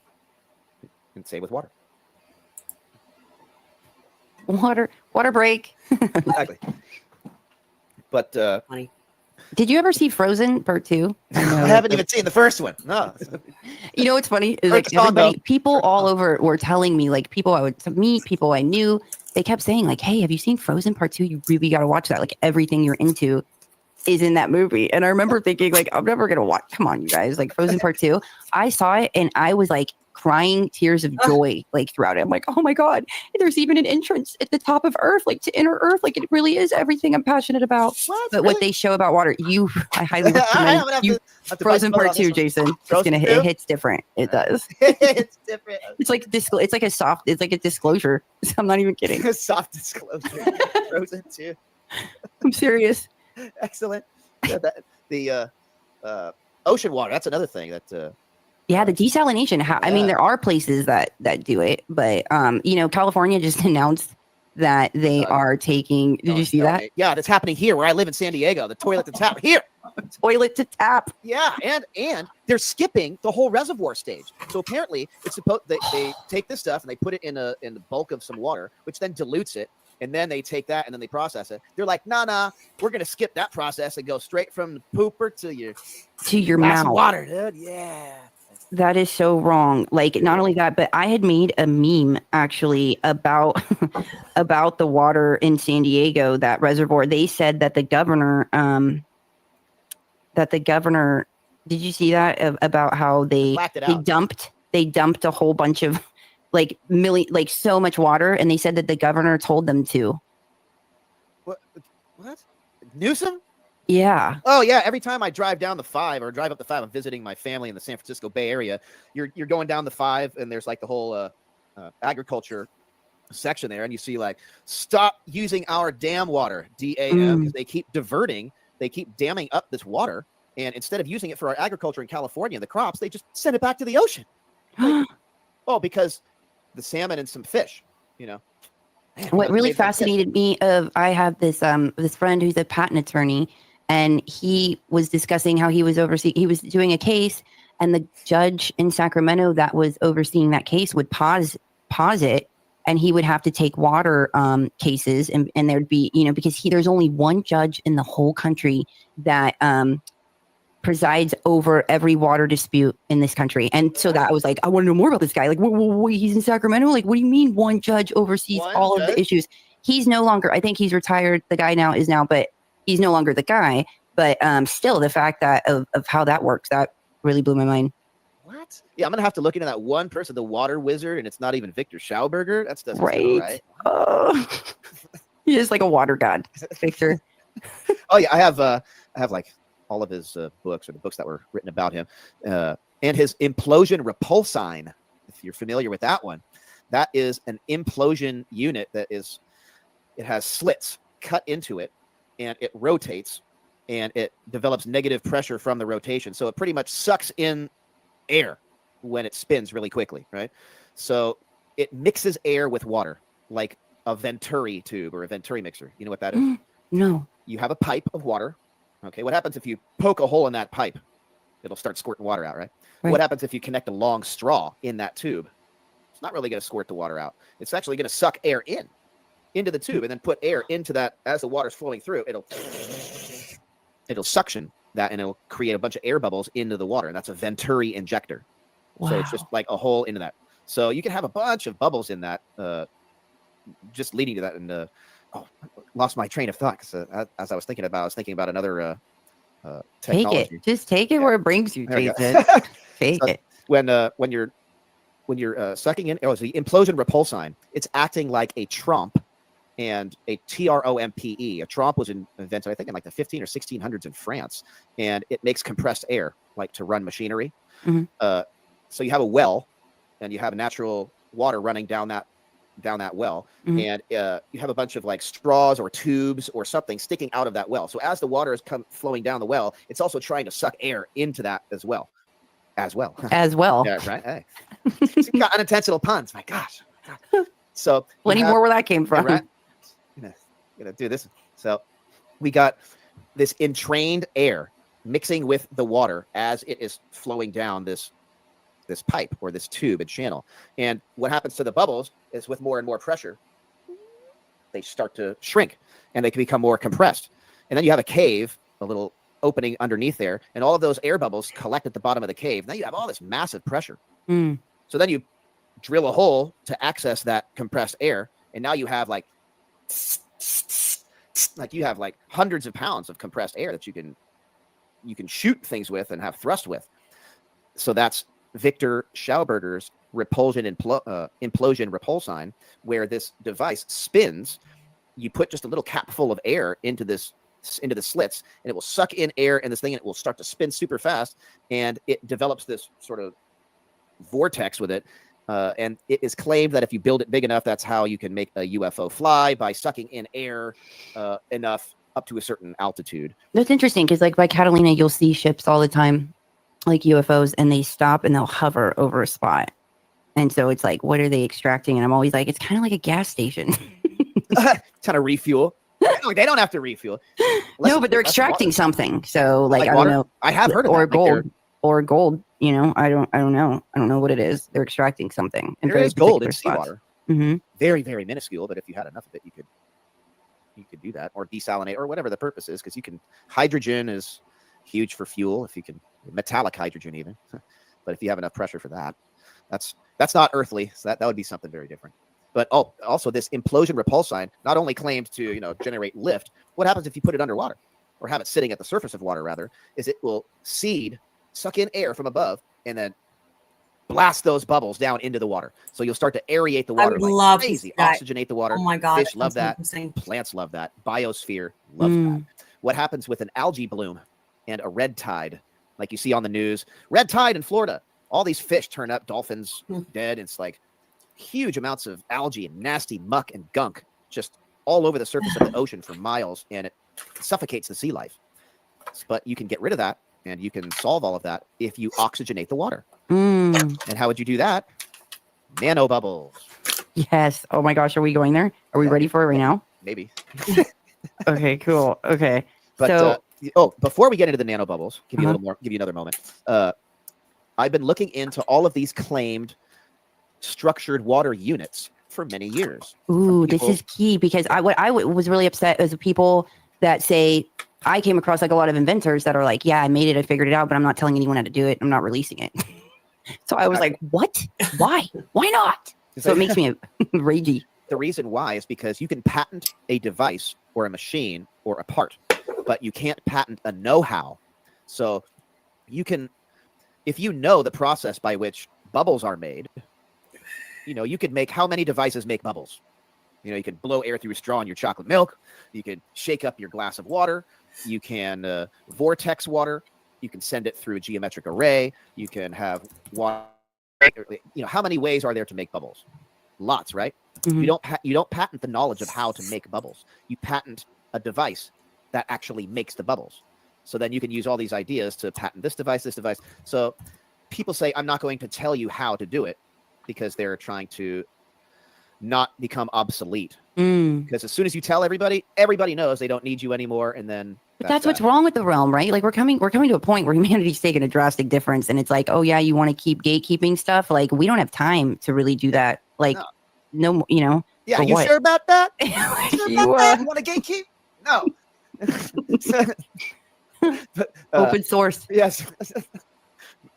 And say with water. Water break. Exactly. But did you ever see Frozen Part 2? I haven't even seen the first one. No. You know what's funny is like people all over were telling me, like people I would meet, people I knew, they kept saying like, "Hey, have you seen Frozen Part 2? You really got to watch that. Like everything you're into is in that movie." And I remember thinking like, I'm never gonna watch. Come on, you guys! Like Frozen Part 2. I saw it and I was like crying tears of joy like throughout it. I'm like, oh my god, there's even an entrance at the top of Earth, like to inner Earth. Like it really is everything I'm passionate about. But what they show about water, I highly recommend Frozen Part 2, Jason. It's gonna hit. It hits different. It does. It's different. It's like it's like a soft. It's like a disclosure. I'm not even kidding. A soft disclosure. Frozen 2. I'm serious. Excellent. Yeah, the ocean water. That's another thing that. Yeah, the desalination. I mean, there are places that do it, but you know, California just announced that they are taking. Did you see that? Yeah, that's happening here where I live in San Diego. The toilet to tap here. Toilet to tap. Yeah, and they're skipping the whole reservoir stage. So apparently, it's supposed they take this stuff and they put it in the bulk of some water, which then dilutes it. And then they take that and then they process it. They're like, nah, we're gonna skip that process and go straight from the pooper to your mouth. Water, dude. Yeah. That is so wrong. Like, not only that, but I had made a meme actually about about the water in San Diego, that reservoir. They said that the governor, did you see that about how they dumped a whole bunch of like so much water, and they said that the governor told them to. What? Newsom? Yeah. Oh yeah. Every time I drive down the 5 or drive up the 5, I'm visiting my family in the San Francisco Bay Area. You're going down the 5, and there's like the whole agriculture section there, and you see like, stop using our dam water, DAM, because they keep diverting, they keep damming up this water, and instead of using it for our agriculture in California, the crops, they just send it back to the ocean. Like, because the salmon and some fish, you know. Man, what really fascinated me I have this this friend who's a patent attorney. And he was discussing how he was doing a case, and the judge in Sacramento that was overseeing that case would pause it, and he would have to take water cases, and there'd be, you know, because there's only one judge in the whole country that presides over every water dispute in this country. And so that I was like, I want to know more about this guy. Like, he's in Sacramento? Like, what do you mean one judge oversees all of the issues? He's no longer, I think he's retired. The guy now is now, but he's no longer the guy. But still, the fact that of how that works, that really blew my mind. What? Yeah, I'm gonna have to look into that one person, the water wizard, and it's not even Victor Schauberger. That's doesn't sound right. He is like a water god, Victor. Oh yeah, I have like all of his books, or the books that were written about him, and his implosion repulsine. If you're familiar with that one, that is an implosion unit that is, it has slits cut into it, and it rotates, and it develops negative pressure from the rotation. So it pretty much sucks in air when it spins really quickly, right? So it mixes air with water, like a Venturi tube or a Venturi mixer. You know what that is? No. You have a pipe of water. Okay, what happens if you poke a hole in that pipe? It'll start squirting water out, right? What happens if you connect a long straw in that tube? It's not really going to squirt the water out. It's actually going to suck air into the tube and then put air into that. As the water's flowing through, it'll suction that, and it'll create a bunch of air bubbles into the water. And that's a Venturi injector. So it's just like a hole into that. So you can have a bunch of bubbles in that, just leading to that. And lost my train of thought because as I was thinking about another technology. Take it. Just take it where it brings you, Jason. Take it. When you're sucking in, it's the implosion repulsine. It's acting like a trompe and a TROMPE. A trompe was invented, I think, in like the 15 or 1600s in France, and it makes compressed air, like to run machinery. So you have a well, and you have natural water running down that well, and you have a bunch of like straws or tubes or something sticking out of that well. So as the water is flowing down the well, it's also trying to suck air into that as well. Yeah, right. Hey. It's got unintentional puns. My gosh. So plenty more where that came from. Right? Gonna do this. So we got this entrained air mixing with the water as it is flowing down this pipe or this tube and channel. And what happens to the bubbles is with more and more pressure, they start to shrink and they can become more compressed. And then you have a cave, a little opening underneath there, and all of those air bubbles collect at the bottom of the cave. Now you have all this massive pressure. So then you drill a hole to access that compressed air, and now you have like you have like hundreds of pounds of compressed air that you can shoot things with and have thrust with. So that's Victor Schauberger's implosion repulsine, where this device spins. You put just a little cap full of air into the slits, and it will suck in air in this thing, and it will start to spin super fast, and it develops this sort of vortex with it. And it is claimed that if you build it big enough, that's how you can make a UFO fly, by sucking in air enough up to a certain altitude. That's interesting because, like, by Catalina, you'll see ships all the time, like UFOs, and they stop and they'll hover over a spot. And so it's like, what are they extracting? And I'm always like, it's kind of like a gas station. Kind of refuel. No, they don't have to refuel. No, but they're extracting something. So, like I water? don't know. I have heard of or that. gold, or gold. You know, I don't know. I don't know what it is. They're extracting something. There is gold in spots. seawater. Mm-hmm. Very, very minuscule. But if you had enough of it, you could do that, or desalinate, or whatever the purpose is. Because hydrogen is huge for fuel. If you can, metallic hydrogen even. But if you have enough pressure for that, that's not earthly. So that would be something very different. But also this implosion repulsine not only claims to generate lift. What happens if you put it underwater, or have it sitting at the surface of water rather? Is it will suck in air from above, and then blast those bubbles down into the water. So you'll start to aerate the water like crazy, oxygenate the water. Oh my God. Fish love that. Plants love that. Biosphere loves that. What happens with an algae bloom and a red tide, like you see on the news? Red tide in Florida. All these fish turn up, dolphins dead. It's like huge amounts of algae and nasty muck and gunk just all over the surface of the ocean for miles, and it suffocates the sea life. But you can get rid of that, and you can solve all of that if you oxygenate the water. And how would you do that? Nanobubbles. Yes. Oh my gosh, are we going there? Are we ready for it right now? Maybe. Okay, cool. Okay. But before we get into the nanobubbles, give you a little more, give you another moment. I've been looking into all of these claimed structured water units for many years. Ooh, this is key, because what I was really upset is the people that say I came across like a lot of inventors that are like, yeah, I made it, I figured it out, but I'm not telling anyone how to do it. I'm not releasing it. So I was like, what? Why? Why not? So it makes me ragey. The reason why is because you can patent a device or a machine or a part, but you can't patent a know-how. So you can, if you know the process by which bubbles are made, you know, you could make, how many devices make bubbles? You know, you can blow air through a straw in your chocolate milk. You can shake up your glass of water. You can vortex water. You can send it through a geometric array. You can have water. You know, how many ways are there to make bubbles? Lots, right? Mm-hmm. You don't patent the knowledge of how to make bubbles. You patent a device that actually makes the bubbles. So then you can use all these ideas to patent this device, this device. So people say, I'm not going to tell you how to do it because they're trying to not become obsolete. Because as soon as you tell everybody, everybody knows they don't need you anymore. And then But that's what's wrong with the realm, right? Like we're coming to a point where humanity's taking a drastic difference, and it's like, oh yeah, you want to keep gatekeeping stuff? Like we don't have time to really do that. Like no you know. Yeah, for you what? sure about that? You sure about that? You want to gatekeep? No. But, Open source. Yes.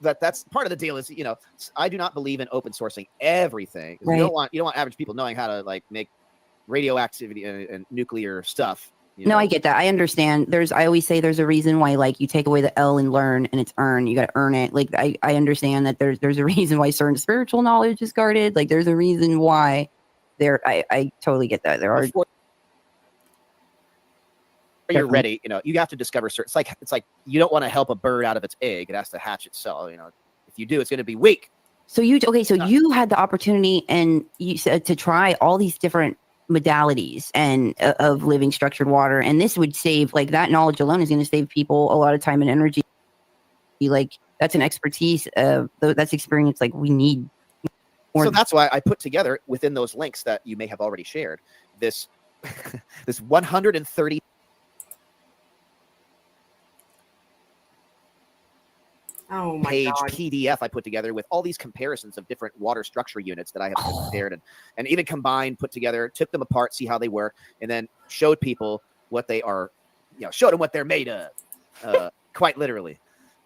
That's part of the deal is, you know, I do not believe in open sourcing everything. Right. You don't want average people knowing how to like make radioactivity and nuclear stuff. You No, know? I get that. I understand. I always say there's a reason why, like, you take away the L and learn, and it's earn. You got to earn it. Like, I understand that there's a reason why certain spiritual knowledge is guarded. Like, there's a reason why I totally get that. There are. Before you're ready, you know, you have to discover certain. It's like you don't want to help a bird out of its egg. It has to hatch itself. You know, if you do, it's going to be weak. So you you had the opportunity, and you said to try all these different modalities and of living structured water, and this would save, like, that knowledge alone is going to save people a lot of time and energy. Like, that's an expertise that's experience like we need more. So that's why I put together within those links that you may have already shared this this 130 page PDF I put together with all these comparisons of different water structure units that I have prepared and even combined, put together, took them apart, see how they work, and then showed people what they are, you know, showed them what they're made of, quite literally.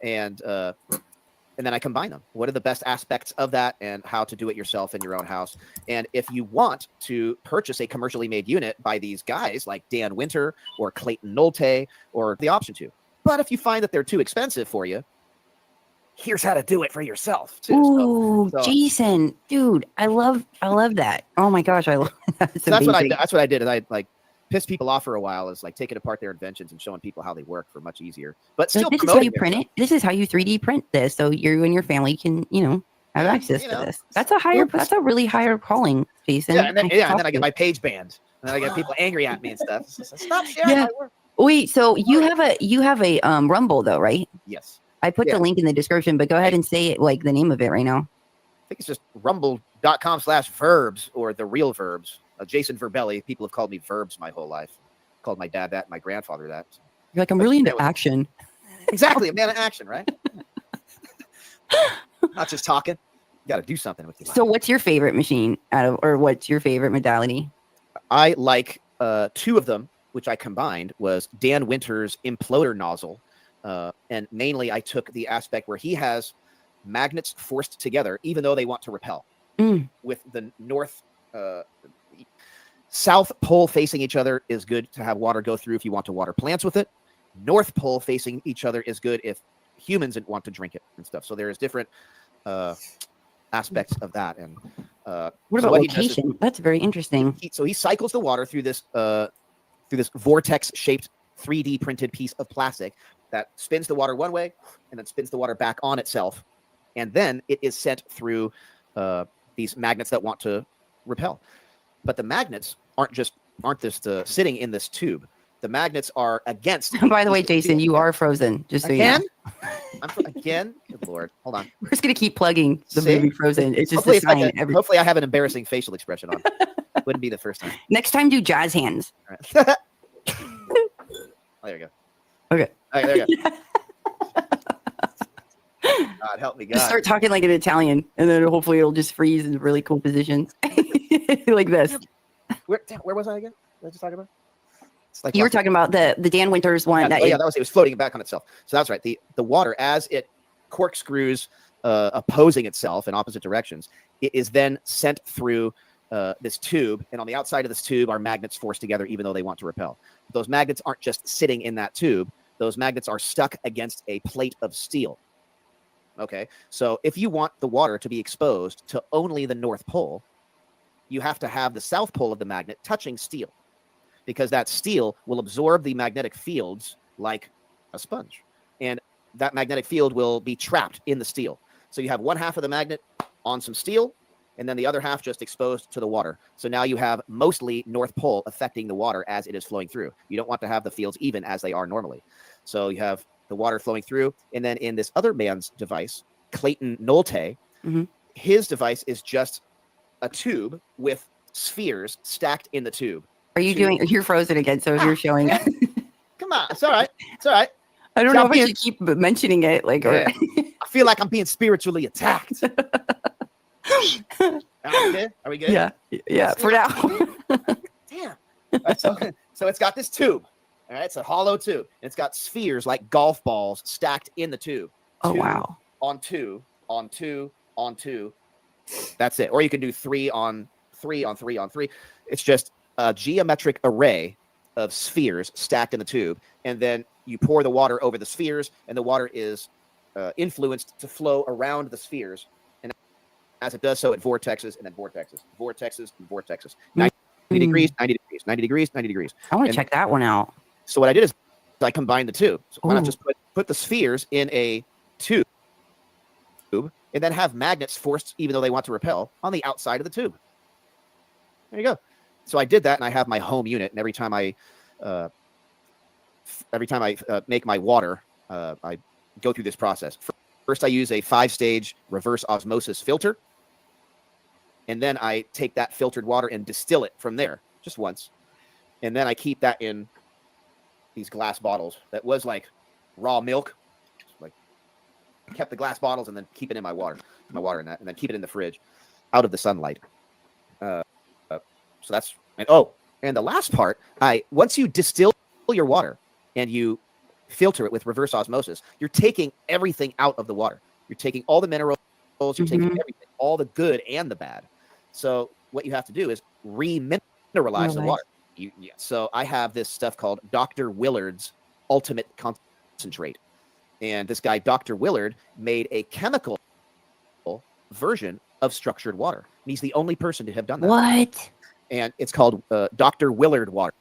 And then I combine them. What are the best aspects of that and how to do it yourself in your own house? And if you want to purchase a commercially made unit by these guys like Dan Winter or Clayton Nolte, or the option to. But if you find that they're too expensive for you, here's how to do it for yourself too. Ooh, So Jason, dude, I love that. Oh my gosh, I love that. so that's what I did. And I like pissed people off for a while, is like taking apart their inventions and showing people how they work for much easier. But still, This is how you print it. This is how you 3D print this, so you and your family can, you know, have access to this. That's a really higher calling, Jason. Yeah, and then I get my page banned, and then I get people angry at me and stuff. So stop sharing my work. Wait, so you have a Rumble though, right? Yes. I put the link in the description, but go ahead and say it, like the name of it right now. I think it's just rumble.com/verbs or the real verbs. Jason Verbelli. People have called me verbs my whole life. Called my dad that, my grandfather that. You're like, I'm really into action. Exactly, a man of action, right? Not just talking. You got to do something with your life. So what's your favorite machine or what's your favorite modality? I like two of them, which I combined, was Dan Winter's imploder nozzle. And mainly I took the aspect where he has magnets forced together, even though they want to repel, with the south pole facing each other is good to have water go through if you want to water plants with it. North pole facing each other is good if humans want to drink it and stuff. So there's different aspects of that. And what about location? That's very interesting. So he cycles the water through this vortex shaped 3D printed piece of plastic that spins the water one way and then spins the water back on itself. And then it is sent through these magnets that want to repel. But the magnets aren't just sitting in this tube. The magnets are against. By the way, Jason, you are frozen. Just so again? you know. Again? Good Lord. Hold on. We're just going to keep plugging the movie Frozen. It's just hopefully, a sign. Hopefully I have an embarrassing facial expression on. Wouldn't be the first time. Next time, do jazz hands. All right. Oh, there you go. Okay. All right, there you go. God help me, God. Just start talking like an Italian, and then hopefully it'll just freeze in really cool positions. Like this. Where was I again? What did I just talk about? like You were talking about the Dan Winters one. that was it was floating back on itself. So that's right. The water, as it corkscrews opposing itself in opposite directions, it is then sent through this tube, and on the outside of this tube are magnets forced together, even though they want to repel. Those magnets aren't just sitting in that tube. Those magnets are stuck against a plate of steel. Okay, so if you want the water to be exposed to only the North Pole, you have to have the South Pole of the magnet touching steel, because that steel will absorb the magnetic fields like a sponge, and that magnetic field will be trapped in the steel. So you have one half of the magnet on some steel, and then the other half just exposed to the water. So now you have mostly North Pole affecting the water as it is flowing through. You don't want to have the fields even as they are normally. So you have the water flowing through, and then in this other man's device, Clayton Nolte, his device is just a tube with spheres stacked in the tube. Are you doing? You're frozen again, so you're showing. Come on, it's all right. It's all right. I don't know if I should keep mentioning it. Like, I feel like I'm being spiritually attacked. Are we good? Are we good? Yeah. For now. Damn. All right, so it's got this tube. All right, it's a hollow tube. It's got spheres like golf balls stacked in the tube. Oh, Two wow. On two, on two, on two. That's it. Or you can do 3 on 3 on 3 on 3. It's just a geometric array of spheres stacked in the tube, and then you pour the water over the spheres, and the water is influenced to flow around the spheres. And as it does so, it vortexes and then vortexes, vortexes and vortexes. 90 degrees, 90 degrees, 90 degrees, 90 degrees. I want to check that one out. So what I did is I combined the two. So why not Ooh. just put the spheres in a tube and then have magnets forced, even though they want to repel, on the outside of the tube. There you go. So I did that, and I have my home unit, and every time I make my water, I go through this process. First, I use a 5-stage reverse osmosis filter, and then I take that filtered water and distill it from there just once, and then I keep that in these glass bottles. That was like raw milk. Like, kept the glass bottles and then keep it in my water in that, and then keep it in the fridge, out of the sunlight. So that's and the last part, once you distill your water and you filter it with reverse osmosis, you're taking everything out of the water. You're taking all the minerals, you're taking everything, all the good and the bad. So what you have to do is remineralize the water. So I have this stuff called Dr. Willard's Ultimate Concentrate. And this guy, Dr. Willard, made a chemical version of structured water. And he's the only person to have done that. What? And it's called Dr. Willard water.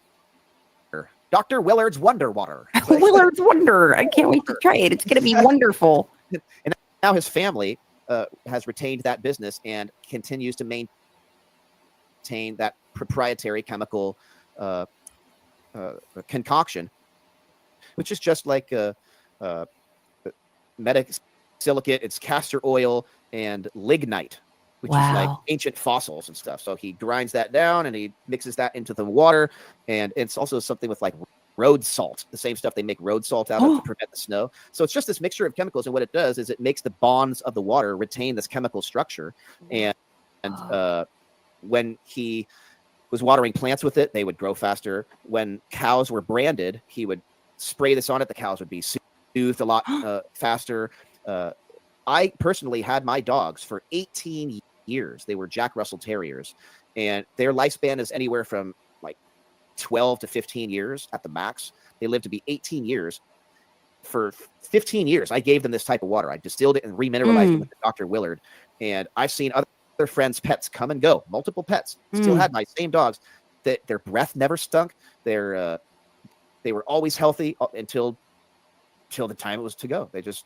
Dr. Willard's Wonder Water. Willard's Wonder. I can't wait to try it. It's going to be wonderful. And now his family has retained that business and continues to maintain that proprietary chemical concoction, which is just like medic silicate. It's castor oil and lignite, which is like ancient fossils and stuff. So he grinds that down and he mixes that into the water. And it's also something with like road salt, the same stuff they make road salt out of to prevent the snow. So it's just this mixture of chemicals. And what it does is it makes the bonds of the water retain this chemical structure. And when he was watering plants with it, they would grow faster. When cows were branded, he would spray this on it. The cows would be soothed a lot faster. I personally had my dogs for 18 years. They were Jack Russell Terriers, and their lifespan is anywhere from like 12 to 15 years at the max. They lived to be 18 years. For 15 years, I gave them this type of water. I distilled it and remineralized it with Dr. Willard, and I've seen other friends' pets come and go. Multiple pets still had my same dogs. That their breath never stunk. They were always healthy until the time it was to go. They just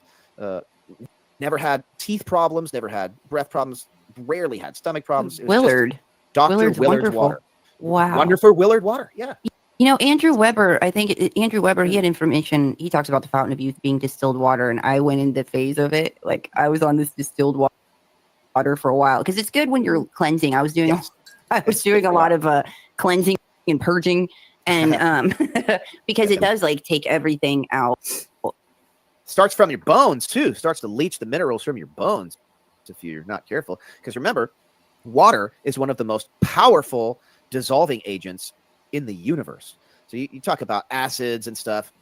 never had teeth problems, never had breath problems, rarely had stomach problems. Willard. Dr. Willard's Willard's wonderful. water. Wow. Wonderful Willard water. Yeah. You know, Andrew Weber, Andrew Weber, he had information. He talks about the Fountain of Youth being distilled water, and I went in the phase of it. Like, I was on this distilled water for a while because it's good when you're cleansing. I was doing a lot of cleansing and purging, and because it does like take everything out. Starts from your bones too. Starts to leach the minerals from your bones if you're not careful. Because remember, water is one of the most powerful dissolving agents in the universe. So you talk about acids and stuff.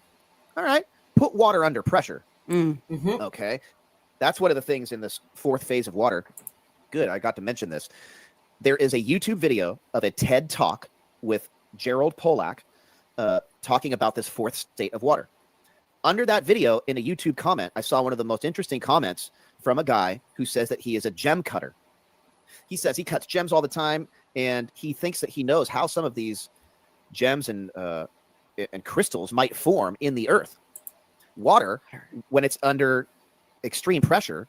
All right, put water under pressure. Okay, that's one of the things in this fourth phase of water. Good, I got to mention this. There is a YouTube video of a TED Talk with Gerald Pollack talking about this fourth state of water. Under that video, in a YouTube comment, I saw one of the most interesting comments from a guy who says that he is a gem cutter. He says he cuts gems all the time, and he thinks that he knows how some of these gems and crystals might form in the earth. Water, when it's under extreme pressure,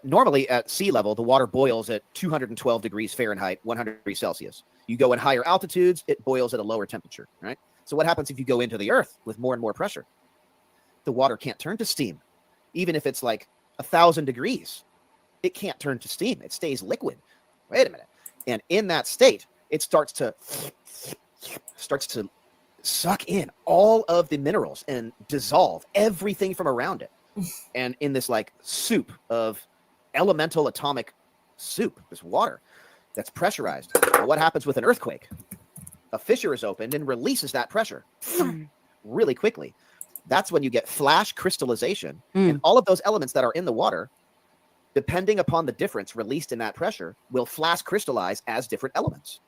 normally at sea level, the water boils at 212 degrees Fahrenheit, 100 degrees Celsius. You go in higher altitudes, it boils at a lower temperature, right? So what happens if you go into the earth with more and more pressure? The water can't turn to steam. Even if it's like 1,000 degrees, it can't turn to steam. It stays liquid. Wait a minute. And in that state, it starts to suck in all of the minerals and dissolve everything from around it. And in this like soup of elemental atomic soup, this water that's pressurized. Now, what happens with an earthquake? A fissure is opened and releases that pressure really quickly. That's when you get flash crystallization. And all of those elements that are in the water, depending upon the difference released in that pressure, will flash crystallize as different elements.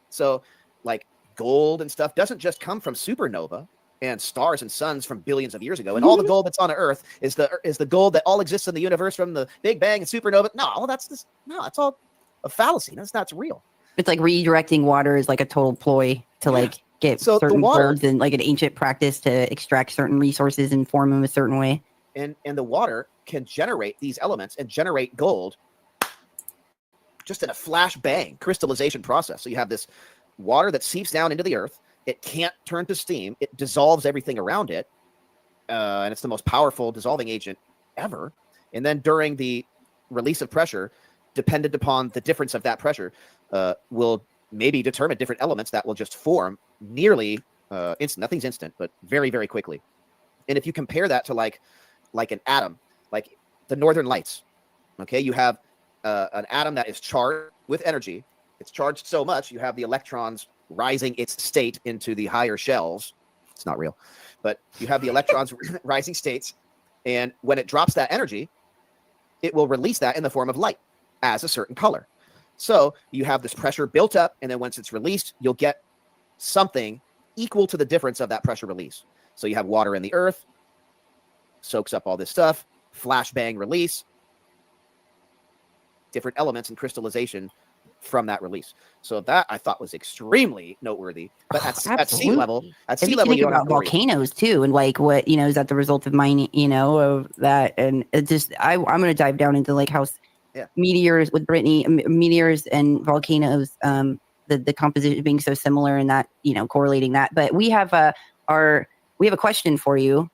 So like gold and stuff doesn't just come from supernova and stars and suns from billions of years ago. And all the gold that's on Earth is the gold that all exists in the universe from the Big Bang and supernova. No, it's all a fallacy. That's not real. It's like redirecting water is like a total ploy to like get certain golds and like an ancient practice to extract certain resources and form them a certain way. And the water can generate these elements and generate gold just in a flash bang crystallization process. So you have this water that seeps down into the earth. It can't turn to steam. It dissolves everything around it. And it's the most powerful dissolving agent ever. And then during the release of pressure, dependent upon the difference of that pressure, will maybe determine different elements that will just form nearly instant. Nothing's instant, but very, very quickly. And if you compare that to like an atom, like the Northern Lights, okay, you have an atom that is charged with energy. It's charged so much, you have the electrons rising its state into the higher shells. It's not real, but you have the electrons rising states. And when it drops that energy, it will release that in the form of light as a certain color. So you have this pressure built up, and then once it's released, you'll get something equal to the difference of that pressure release. So you have water in the earth, soaks up all this stuff, flashbang release, different elements and crystallization from that release. So that I thought was extremely noteworthy. But at sea level, you think don't about have to worry. volcanoes too, and like what is that the result of mining, of that, and it just I'm going to dive down into like how meteors with Brittany, meteors and volcanoes, the composition being so similar and that correlating that. But we have a question for you.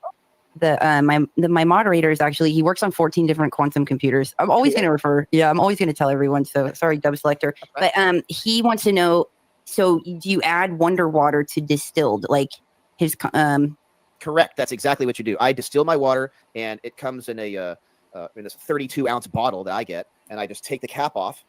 My moderator is actually, he works on 14 different quantum computers. I'm always going to refer. Yeah, I'm always going to tell everyone. So sorry, Dub Selector. But he wants to know. So do you add wonder water to distilled like his? Correct. That's exactly what you do. I distill my water, and it comes in a in this 32-ounce bottle that I get, and I just take the cap off.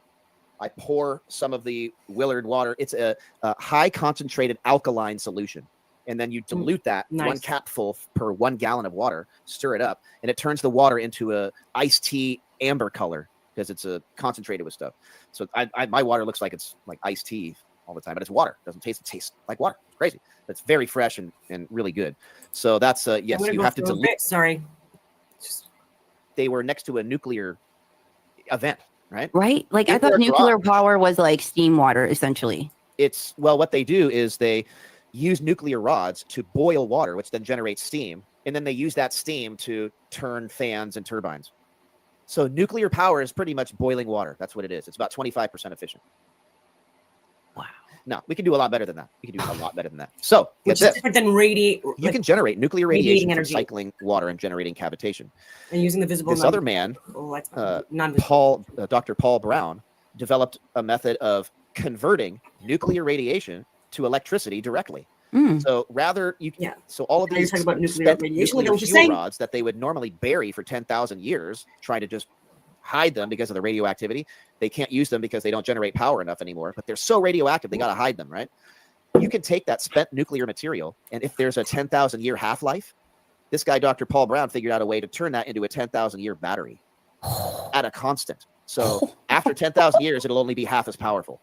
I pour some of the Willard water. It's a high concentrated alkaline solution. And then you dilute that one capful per 1 gallon of water, stir it up, and it turns the water into a iced tea amber color because it's concentrated with stuff. So my water looks like it's like iced tea all the time, but it's water. It doesn't taste. It tastes like water. It's crazy. It's very fresh and really good. So that's yes, you have to dilute. Sorry. They were next to a nuclear event, right? Right. Like I thought nuclear power was like steam water, essentially. It's what they do is they use nuclear rods to boil water, which then generates steam. And then they use that steam to turn fans and turbines. So nuclear power is pretty much boiling water. That's what it is. It's about 25% efficient. Wow. No, we can do a lot better than that. We can do a lot better than that. So Which is different than you can generate nuclear radiation from energy. cycling water and generating cavitation. And using the visible. This other man, Dr. Paul Brown, developed a method of converting nuclear radiation to electricity directly. So rather so all of these about nuclear spent radiation, nuclear like what you're fuel saying. rods that they would normally bury for 10,000 years, trying to just hide them because of the radioactivity. They can't use them because they don't generate power enough anymore, but they're so radioactive they got to hide them, right? you can take that spent nuclear material, and if there's a 10,000 year half-life, this guy, Dr. Paul Brown, figured out a way to turn that into a 10,000 year battery at a constant. So after 10,000 years, it'll only be half as powerful.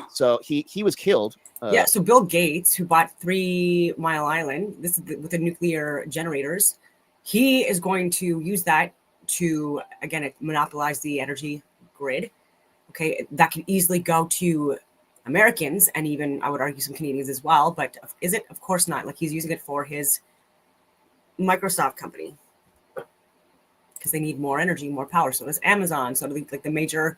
So he was killed. Yeah, so Bill Gates, who bought 3 Mile Island, this is with the nuclear generators, he is going to use that to, again, monopolize the energy grid. Okay, that can easily go to Americans and even, I would argue, some Canadians as well. But is it? Of course not. Like, he's using it for his Microsoft company because they need more energy, more power. So does Amazon. So like the major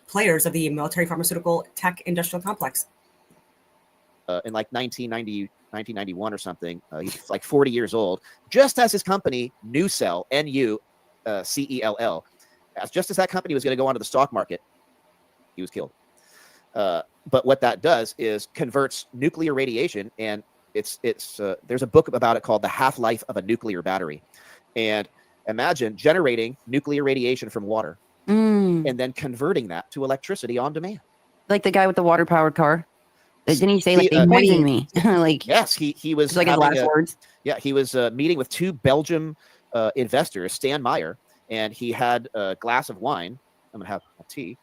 players of the military, pharmaceutical, tech, industrial complex. In like 1991 or something, he's like 40 years old, just as his company, NuCell, N-U-C-E-L-L, just as that company was going to go onto the stock market, he was killed. But what that does is converts nuclear radiation, and there's a book about it called The Half-Life of a Nuclear Battery. And imagine generating nuclear radiation from water and then converting that to electricity on demand. Like the guy with the water-powered car. Didn't he say like they poisoned me? Like, yes, he was like his last words. Yeah, he was meeting with 2 Belgium investors, Stan Meyer, and he had a glass of wine. I'm gonna have a tea.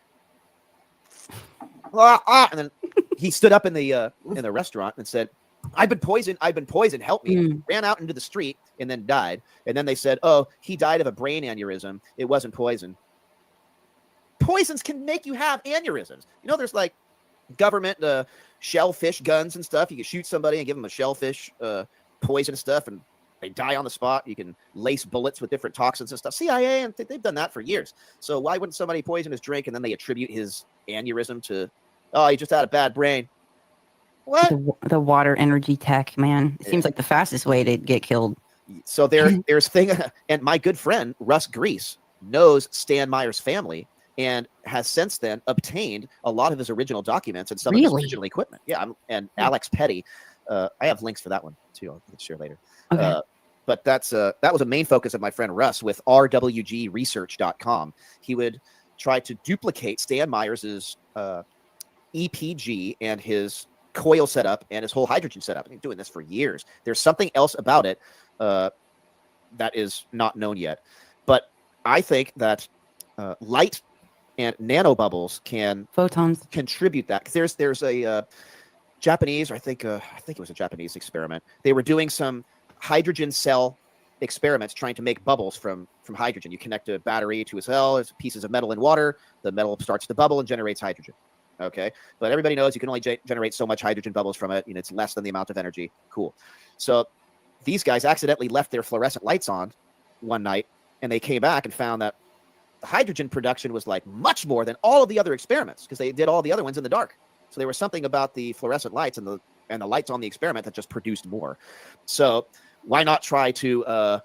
And then he stood up in the restaurant and said, I've been poisoned, help me. Ran out into the street and then died. And then they said, oh, he died of a brain aneurysm. It wasn't poison. Poisons can make you have aneurysms. You know, there's like government shellfish guns and stuff. You can shoot somebody and give them a shellfish poison stuff and they die on the spot. You can lace bullets with different toxins and stuff. CIA, and they've done that for years. So why wouldn't somebody poison his drink and then they attribute his aneurysm to, oh, he just had a bad brain? What? The water energy tech, man. It seems like the fastest way to get killed. So there's thing, and my good friend Russ Grease knows Stan Meyer's family and has since then obtained a lot of his original documents and some of his original equipment. Yeah, and Alex Petty, I have links for that one too. I'll share later. Okay. But that was a main focus of my friend Russ with rwgresearch.com. He would try to duplicate Stan Meyer's EPG and his coil setup and his whole hydrogen setup. I've been doing this for years. There's something else about it that is not known yet. But I think that light and nanobubbles can photons contribute that. Because there's a Japanese, or I think it was a Japanese experiment. They were doing some hydrogen cell experiments trying to make bubbles from hydrogen. You connect a battery to a cell, there's pieces of metal in water, the metal starts to bubble and generates hydrogen. Okay, but everybody knows you can only generate so much hydrogen bubbles from it. You know, it's less than the amount of energy. Cool. So these guys accidentally left their fluorescent lights on one night, and they came back and found that the hydrogen production was like much more than all of the other experiments because they did all the other ones in the dark. So there was something about the fluorescent lights and the lights on the experiment that just produced more. So why not try to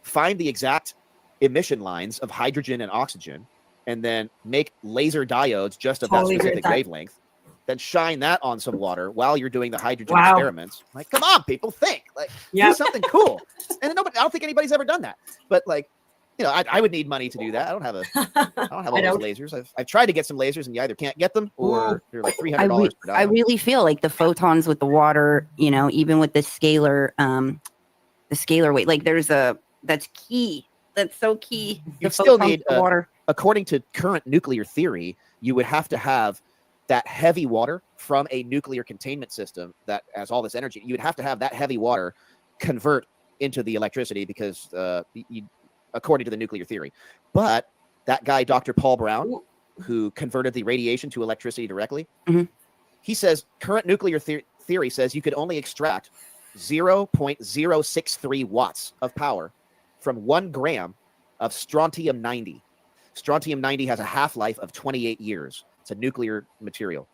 find the exact emission lines of hydrogen and oxygen, and then make laser diodes just of that specific wavelength, then shine that on some water while you're doing the hydrogen experiments. Like, come on, people, think. Like, do something cool. And I don't think anybody's ever done that. But like, you know, I would need money to do that. I don't have all those lasers. I've tried to get some lasers, and you either can't get them or they're like $300 per diode. I really feel like the photons with the water, you know, even with the scalar weight, like that's key. That's so key. You still need water. According to current nuclear theory, you would have to have that heavy water from a nuclear containment system that has all this energy. You would have to have that heavy water convert into the electricity because, according to the nuclear theory. But that guy, Dr. Paul Brown, who converted the radiation to electricity directly, he says current nuclear theory says you could only extract 0.063 watts of power from 1 gram of strontium-90. Strontium-90 has a half-life of 28 years. It's a nuclear material.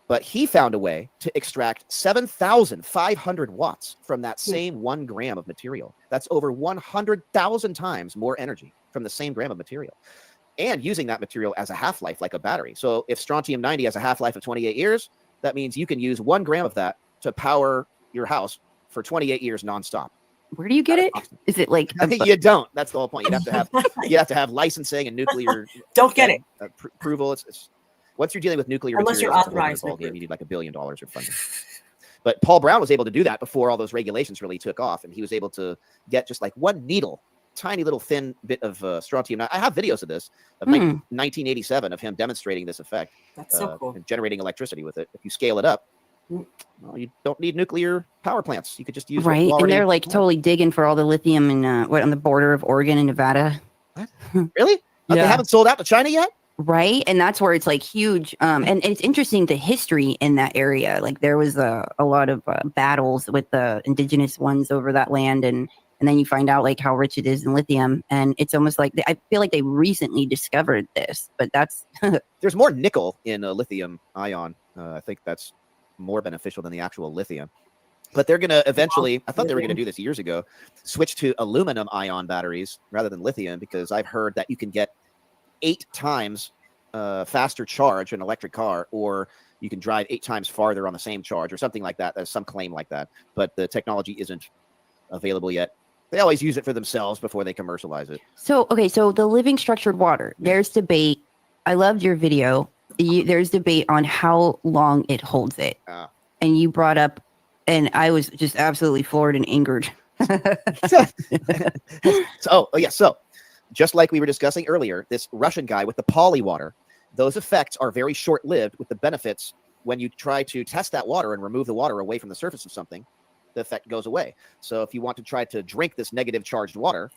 But he found a way to extract 7,500 watts from that same 1 gram of material. That's over 100,000 times more energy from the same gram of material. And using that material as a half-life, like a battery. So if strontium-90 has a half-life of 28 years, that means you can use 1 gram of that to power your house for 28 years nonstop. Where do you get it? Is it like you don't? That's the whole point. You have to have licensing and nuclear. Don't get it approval. It's Once you're dealing with nuclear Unless you're materials, it's a whole other authorized ballgame. You need like $1 billion of funding. But Paul Brown was able to do that before all those regulations really took off, and he was able to get just like one needle, tiny little thin bit of strontium. Now, I have videos of this of 1987 of him demonstrating this effect. That's so cool. And generating electricity with it. If you scale it up, well, you don't need nuclear power plants. You could just use what Right. you And already they're like totally digging for all the lithium and what on the border of Oregon and Nevada. Really? They haven't sold out to China yet? Right. And that's where it's like huge. And it's interesting the history in that area. Like there was a lot of battles with the indigenous ones over that land. And then you find out like how rich it is in lithium. And it's almost like I feel like they recently discovered this, but that's there's more nickel in a lithium ion. I think that's more beneficial than the actual lithium. But they're going to eventually, I thought they were going to do this years ago, switch to aluminum ion batteries rather than lithium, because I've heard that you can get 8 times faster charge in an electric car, or you can drive 8 times farther on the same charge or something like that. There's some claim like that, but the technology isn't available yet. They always use it for themselves before they commercialize it. so okay. So the living structured water, there's debate. I loved your video. There's debate on how long it holds it. And you brought up, and I was just absolutely floored and angered. So just like we were discussing earlier, this Russian guy with the poly water, those effects are very short-lived, with the benefits when you try to test that water and remove the water away from the surface of something, the effect goes away. So if you want to try to drink this negative charged water,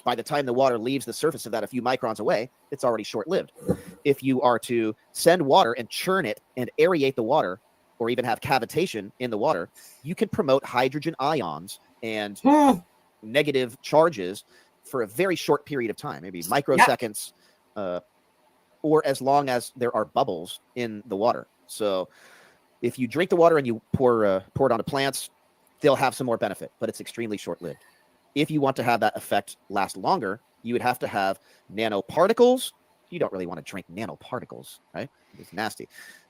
by the time the water leaves the surface of that a few microns away, it's already short-lived. If you are to send water and churn it and aerate the water, or even have cavitation in the water, you can promote hydrogen ions and negative charges for a very short period of time, maybe microseconds, or as long as there are bubbles in the water. So if you drink the water and you pour it onto plants, they'll have some more benefit, but it's extremely short-lived. If you want to have that effect last longer, you would have to have nanoparticles. You don't really want to drink nanoparticles, right? It's nasty.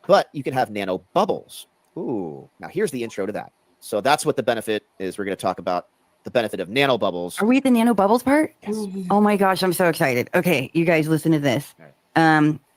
But you can have nanobubbles. Ooh, now here's the intro to that. So that's what the benefit is. We're going to talk about the benefit of nanobubbles. Are we at the nanobubbles part? Yes. Oh my gosh, I'm so excited. Okay, you guys listen to this.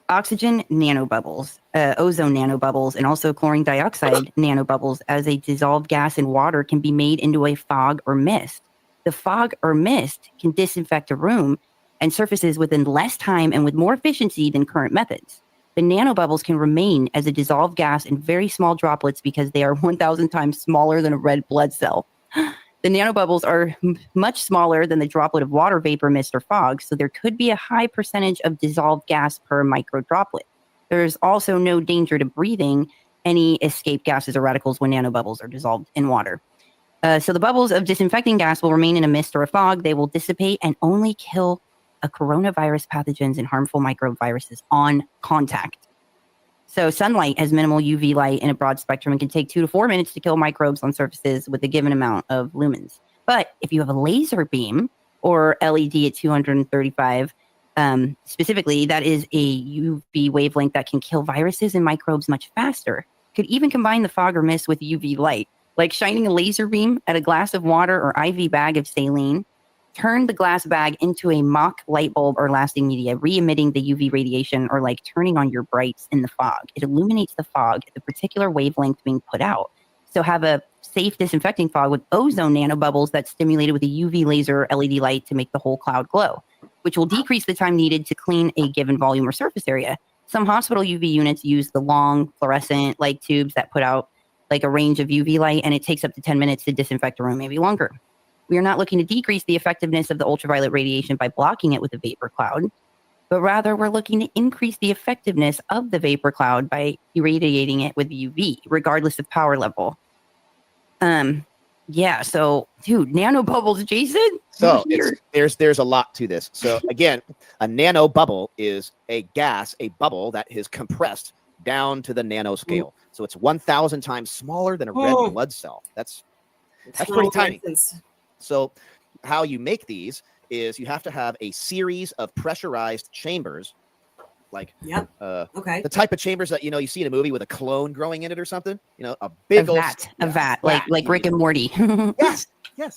Oxygen nanobubbles, ozone nanobubbles, and also chlorine dioxide nanobubbles as a dissolved gas in water can be made into a fog or mist. The fog or mist can disinfect a room and surfaces within less time and with more efficiency than current methods. The nanobubbles can remain as a dissolved gas in very small droplets because they are 1,000 times smaller than a red blood cell. The nanobubbles are much smaller than the droplet of water vapor, mist, or fog, so there could be a high percentage of dissolved gas per micro droplet. There's also no danger to breathing any escape gases or radicals when nanobubbles are dissolved in water. So the bubbles of disinfecting gas will remain in a mist or a fog. They will dissipate and only kill a coronavirus pathogens and harmful microviruses on contact. So sunlight has minimal UV light in a broad spectrum and can take 2 to 4 minutes to kill microbes on surfaces with a given amount of lumens. But if you have a laser beam or LED at 235, specifically, that is a UV wavelength that can kill viruses and microbes much faster. Could even combine the fog or mist with UV light, like shining a laser beam at a glass of water or IV bag of saline. Turn the glass bag into a mock light bulb or lasting media, re-emitting the UV radiation, or like turning on your brights in the fog. It illuminates the fog at the particular wavelength being put out. So have a safe disinfecting fog with ozone nanobubbles that's stimulated with a UV laser LED light to make the whole cloud glow, which will decrease the time needed to clean a given volume or surface area. Some hospital UV units use the long fluorescent light tubes that put out like a range of UV light, and it takes up to 10 minutes to disinfect a room, maybe longer. We are not looking to decrease the effectiveness of the ultraviolet radiation by blocking it with a vapor cloud, but rather we're looking to increase the effectiveness of the vapor cloud by irradiating it with UV, regardless of power level. Yeah, so dude, nanobubbles, Jason. So there's a lot to this. So again, a nanobubble is a gas, a bubble that is compressed down to the nanoscale. So it's 1,000 times smaller than a red blood cell. That's pretty tiny. So how you make these is you have to have a series of pressurized chambers, like the type of chambers that you see in a movie with a clone growing in it or something. A big a vat, like Rick and Morty. yes,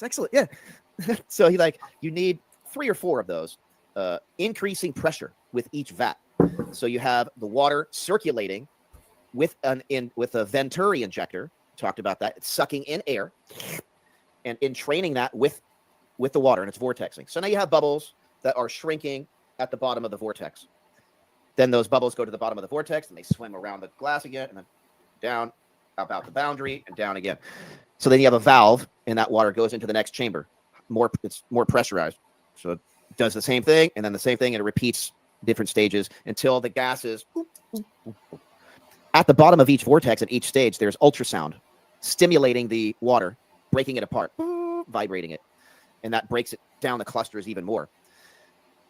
excellent. Yeah. So you need 3 or 4 of those, increasing pressure with each vat. So you have the water circulating with a Venturi injector. Talked about that. It's sucking in air and entraining that with the water, and it's vortexing. So now you have bubbles that are shrinking at the bottom of the vortex. Then those bubbles go to the bottom of the vortex and they swim around the glass again and then down about the boundary and down again. So then you have a valve and that water goes into the next chamber. It's more pressurized. So it does the same thing and then the same thing, and it repeats different stages until the gases. At the bottom of each vortex at each stage, there's ultrasound stimulating the water, breaking it apart, vibrating it. And that breaks it down the clusters even more.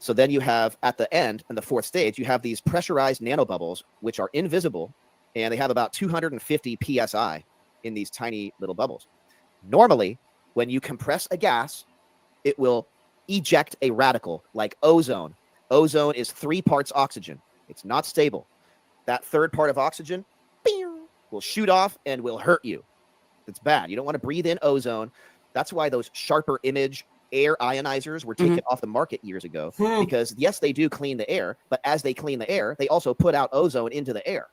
So then you have at the end, in the fourth stage, you have these pressurized nanobubbles, which are invisible, and they have about 250 psi in these tiny little bubbles. Normally, when you compress a gas, it will eject a radical like ozone. Ozone is 3 parts oxygen. It's not stable. That third part of oxygen will shoot off and will hurt you. It's bad. You don't want to breathe in ozone. That's why those sharper image air ionizers were taken off the market years ago, because yes, they do clean the air, but as they clean the air, they also put out ozone into the air.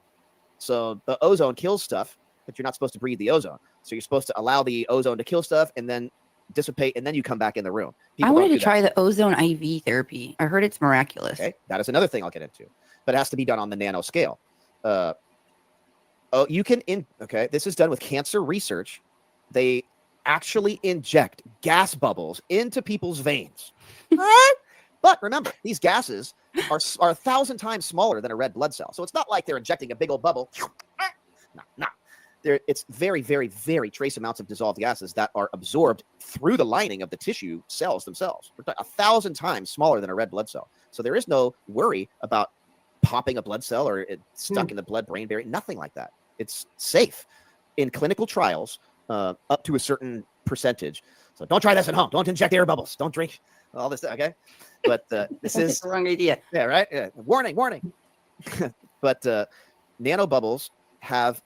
So the ozone kills stuff, but you're not supposed to breathe the ozone. So you're supposed to allow the ozone to kill stuff and then dissipate, and then you come back in the room. I wanted to try the ozone IV therapy. I heard it's miraculous. Okay, that is another thing I'll get into, but it has to be done on the nano scale. This is done with cancer research. They actually inject gas bubbles into people's veins. But remember, these gases are 1,000 times smaller than a red blood cell. So it's not like they're injecting a big old bubble. No. It's very, very, very trace amounts of dissolved gases that are absorbed through the lining of the tissue cells themselves. 1,000 times smaller than a red blood cell. So there is no worry about popping a blood cell or it stuck in the blood-brain barrier. Nothing like that. It's safe in clinical trials. Up to a certain percentage. So don't try this at home. Don't inject air bubbles. Don't drink all this, okay? But this is the wrong idea. Yeah, right? Yeah. Warning. But nanobubbles have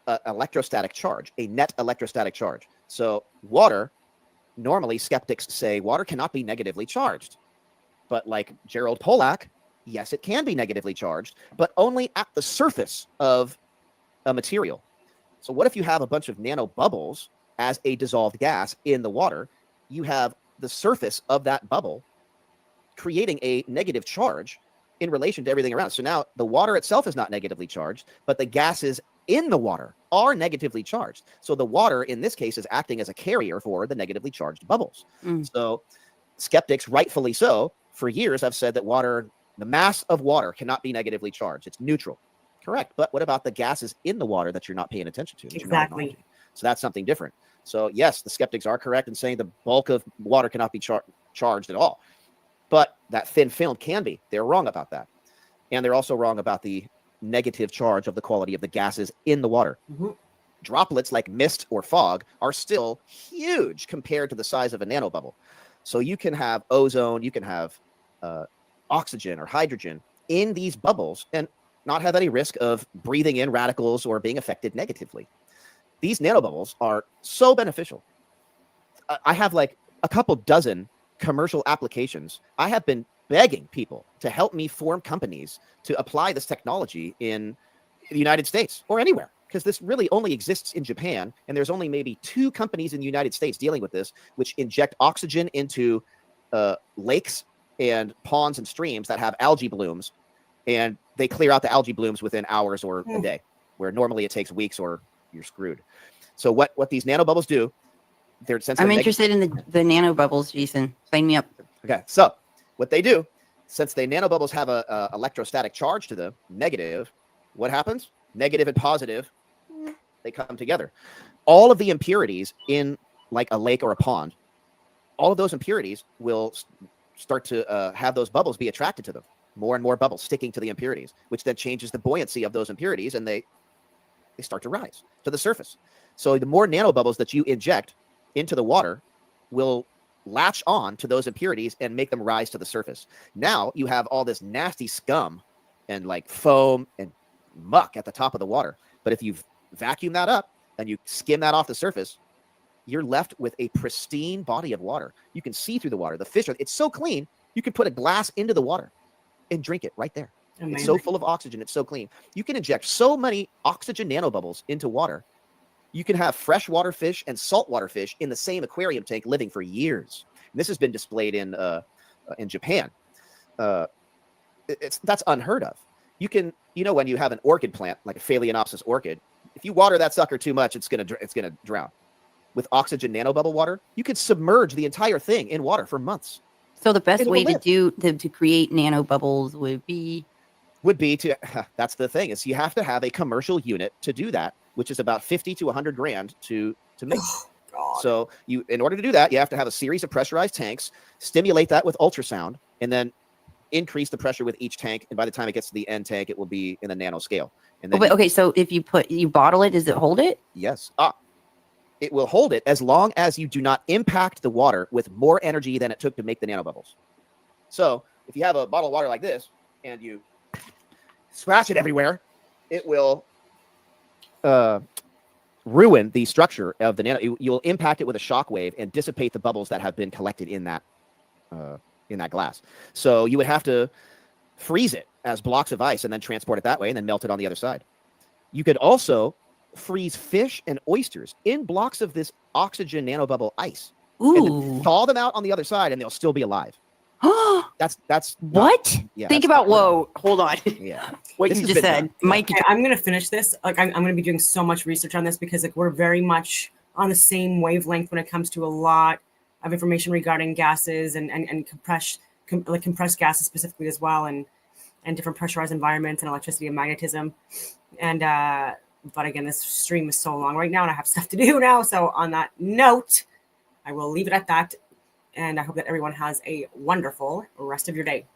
an electrostatic charge, a net electrostatic charge. So water, normally skeptics say water cannot be negatively charged. But like Gerald Pollack, yes, it can be negatively charged, but only at the surface of a material. So what if you have a bunch of nanobubbles as a dissolved gas in the water? You have the surface of that bubble creating a negative charge in relation to everything around. So now the water itself is not negatively charged, but the gases in the water are negatively charged. So the water in this case is acting as a carrier for the negatively charged bubbles. So skeptics, rightfully so, for years have said that water, the mass of water cannot be negatively charged. It's neutral. Correct. But what about the gases in the water that you're not paying attention to? Exactly. So that's something different. So yes, the skeptics are correct in saying the bulk of water cannot be charged at all. But that thin film can be. They're wrong about that. And they're also wrong about the negative charge of the quality of the gases in the water. Droplets like mist or fog are still huge compared to the size of a nanobubble. So you can have ozone, you can have oxygen or hydrogen in these bubbles and not have any risk of breathing in radicals or being affected negatively. These nanobubbles are so beneficial. I have like a couple dozen commercial applications. I have been begging people to help me form companies to apply this technology in the United States or anywhere, because this really only exists in Japan, and there's only maybe 2 companies in the United States dealing with this, which inject oxygen into lakes and ponds and streams that have algae blooms, and they clear out the algae blooms within hours or a day, where normally it takes weeks or you're screwed. So what these nanobubbles do, I'm interested in the nanobubbles, Jason. Sign me up. Okay, so what they do, since the nanobubbles have a electrostatic charge to them, negative, what happens? Negative and positive, they come together. All of the impurities in like a lake or a pond, all of those impurities will start to have those bubbles be attracted to them. More and more bubbles sticking to the impurities, which then changes the buoyancy of those impurities, and they start to rise to the surface. So the more nanobubbles that you inject into the water will latch on to those impurities and make them rise to the surface. Now you have all this nasty scum and like foam and muck at the top of the water. But if you vacuum that up and you skim that off the surface, you're left with a pristine body of water. You can see through the water. The fish, it's so clean, you can put a glass into the water and drink it right there. It's so full of oxygen. It's so clean. You can inject so many oxygen nanobubbles into water. You can have freshwater fish and saltwater fish in the same aquarium tank living for years. And this has been displayed in Japan. That's unheard of. You can, when you have an orchid plant like a Phalaenopsis orchid, if you water that sucker too much, it's gonna drown. With oxygen nanobubble water, you could submerge the entire thing in water for months. So the best way to create nanobubbles would be to that's the thing, is you have to have a commercial unit to do that, which is about 50 to 100 grand to make. So in order to do that, you have to have a series of pressurized tanks, stimulate that with ultrasound, and then increase the pressure with each tank. And by the time it gets to the end tank, it will be in the nano scale. And then okay, so if you bottle it, does it hold it? Yes. It will hold it as long as you do not impact the water with more energy than it took to make the nanobubbles. So if you have a bottle of water like this and you splash it everywhere, it will ruin the structure of the nano. You'll impact it with a shock wave and dissipate the bubbles that have been collected in that glass. So you would have to freeze it as blocks of ice and then transport it that way and then melt it on the other side. You could also freeze fish and oysters in blocks of this oxygen nanobubble ice. Ooh. And then thaw them out on the other side and they'll still be alive. That's what? Yeah, Think about, hold on. Yeah. What you just said. Mike, Okay, I'm going to finish this. Like, I'm going to be doing so much research on this because we're very much on the same wavelength when it comes to a lot of information regarding gases and compressed gases specifically as well, and different pressurized environments and electricity and magnetism. And, but again, this stream is so long right now and I have stuff to do now. So on that note, I will leave it at that. And I hope that everyone has a wonderful rest of your day.